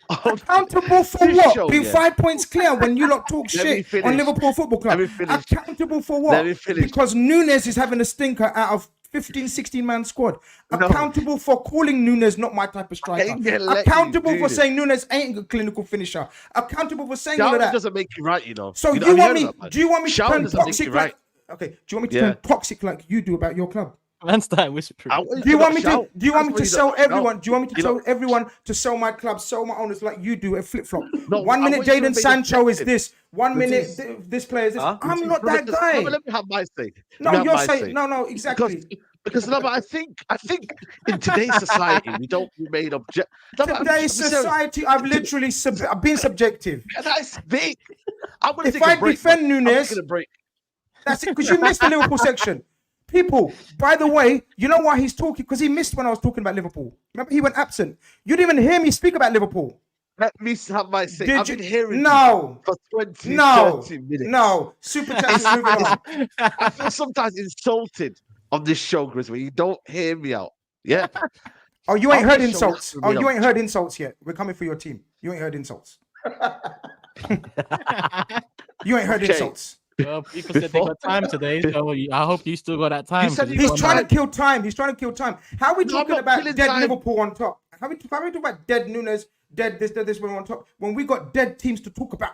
Accountable for what? Being 5 points clear when you lot talk shit on Liverpool Football Club. Accountable for what? Because Nunez is having a stinker out of 15, 16-man squad. Accountable for calling Nunez not my type of striker. Accountable for saying Nunez ain't a clinical finisher. Accountable for saying all of that. Doesn't make you right, you know. So you want me? Do you want me to turn toxic like? Okay. Do you want me to turn toxic like you do about your club? Man, start whispering. Do you want me to? Do you want me to sell everyone? Do you want me to tell everyone to sell my club, sell my owners like you do a flip flop? 1 minute Jadon Sancho is this. 1 minute this player is this. I'm not that guy. Let me have my say. No, you're saying no, exactly. Because no, but I think in today's society we don't remain objective. Today's society, I've literally I've been subjective. Can I speak? If I defend Nunez, that's it. Because you missed the Liverpool section. People, by the way, you know why he's talking? Because he missed when I was talking about Liverpool. Remember, he went absent. You didn't even hear me speak about Liverpool. Let me have my say. I've been hearing you for 20, 30 minutes. No. Super chat is moving on. I feel sometimes insulted on this show, Grizz, where you don't hear me out. Yeah. Oh, you ain't heard insults. Oh, you ain't heard insults yet. We're coming for your team. You ain't heard insults. You ain't heard insults. Well, people said they got time today, so I hope you still got that time. He's trying to kill time. He's trying to kill time. How are we talking about dead Liverpool on top? How are we talking about dead Nunez, dead this one on top, when we got dead teams to talk about?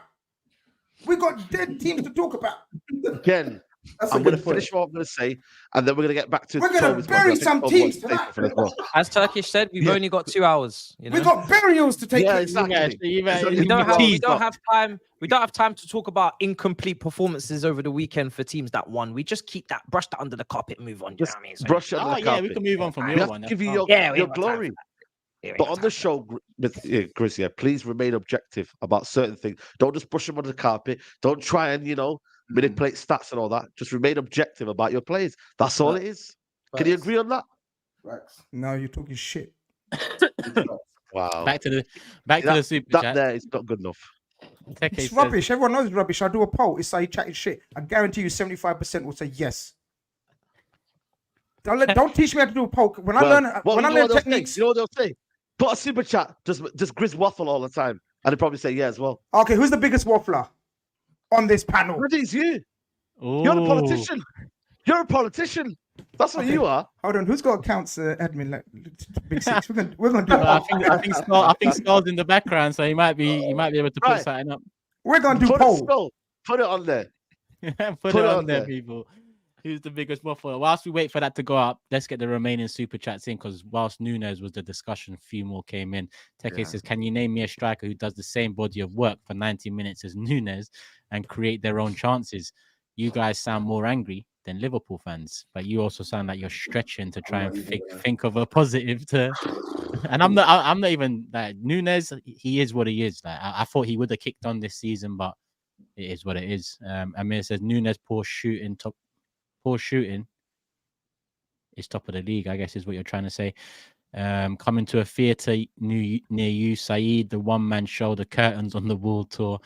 We got dead teams to talk about. Again, I'm going to finish what I'm going to say, and then we're going to get back to. We're going to bury some teams tonight. As Turkish said, we've only got 2 hours. You know? We got burials to take. Yeah, exactly. We don't have time. We don't have time to talk about incomplete performances over the weekend for teams that won. We just keep that, brush that under the carpet, move on. You know what I mean? Brush it under the carpet. We can move on from your one. Give you your glory. But on the show, Grizz, please remain objective about certain things. Don't just brush them under the carpet. Don't try and, manipulate stats and all that. Just remain objective about your plays. That's all it is. Can you agree on that? No, you're talking shit. Wow. Back to the super chat. That there is not good enough. It's rubbish. Everyone knows it's rubbish. I do a poll. It's like chatting shit. I guarantee you 75% will say yes. Don't teach me how to do a poll. When I learn techniques. You know what they'll say? Put a super chat. Just Grizz waffle all the time. And they probably say yeah as well. Okay, who's the biggest waffler on this panel? It's you. Ooh. You're a politician. You're a politician. That's what you are. Hold on. Who's got accounts admin? Like Big Six. We're gonna do. I think Skull's in the background, so he might be able to put something up. We're gonna do poll. Put it on there. Put it on there, people. Who's the biggest waffler? Whilst we wait for that to go up, let's get the remaining super chats in, because whilst Nunez was the discussion, a few more came in. Teke says, can you name me a striker who does the same body of work for 90 minutes as Nunez and create their own chances? You guys sound more angry than Liverpool fans, but you also sound like you're stretching to try and think of a positive to. And I'm not even like Nunez. He is what he is. Like I thought he would have kicked on this season, but it is what it is. Amir says Nunez poor shooting is top of the league, I guess is what you're trying to say. Coming to a theatre near you, SAEED, the one-man show, the Curtains on the Wall tour,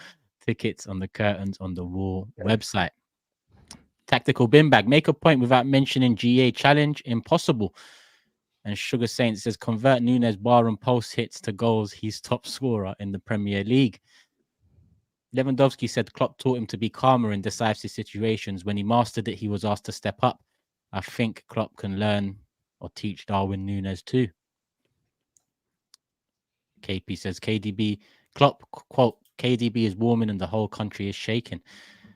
tickets on the Curtains on the Wall website. Tactical bin bag, make a point without mentioning GA challenge, impossible. And Sugar Saint says, convert Nunez bar and post hits to goals. He's top scorer in the Premier League. Lewandowski said Klopp taught him to be calmer in decisive situations. When he mastered it, he was asked to step up. I think Klopp can learn or teach Darwin Nunez too. KP says Klopp, quote, KDB is warming and the whole country is shaking.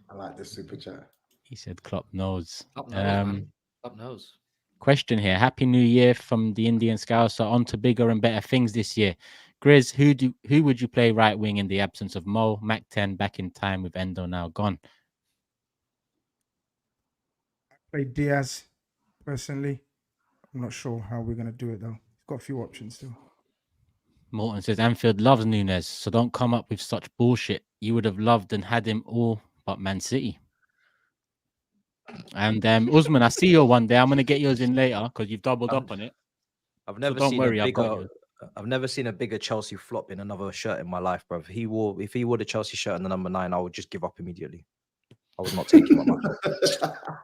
I like this super chat. He said Klopp knows. Klopp knows, man. Klopp knows. Question here. Happy New Year from the Indian Scouts. On to bigger and better things this year. Grizz, who would you play right wing in the absence of Mo? Mac 10 back in time with Endo now gone. I play Diaz personally. I'm not sure how we're going to do it though. He's got a few options still. Morton says Anfield loves Nunez, so don't come up with such bullshit. You would have loved and had him all but Man City. And Usman, I see your one there. I'm gonna get yours in later because you've doubled up on it. I've never don't seen worry, a I've got bigger. yours. I've never seen a bigger Chelsea flop in another shirt in my life, bro. If he wore the Chelsea shirt and the number 9, I would just give up immediately. I would not take him on my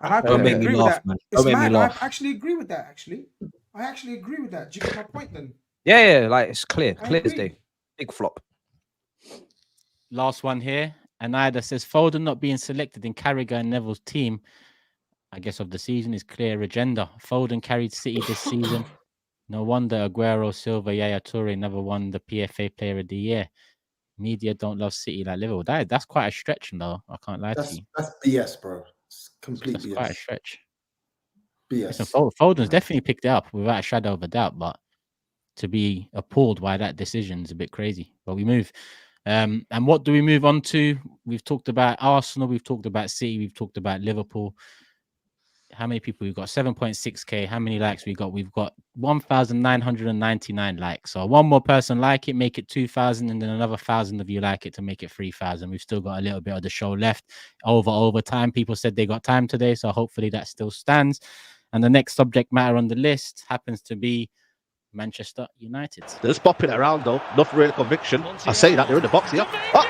And I Don't make me agree with laugh, that. man. It's Don't make me mad. I laugh. actually agree with that. I actually agree with that. Do you get my point then? Yeah, like it's clear as agree. day. Big flop. Last one here. And Ida says Foden not being selected in Carragher and Neville's team, I guess, of the season is clear agenda. Foden carried City this season. No wonder Aguero, Silva, Yaya Toure never won the PFA Player of the Year. Media don't love City like Liverpool. That's quite a stretch, though. I can't lie to you. That's BS, bro. It's complete That's BS. quite a stretch. BS. Listen, Foden's definitely picked it up without a shadow of a doubt, but to be appalled by that decision is a bit crazy. But we move. And what do we move on to? We've talked about Arsenal, we've talked about City, we've talked about Liverpool. How many people we've got? 7.6k. How many likes we got? We've got 1,999 likes. So one more person like it, make it 2,000, and then another 1,000 of you like it to make it 3,000. We've still got a little bit of the show left. Over time, people said they got time today, so hopefully that still stands. And the next subject matter on the list happens to be Manchester United. They're just popping around though. Not real conviction. I say that they're in the box here. Oh.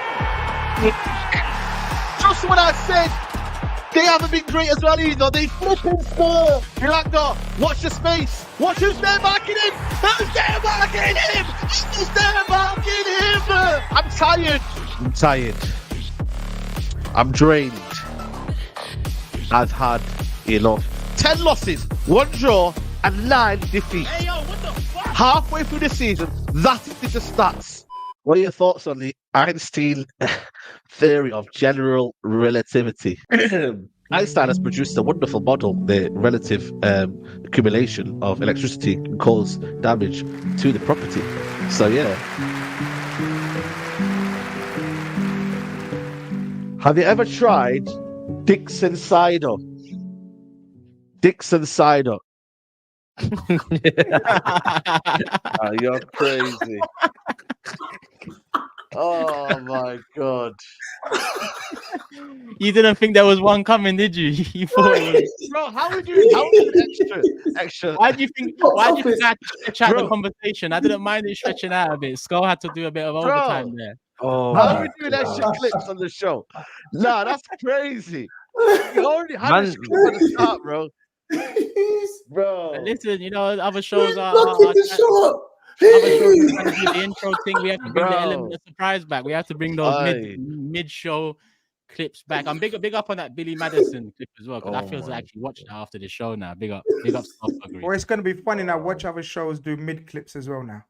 Just what I said. They haven't been great as well either. They flipping score. You're like, no, watch the space. Watch who's there marking him. Who's there marking him? Who's there marking him? I'm tired. I'm tired. I'm drained. I've had enough. 10 losses, 1 draw, and 9 defeats. Hey, yo, what the fuck? Halfway through the season, that is the stats. What are your thoughts on the Einstein theory of general relativity? Einstein has produced a wonderful model. The relative accumulation of electricity can cause damage to the property. So, yeah. Have you ever tried Dixon Cider? Dixon Cider. Oh, you're crazy. Oh my god. You didn't think there was one coming, did you? You thought it was... Bro, how would you extra? Why do you think I had to stretch out the conversation? I didn't mind it stretching out a bit. Skull had to do a bit of overtime there. Oh, how are we doing extra clips on the show? Nah, that's crazy. You already had this clip at the start, bro. Bro, listen, other shows are other shows are trying to do the intro thing. We have to bring the element of surprise back. We have to bring those mid-show clips back. I'm big up on that Billy Madison clip as well, because I feel to actually watch that after the show now. Big up THUGGERY. Well, it's going to be funny now. Watch other shows do mid clips as well now.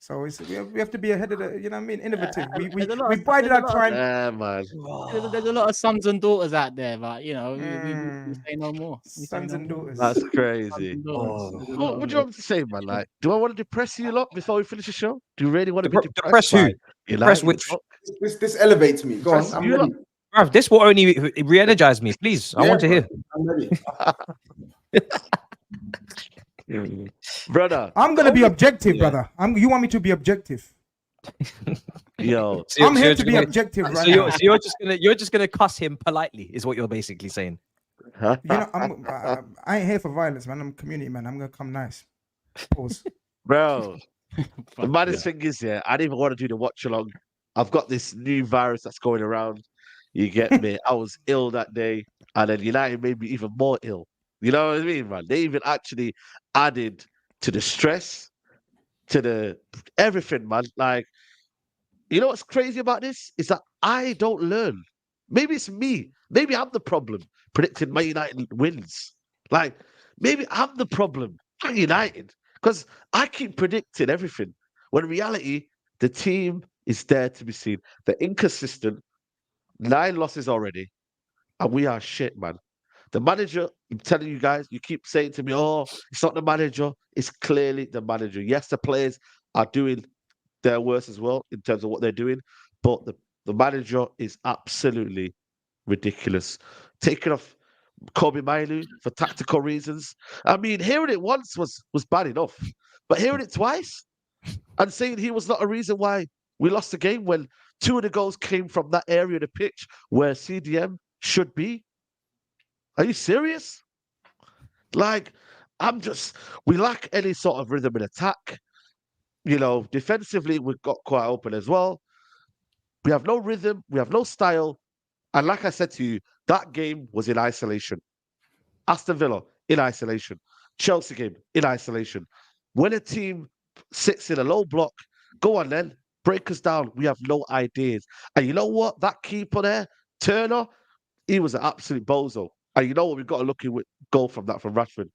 So we have to be ahead of the, you know what I mean, innovative. We bided our time. Man. There's a lot of sons and daughters out there, but we say no more. Sons and daughters. That's crazy. What would you want me to say, man? Like, do I want to depress you lot before we finish the show? Do you really want to be depressed? Depress who? Depress which? This elevates me. Go on. I'm ready. Bruv, this will only re-energize me. Please, I want to hear. I'm ready. Brother, I'm gonna be objective, brother. You want me to be objective? Yo, I'm here to be objective right now. So you're just gonna cuss him politely, is what you're basically saying. You know, I ain't here for violence, man. I'm a community man. I'm gonna come nice. Pause. Bro, the maddest thing is, I didn't even want to do the watch along. I've got this new virus that's going around. You get me? I was ill that day, and then United made me even more ill. You know what I mean, man? They even actually added to the stress, to the everything, man. Like, you know what's crazy about this? Is that I don't learn. Maybe it's me. Maybe I'm the problem predicting Man United wins. Like, maybe I'm the problem, not United. Because I keep predicting everything. When in reality, the team is there to be seen. They're inconsistent. 9 losses already. And we are shit, man. The manager, I'm telling you guys, you keep saying to me, oh, it's not the manager. It's clearly the manager. Yes, the players are doing their worst as well in terms of what they're doing. But the manager is absolutely ridiculous. Taking off Kobe Mainoo for tactical reasons. I mean, hearing it once was bad enough. But hearing it twice and saying he was not a reason why we lost the game when 2 of the goals came from that area of the pitch where CDM should be. Are you serious? Like, we lack any sort of rhythm in attack. You know, defensively, we've got quite open as well. We have no rhythm. We have no style. And like I said to you, that game was in isolation. Aston Villa, in isolation. Chelsea game, in isolation. When a team sits in a low block, go on then, break us down. We have no ideas. And you know what? That keeper there, Turner, he was an absolute bozo. And you know what? We've got a lucky goal from that, from Rashford.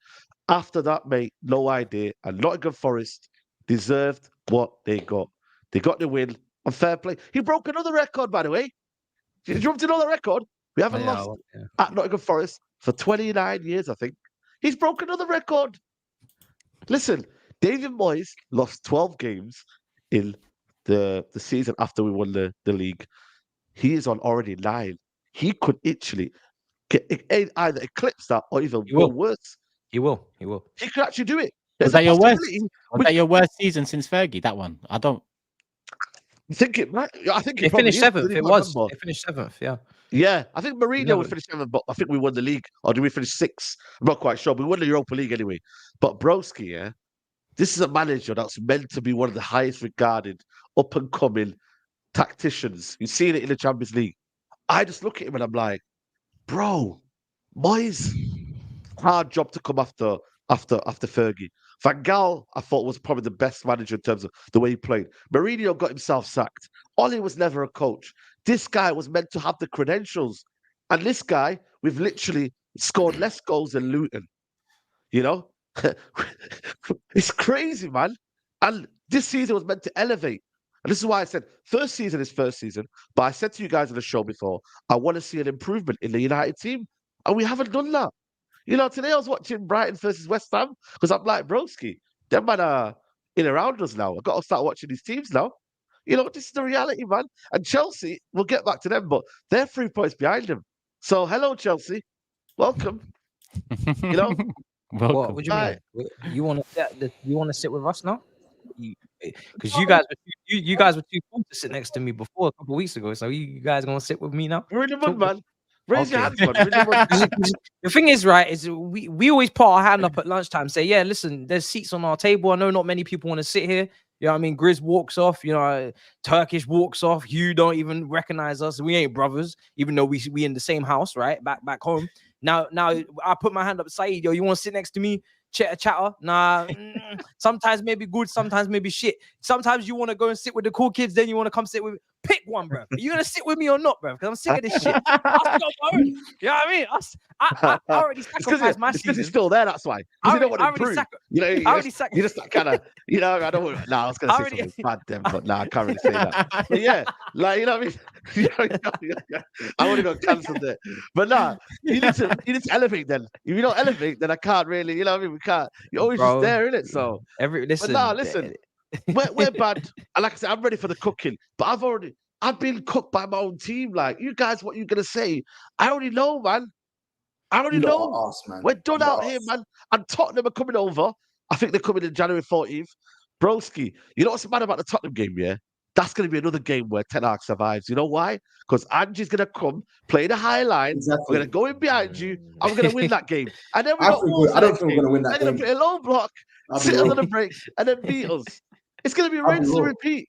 After that, mate, no idea. And Nottingham Forest deserved what they got. They got the win on fair play. He broke another record, by the way. Did you want to know the record? We haven't lost at Nottingham Forest for 29 years, I think. He's broken another record. Listen, David Moyes lost 12 games in the season after we won the league. He is on already 9. He could actually either eclipse that or even go worse. He will. He could actually do it. Was that your worst season since Fergie? That one? I don't think it might. I think it finished 7th. It was. It finished 7th. Yeah. Yeah, I think Mourinho would finish 7th, but I think we won the league. Or did we finish 6th? I'm not quite sure. We won the Europa League anyway. But Broski, yeah, this is a manager that's meant to be one of the highest regarded, up and coming tacticians. You've seen it in the Champions League. I just look at him and I'm like, bro, Moyes, hard job to come after Fergie. Van Gaal, I thought, was probably the best manager in terms of the way he played. Mourinho got himself sacked. Ollie was never a coach. This guy was meant to have the credentials. And this guy, we've literally scored less goals than Luton. You know? It's crazy, man. And this season was meant to elevate. And this is why I said first season is first season. But I said to you guys on the show before, I want to see an improvement in the United team. And we haven't done that. You know, today I was watching Brighton versus West Ham because I'm like, broski, them man are in around us now. I've got to start watching these teams now. You know, this is the reality, man. And Chelsea, we'll get back to them, but they're 3 points behind them. So, hello, Chelsea. Welcome. You know? What do you mean? You want to sit with us now? Because you guys were too cool to sit next to me before a couple of weeks ago. So you guys gonna sit with me now? We're in the mud, man. Raise your hands, man. The thing is, right, is we always put our hand up at lunchtime, say, yeah, listen, there's seats on our table. I know not many people want to sit here. You know what I mean? GRIZZ walks off, you know, TURKISH walks off. HUGH don't even recognize us. We ain't brothers, even though we in the same house, right? Back home. Now I put my hand up, SAEED, yo, you want to sit next to me? Chatter. Nah, sometimes maybe good, sometimes maybe shit. Sometimes you want to go and sit with the cool kids, then you want to come sit with me. Pick one, bro. Are you gonna sit with me or not, bro? Because I'm sick of this shit. You know what I mean? I already sacrificed my season. It's still there, that's why. Because you don't want to improve. You just kind of, you know, I don't want. Nah, I was gonna say something bad then, but nah, I can't really say that. But yeah, like, you know what I mean? I want to go cancel there. But nah, you need to elevate then. If you don't elevate, then I can't really, you know what I mean? We can't. You're always just there, innit? So listen. But nah, listen. We're bad. And like I said, I'm ready for the cooking. But I've been cooked by my own team. Like, you guys, what you gonna say? I already know, man. I already know. Man. We're done out here, man. And Tottenham are coming over. I think they're coming in January 14th. Broski, you know what's mad about the Tottenham game, yeah? That's going to be another game where Ten Hag survives. You know why? Because Angie's going to come, play the high line. Exactly. We're going to go in behind you. And we're going to win that game. And then I don't think we're going to win that game. They're going to play a low block, sit under the breaks, and then beat us. It's going to be ready to repeat.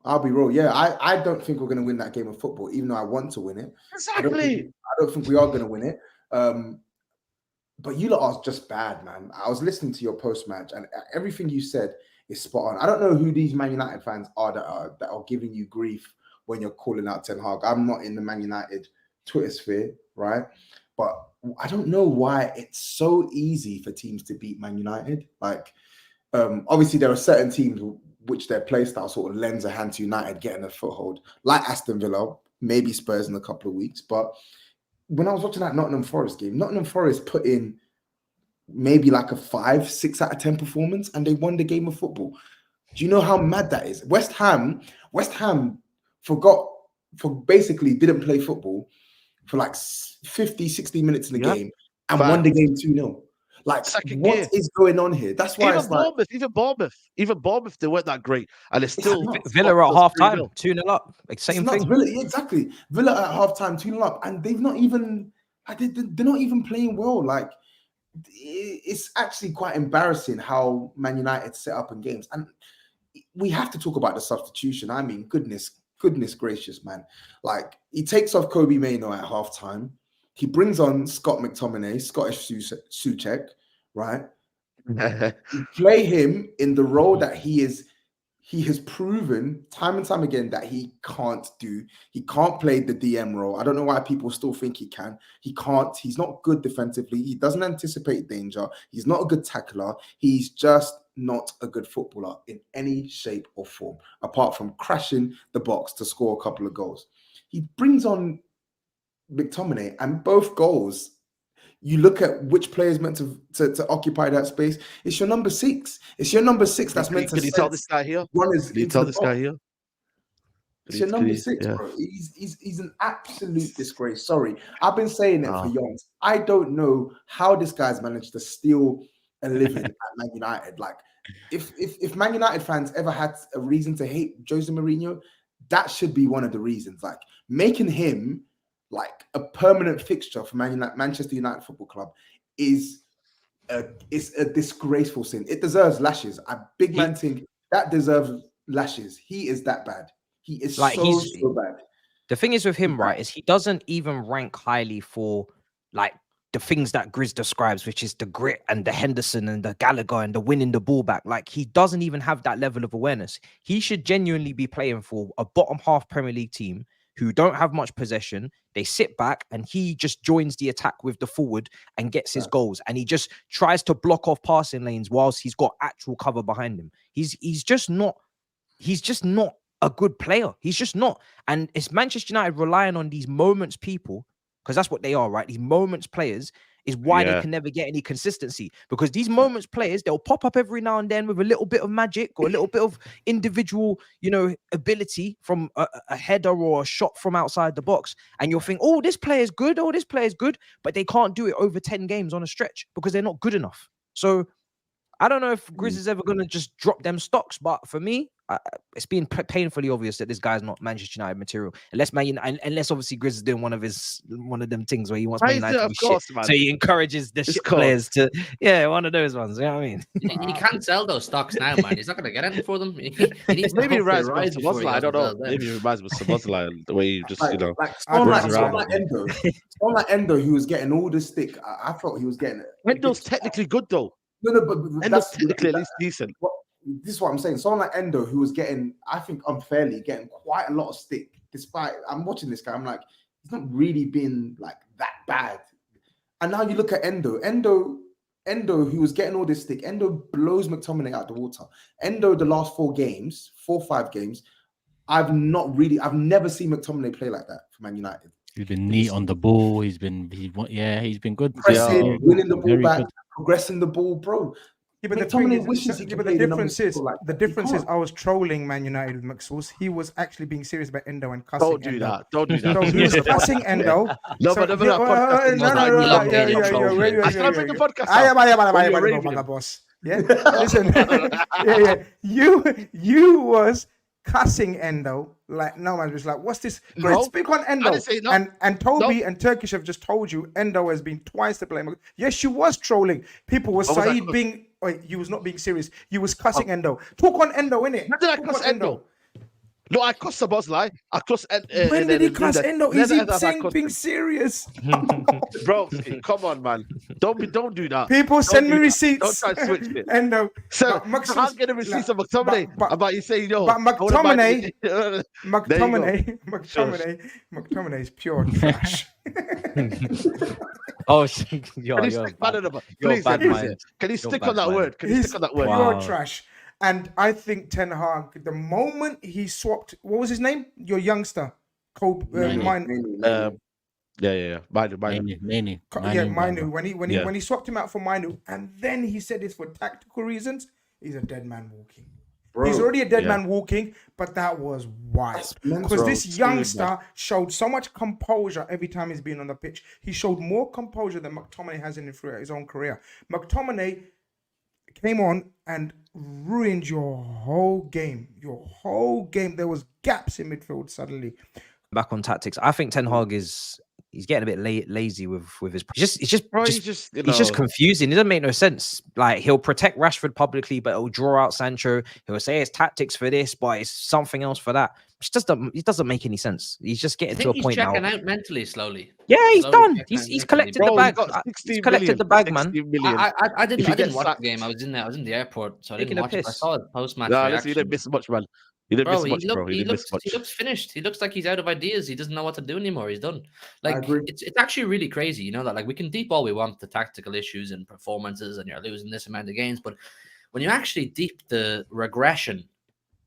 I'll be real. Yeah, I don't think we're going to win that game of football, even though I want to win it. Exactly. I don't think we are going to win it. But you lot are just bad, man. I was listening to your post-match, and everything you said is spot on. I don't know who these Man United fans are that are giving you grief when you're calling out Ten Hag. I'm not in the Man United Twitter sphere, right? But I don't know why it's so easy for teams to beat Man United. Like, obviously, there are certain teams which their play style sort of lends a hand to United getting a foothold, like Aston Villa, maybe Spurs in a couple of weeks. But when I was watching that Nottingham Forest game, Nottingham Forest put in maybe like a 5, 6 out of 10 performance, and they won the game of football. Do you know how mad that is? West Ham basically didn't play football for like 50, 60 minutes in the game and won the game 2-0. Like, what is going on here? That's why even Bournemouth, they weren't that great, and it's still Villa at half time, 2-0 up. Like, same thing. Villa, exactly. Villa at half time, 2-0 up, and they've not even Like they're not even playing well. Like it's actually quite embarrassing how Man United set up in games. And we have to talk about the substitution. I mean, goodness gracious, man. Like he takes off Kobe Mainoo at halftime. He brings on Scott McTominay, Scottish Souček, right? You play him in the role that he has proven time and time again that he can't do. He can't play the DM role. I don't know why people still think he can. He can't. He's not good defensively. He doesn't anticipate danger. He's not a good tackler. He's just not a good footballer in any shape or form, apart from crashing the box to score a couple of goals. He brings on McTominay, and both goals, you look at which player is meant to occupy that space. It's your number 6. It's your number 6 that's meant to. Can you tell this guy here? Can you tell this guy here? It's your number 6, bro. He's an absolute disgrace. Sorry, I've been saying it for years. I don't know how this guy's managed to steal a living at Man United. Like, if Man United fans ever had a reason to hate Jose Mourinho, that should be one of the reasons. Like, making him like a permanent fixture for Manchester United Football Club is a disgraceful sin. It deserves lashes. A big man think that deserves lashes. He is that bad. He is like so bad. The thing is with him, right, is he doesn't even rank highly for like the things that GRIZZ describes, which is the grit and the Henderson and the Gallagher and the winning the ball back. Like, he doesn't even have that level of awareness. He should genuinely be playing for a bottom half Premier League team who don't have much possession. They sit back and he just joins the attack with the forward and gets his goals. And he just tries to block off passing lanes whilst he's got actual cover behind him. He's just not a good player. He's just not. And it's Manchester United relying on these moments people, because that's what they are, right? These moments players is why they can never get any consistency, because these moments players, they'll pop up every now and then with a little bit of magic or a little bit of individual, ability from a header or a shot from outside the box. And you'll think, oh, this player is good. Oh, this player is good. But they can't do it over 10 games on a stretch because they're not good enough. So I don't know if GRIZZ is ever going to just drop them stocks. But for me, it's been painfully obvious that this guy's not Manchester United material. Unless obviously GRIZZ is doing one of them things where he wants Man United to be shit. Man. So he encourages the shit players to, one of those ones. You know what I mean? He can't sell those stocks now, man. He's not going to get anything for them. He needs maybe it reminds me of Sabozlai. I don't know. Maybe it reminds me of Sabozlai, the way you just, someone like Endo, who was getting all the stick. I thought he was getting it. Endo's technically good, though. No, but Endo's technically at least decent. This is what I'm saying. Someone like Endo, who was getting, I think unfairly, getting quite a lot of stick, despite I'm watching this guy, I'm like, he's not really been like that bad. And now you look at Endo, who was getting all this stick. Endo blows McTominay out the water. Endo, the last 4 or 5 games, I've never seen McTominay play like that for Man United. He's been neat on the ball. He's been good. Pressing, winning the ball back, progressing the ball, bro. Yeah, but the difference is I was trolling Man United with McSauce. He was actually being serious about Endo and cussing Endo. Don't do that. So he was cussing Endo. No, but boss. Yeah, listen. You was cussing Endo like no man was like, what's this? No, speak on Endo. And Toby and Turkish have just told you Endo has been twice to blame. Yes, you was trolling. People were SAEED being. Wait, you was not being serious. You was cussing Endo. Talk on Endo, innit? When did I cuss Endo? No, I cussed Sabozlai. I cussed Endo. When did he cuss Endo? Is he saying being serious? Bro, come on, man. Don't do that. People send me receipts. Don't try to switch it. Endo. So I can't get a receipt of McTominay about you saying no. But McTominay is pure trash. Oh, please, can you stick on that word? Can you stick on that word? Pure trash. And I think Ten Hag, the moment he swapped, what was his name? Your youngster, Mainu. When he swapped him out for Mainu, and then he said it's for tactical reasons. He's a dead man walking. Bro, he's already a dead man walking, but that was wild because this youngster showed so much composure every time he's been on the pitch. He showed more composure than McTominay has in his own career. McTominay came on and ruined your whole game. There was gaps in midfield suddenly. Back on tactics, I think Ten Hag is he's getting a bit lazy with his. It's just he's just confusing. It doesn't make no sense. Like, he'll protect Rashford publicly, but he'll draw out Sancho. He'll say it's tactics for this, but it's something else for that. It doesn't make any sense. He's just getting to a point now. He's checking out mentally slowly. Yeah, he's Slowly done. He's collected the bag. He's collected the bag, man. I didn't watch the game. I was in the airport, so I didn't watch it. I saw it post-match. No, listen, you didn't miss much, man. He looks finished. He looks like he's out of ideas. He doesn't know what to do anymore. He's done. Like, it's actually really crazy, you know, that like we can deep all we want the tactical issues and performances, and you're losing this amount of games, but when you actually deep the regression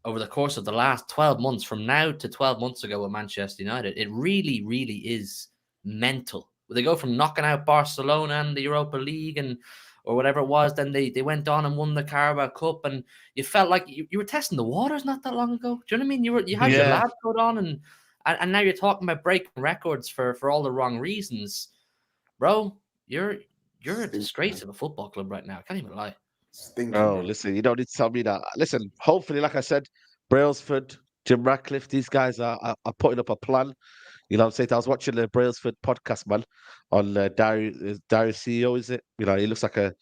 over the course of the last 12 months, from now to 12 months ago with Manchester United, it really, really is mental. They go from knocking out Barcelona and the Europa League or whatever it was, then they went on and won the Carabao Cup, and you felt like you were testing the waters not that long ago. Do you know what I mean? You had your lab coat on, and now you're talking about breaking records for all the wrong reasons. Bro, you're a disgrace of a football club right now. I can't even lie. Oh, listen, you don't need to tell me that. Listen, hopefully, like I said, Brailsford, Jim Ratcliffe, these guys are putting up a plan. You know what I'm saying? I was watching the Brailsford podcast, man, on Darius CEO, is it? You know, he looks like a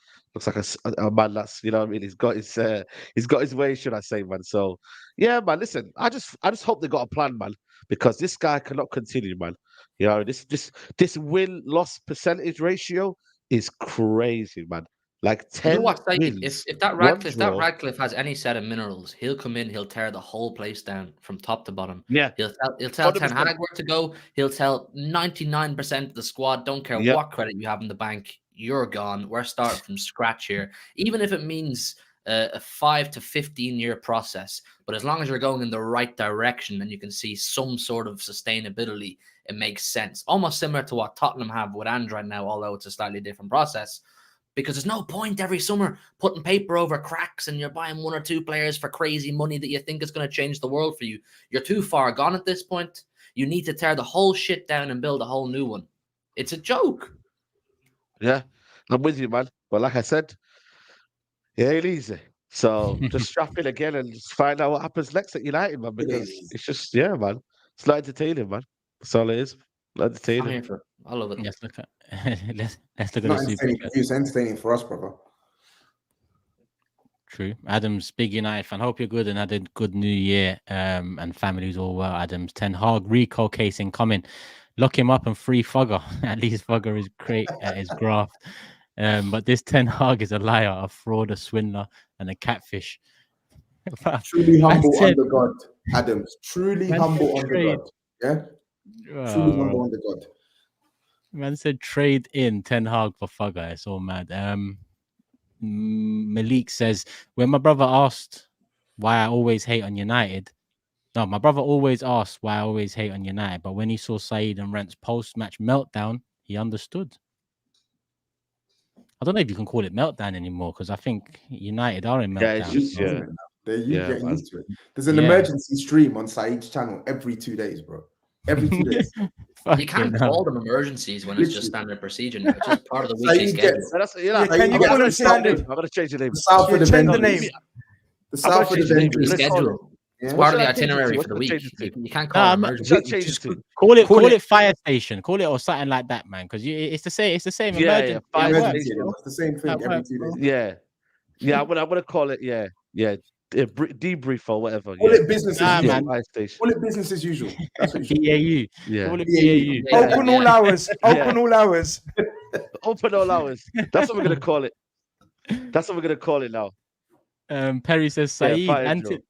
man that's, you know what I mean? He's got his way, should I say, man. So yeah, man, listen, I just hope they got a plan, man, because this guy cannot continue, man. You know, this win-loss percentage ratio is crazy, man. Like 10 you know what, wins, if that Radcliffe has any set of minerals, he'll come in, he'll tear the whole place down from top to bottom. Yeah. He'll tell Ten Hag where to go. He'll tell 99% of the squad, don't care what credit you have in the bank, you're gone. We're starting from scratch here. Even if it means a 5 to 15 year process, but as long as you're going in the right direction and you can see some sort of sustainability, it makes sense. Almost similar to what Tottenham have with Andra now, although it's a slightly different process. Because there's no point every summer putting paper over cracks and you're buying 1 or 2 players for crazy money that you think is going to change the world for you. You're too far gone at this point. You need to tear the whole shit down and build a whole new one. It's a joke. Yeah, I'm with you, man. But like I said, it ain't easy. So just strap in again and just find out what happens next at United, man. Because it's just, man. It's not entertaining, man. That's all it is. Not entertaining. I'm here for it. I love it. Let's look at let's look at Not the entertaining for you, it's entertaining for us, brother. True. Adams, big United fan. Hope you're good and had a good new year. And family's all well. Adams, Ten Hag recall case incoming. Lock him up and free Thugger. At least Thugger is great at his graft. But this Ten Hag is a liar, a fraud, a swindler, and a catfish. Truly humble under God, Adams. Truly humble under God. Yeah? Truly humble under God. Man said trade in Ten Hag for Thugger. It's all mad. Malik says, when my brother asked why I always hate on United, no, my brother always asked why I always hate on United, but when he saw SAEED and Rent's post-match meltdown, he understood. I don't know if you can call it meltdown anymore, because I think United are in meltdown. Yeah, it's just, Get used to it. There's an emergency stream on SAEED's channel every 2 days, bro. Every 2 days. You can't call them emergencies when it's just standard procedure. It's just part of the weekly schedule. Can you call them standard? I'm going to change the name. The South of the name. The South of the weekly schedule. It's part of the itinerary for the week. You can't call it emergency. Call it fire station. Call it or something like that, man. Because it's the same. It's the same emergency. It's the same thing every 2 days. Yeah. I'm gonna call it. Yeah. Debrief or whatever. Call it business as usual. Man. Call it business as usual. That's what BAU. Yeah. Call it BAU. Open all hours. Open all hours. Open all hours. That's what we're gonna call it. That's what we're gonna call it now. Perry says SAEED,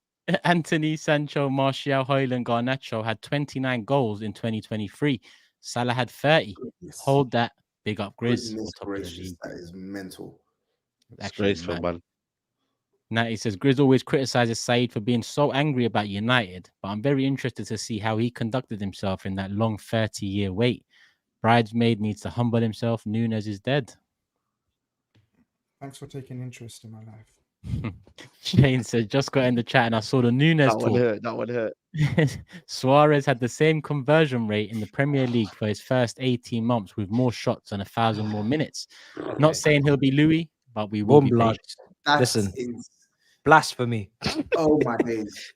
Anthony, Sancho, Martial, Højlund, Garnacho had 29 goals in 2023. Salah had 30. Hold that. Big up, GRIZZ. That is mental. Disgraceful, man. Natty says, GRIZZ always criticizes SAEED for being so angry about United, but I'm very interested to see how he conducted himself in that long 30-year wait. Bridesmaid needs to humble himself. Nunez is dead. Thanks for taking interest in my life. Shane said, just got in the chat and I saw the Nunez talk. That one hurt. Suarez had the same conversion rate in the Premier League for his first 18 months with more shots and 1,000 more minutes. Not saying he'll be Louis, but we will be patient. Listen, Blasphemy. Oh my days.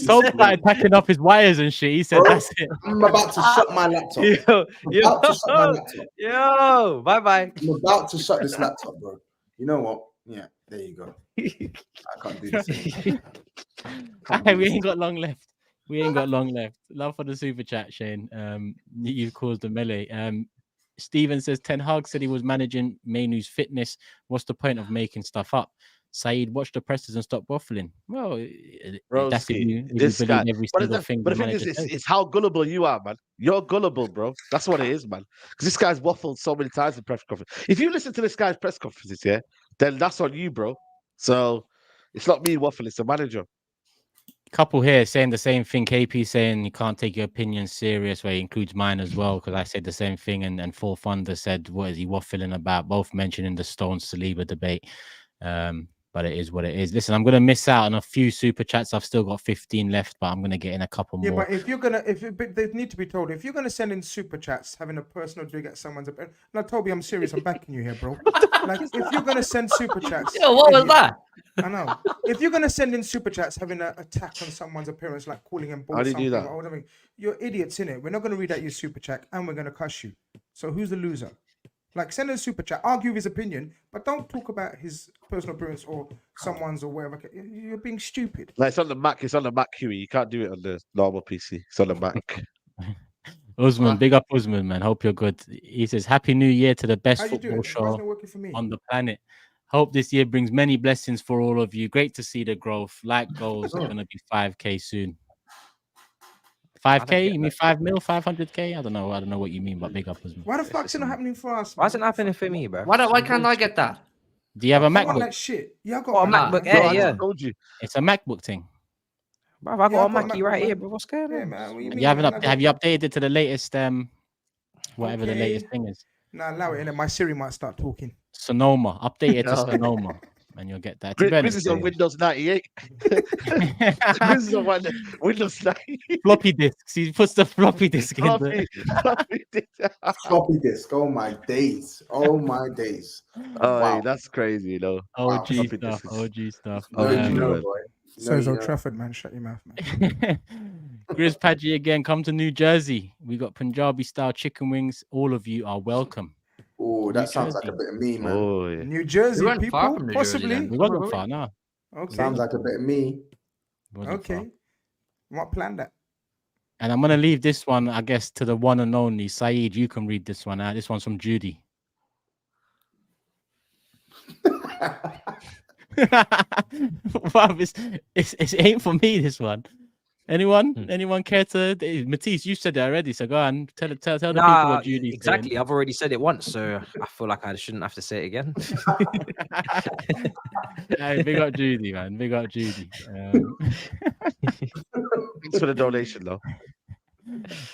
Tob started packing up his wires and shit. He said, Bro, that's it. I'm about to shut my laptop. Yo, bye bye. I'm about to shut this laptop, bro. You know what? Yeah, there you go. I can't do this anymore. We ain't got long left. We ain't got long left. Love for the super chat, Shane. You've caused a melee. Steven says Ten Hag said he was managing Mainu's fitness. What's the point of making stuff up? Saeed, watch the presses and stop waffling. Well, that's if you believe every single thing. But the thing is, it's how gullible you are, man. You're gullible, bro. That's what it is, man. Because this guy's waffled so many times in press conference. If you listen to this guy's press conferences, yeah, then that's on you, bro. So it's not me waffling, it's the manager. Couple here saying the same thing. KP saying you can't take your opinion serious, where he includes mine as well, because I said the same thing. And Full Thunder said, what is he waffling about? Both mentioning the Stones Saliba debate. But it is what it is. Listen, I'm gonna miss out on a few super chats. I've still got 15 left, but I'm gonna get in a couple more. Yeah, but if you're gonna, but they need to be told, if you're gonna send in super chats, having a personal dig at someone's, no, Toby, I'm serious. I'm backing you here, bro. Like, if you're gonna send super chats, Yo, what was that? I know. If you're gonna send in super chats, having an attack on someone's appearance, like calling him bull, do that? or whatever, you're idiots in it. We're not gonna read out your super chat, and we're gonna cuss you. So who's the loser? Like, send a super chat, argue his opinion, but don't talk about his personal appearance or someone's or whatever. You're being stupid. Like, it's on the Mac. It's on the Mac, Huey. You can't do it on the normal PC. It's on the Mac. Usman, big up Usman, man. Hope you're good. He says, Happy New Year to the best How you doing? football show Why isn't it working for me? on the planet. Hope this year brings many blessings for all of you. Great to see the growth. Like goals are going to be 5K soon. 5K? You mean 5 mil, 500K? I don't know. I don't know what you mean, but big up Usman. Why the fuck's it not happening for us? Why isn't it happening for me, bro? Why can't I get that? Do you have a I want MacBook? that shit. Yeah, I got a MacBook Air, yeah. Told you. It's a MacBook thing. Bro, I got Yeah, a I got a Mackie right MacBook, here, man. bro. What's going Yeah, on? man. What you mean? You haven't have you updated it to the latest whatever the Okay. latest thing is? Nah, allow it in it. My Siri might start talking. Sonoma. Update it to No. Sonoma. And you'll get that. To be Grizz honest, is on Windows 98. Grizz is on Windows 98. floppy disks. He puts the floppy disk in there. Floppy disk. Oh my days. Oh my days. Oh, Wow. that's crazy, you know. OG Floppy stuff. disks. OG stuff. No, you know, man. boy. So No, is you Old know. Trafford, man. Shut your mouth, man. Grizz Padgy again. Come to New Jersey. We got Punjabi style chicken wings. All of you are welcome. Oh, that sounds like a bit of me, man. Oh, yeah. New Jersey, We weren't people, far from New Jersey possibly. then. We wasn't far, no. Okay. Sounds like a bit of me. We wasn't far. Okay. What planned that? And I'm gonna leave this one, I guess, to the one and only Saeed. You can read this one out. This one's from Judy. Wow, it ain't for me. This one. Anyone care to? Matisse, you said it already, so go on. Tell the people what Judy's exactly. doing. I've already said it once, so I feel like I shouldn't have to say it again. Hey, big up Judy, man. Big up Judy. Thanks for the donation, though.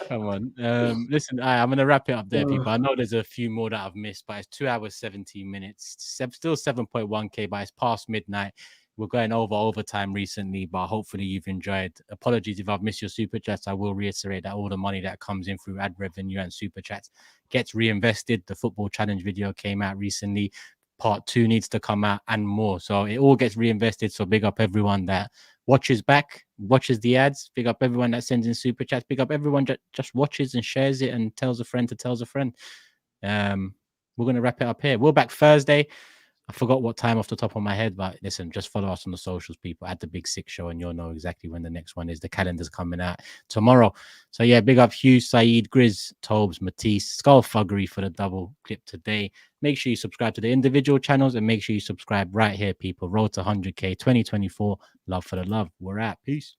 Come on. Listen, I'm gonna wrap it up there, people. I know there's a few more that I've missed, but it's 2 hours, 17 minutes. Still 7.1K, but it's past midnight. We're going over overtime recently, but hopefully you've enjoyed. Apologies if I've missed your super chats. I will reiterate that all the money that comes in through ad revenue and super chats gets reinvested. The football challenge video came out recently. Part 2 needs to come out and more. So it all gets reinvested. So big up everyone that watches back, watches the ads. Big up everyone that sends in super chats. Big up everyone that just watches and shares it and tells a friend to tells a friend. We're going to wrap it up here. We're back Thursday. I forgot what time off the top of my head, but listen, just follow us on the socials, people, at the Big Six Show, and you'll know exactly when the next one is. The calendar's coming out tomorrow. So yeah, big up Hugh, Saeed, Grizz, Tobes, Matisse, Skull Thuggery for the double clip today. Make sure you subscribe to the individual channels and make sure you subscribe right here, people. Road to 100K 2024. Love for the love. We're out. Peace.